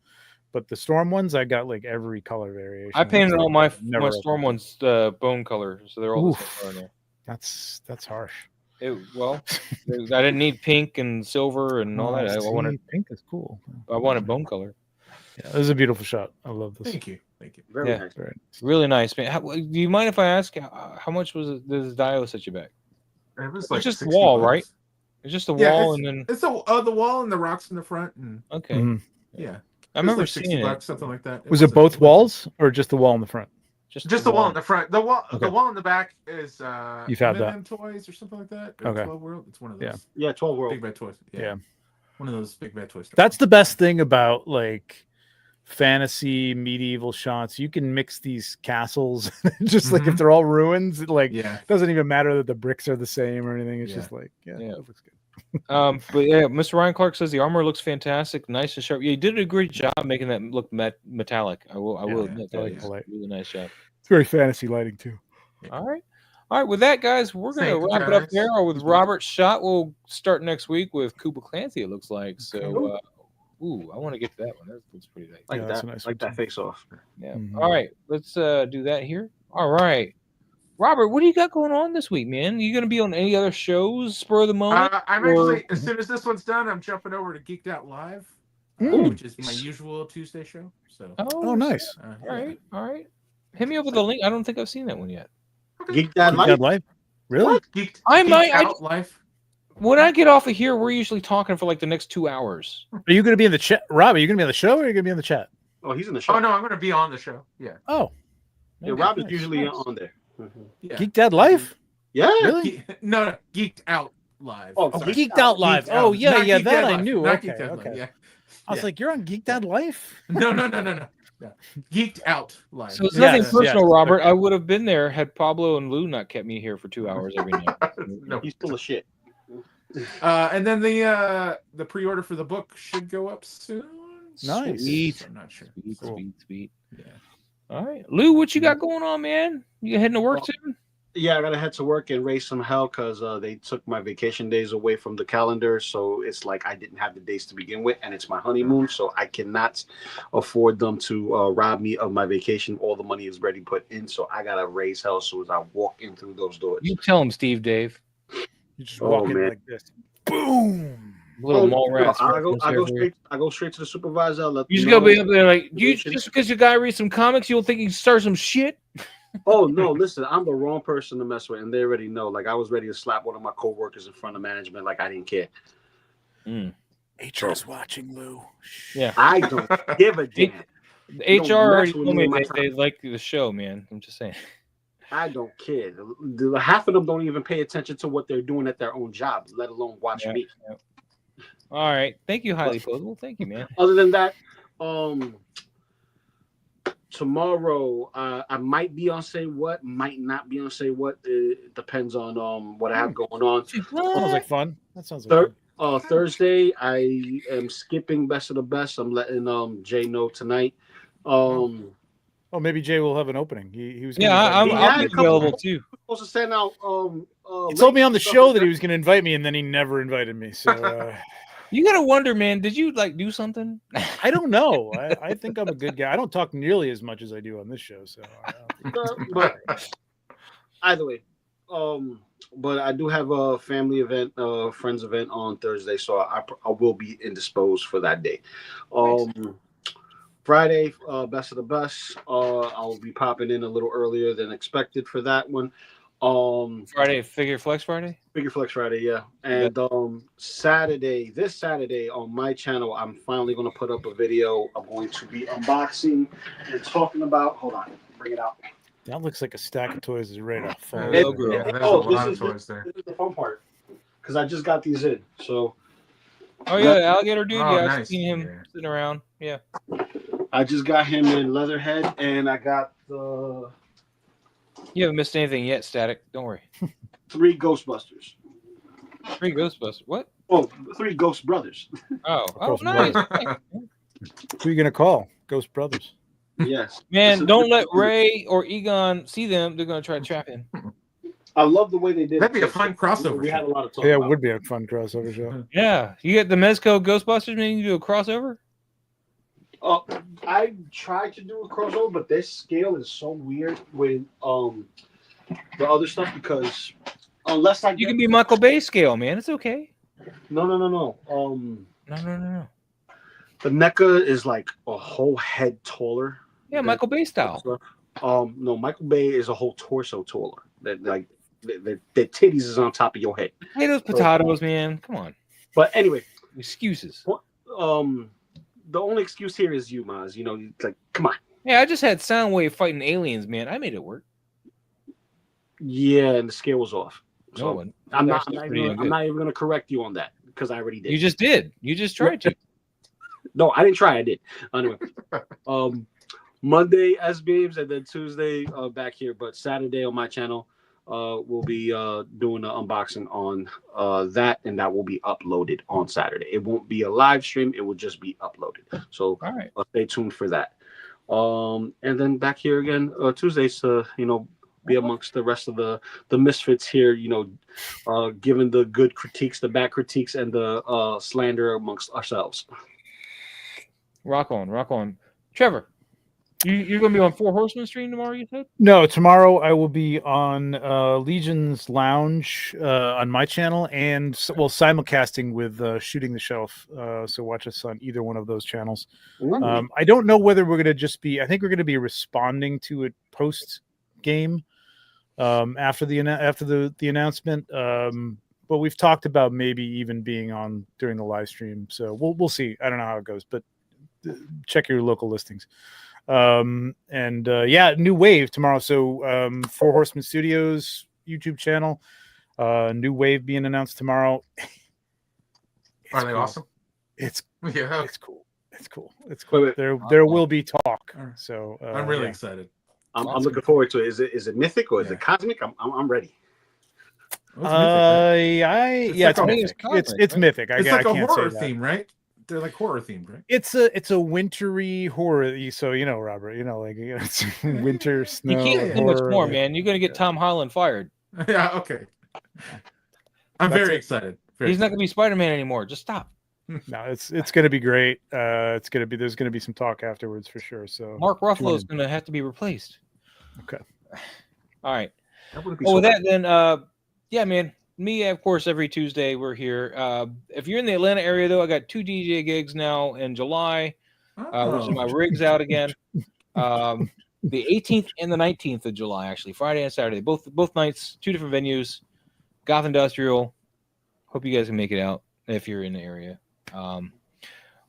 but the Storm ones, I got every color variation. I painted all my Storm ones bone color, so they're all the same color. That's harsh. I didn't need pink and silver and all that. I wanted pink is cool. I wanted bone color. Yeah, this is a beautiful shot. I love this. Thank you. Very nice. Really nice, man. Do you mind if I ask how much was this Dio set you back? It was it's just the wall, right? It's just the wall, and then it's the wall and the rocks in the front. And... Okay. Mm-hmm. Yeah, I remember seeing $60, something like that. Was it both walls or just the wall in the front? Just the wall in the front. The wall in the back is you've had that toys or something like that. Okay. 12 World. It's one of those. Yeah, 12 World. Big Bad Toys. Yeah. One of those Big Bad Toys. That's the best thing about fantasy medieval shots. You can mix these castles just if they're all ruins, it doesn't even matter that the bricks are the same or anything. It's just that looks good. But Mr. Ryan Clark says the armor looks fantastic, nice and sharp. Yeah, you did a great job making that look metallic. I will admit that was a really nice job. It's very fantasy lighting too. All right, with that, guys, we're gonna wrap it up there. With Robert's shot, we'll start next week with Koopa Clancy, it looks like. So I want to get to that one. That looks pretty nice. Like that. Nice that face off. Yeah. Mm-hmm. All right. Let's do that here. All right. Robert, what do you got going on this week, man? You going to be on any other shows spur of the moment? Actually, as soon as this one's done, I'm jumping over to Geeked Out Live, which is my usual Tuesday show. So. Oh, nice. All right. Hit me over the link. I don't think I've seen that one yet. Okay. Geeked Out Live? Really? Geeked Out Live. When I get off of here, we're usually talking for the next 2 hours. Are you going to be in the chat? Rob, are you going to be on the show or are you going to be on the chat? Oh, he's in the show. Oh, no, I'm going to be on the show. Yeah. Oh. Yeah, Rob is usually on there. Mm-hmm. Yeah. Geeked Out Live? Yeah. Really? No, Geeked Out Live. Oh, Geeked Out Live. Geeked that I knew. Not okay. Live, yeah. I was like, you're on Geeked Out Live? No. Yeah. Geeked Out Live. So it's nothing personal, Robert. I would have been there had Pablo and Lou not kept me here for 2 hours every night. No, he's full of shit. And then the pre-order for the book should go up soon. Nice. Sweet. I'm not sure. Sweet. Yeah. All right, Lou, what you got going on, man? You heading to work soon? Yeah, I gotta head to work and raise some hell because they took my vacation days away from the calendar. So it's I didn't have the days to begin with, and it's my honeymoon, so I cannot afford them to rob me of my vacation. All the money is already put in, so I gotta raise hell as soon as I walk in through those doors. You tell him, Steve Dave. You just walk in like this. Boom. Little mall rats. I go straight to the supervisor. You just go be up there just because your guy reads some comics, you'll think he can start some shit. Oh no, listen, I'm the wrong person to mess with, and they already know. Like I was ready to slap one of my coworkers in front of management, like I didn't care. HR's watching, Lou. Yeah, I don't give a damn. HR already told me they like the show, man. I'm just saying. I don't care. Half of them don't even pay attention to what they're doing at their own job, let alone watch me. Yeah. All right, thank you, highly posable. Thank you, man. Other than that, tomorrow I might be on Say What, might not be on Say What. It depends on what I have going on. Sounds like fun. That sounds like fun. Thursday I am skipping Best of the Best. I'm letting Jay know tonight. Oh, maybe Jay will have an opening. He was. I'll be available too. Supposed to send out. He told me on the show that he was going to invite me, and then he never invited me. So you gotta wonder, man. Did you like do something? I don't know. I think I'm a good guy. I don't talk nearly as much as I do on this show. So, but either way, but I do have a family event, friends event on Thursday, so I will be indisposed for that day. Nice. Friday, Best of the Best. I'll be popping in a little earlier than expected for that one. Friday, Figure Flex Friday? Figure Flex Friday, yeah. And this Saturday on my channel, I'm finally going to put up a video. I'm going to be unboxing and talking about. Hold on, bring it out. That looks like a stack of toys is ready to fall. There's a lot of toys there. This is the fun part because I just got these in. So. Oh yeah, Alligator Dude. Oh, yeah, nice. I've seen him sitting around. Yeah. I just got him in Leatherhead, and I got the. You haven't missed anything yet, Static. Don't worry. 3 Ghostbusters. 3 Ghostbusters. What? Oh, 3 Ghost Brothers. Oh, nice. Who are you gonna call? Ghost Brothers. Yes. Man, don't let Ray or Egon see them. They're gonna try to trap him. I love the way they did. That'd be a fun crossover. We had a lot of talk. Yeah, about it would be a fun crossover show. Yeah, you get the Mezco Ghostbusters, man. You do a crossover. I tried to do a crossover, but this scale is so weird with the other stuff because unless you can be Michael Bay scale, man. It's okay. No. No. The NECA is like a whole head taller. Yeah, Michael Bay style. No, Michael Bay is a whole torso taller. That like the titties is on top of your head. Potatoes, man. Come on. But anyway, excuses. The only excuse here is you, Maz. You know, it's like, come on. Yeah, I just had Soundwave fighting aliens, man. I made it work. Yeah, and the scale was off. So no, I'm not even going to correct you on that because I already did. You just did. You just tried to. No, I didn't try. I did. Anyway, Monday S-Beams and then Tuesday back here. But Saturday on my channel, we'll be doing an unboxing on that, and that will be uploaded on Saturday. It won't be a live stream; it will just be uploaded. So, all right, stay tuned for that. And then back here again Tuesdays to be amongst the rest of the misfits here. Giving the good critiques, the bad critiques, and the slander amongst ourselves. Rock on, Trevor. You're going to be on 4 Horsemen stream tomorrow, you said? No, tomorrow I will be on Legion's Lounge on my channel and simulcasting with Shooting the Shelf. So watch us on either one of those channels. I don't know whether we're going to I think we're going to be responding to it post game after the announcement. But we've talked about maybe even being on during the live stream. So we'll see. I don't know how it goes, but check your local listings. New Wave tomorrow. So 4 Horsemen Studios YouTube channel, New Wave being announced tomorrow. Are they awesome? It's cool. It's cool. Wait. There will be talk. So I'm really excited. I'm looking forward to it. Is it mythic or is it cosmic? I'm ready. It's mythic. It's mythic. It's like a horror theme, right? They're like horror themed, right? It's a wintry horror. So Robert, it's winter snow. You can't do much more, man. You're gonna get Tom Holland fired. Yeah, okay. I'm very excited. He's not gonna be Spider-Man anymore. Just stop. No, it's gonna be great. There's gonna be some talk afterwards for sure. So Mark Ruffalo is gonna have to be replaced. Okay. All right. With that, then, yeah, man. Me, of course, every Tuesday we're here. If you're in the Atlanta area, though, I got 2 DJ gigs now in July, which is my rig's out again. the 18th and the 19th of July, actually, Friday and Saturday, both nights, 2 different venues. Goth Industrial. Hope you guys can make it out if you're in the area.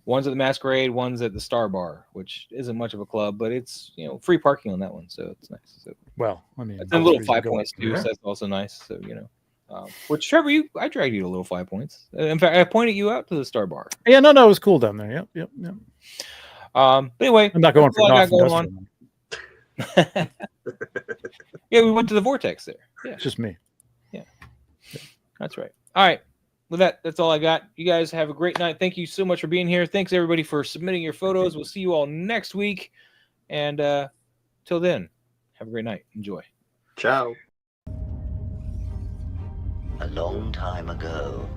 One's at the Masquerade, one's at the Star Bar, which isn't much of a club, but it's free parking on that one, so it's nice. So, well, I mean, it's a little 5 points too, so that's also nice. So which Trevor, I dragged you to a little 5 points. In fact, I pointed you out to the Star Bar. Yeah, no, it was cool down there. Yep. But anyway, I'm not going for Goth Industrial. Yeah, we went to the Vortex there. Yeah, it's just me. Yeah, that's right. All right. With that, that's all I got. You guys have a great night. Thank you so much for being here. Thanks, everybody, for submitting your photos. We'll see you all next week. And till then, have a great night. Enjoy. Ciao. A long time ago,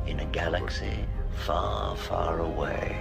in a galaxy far, far away,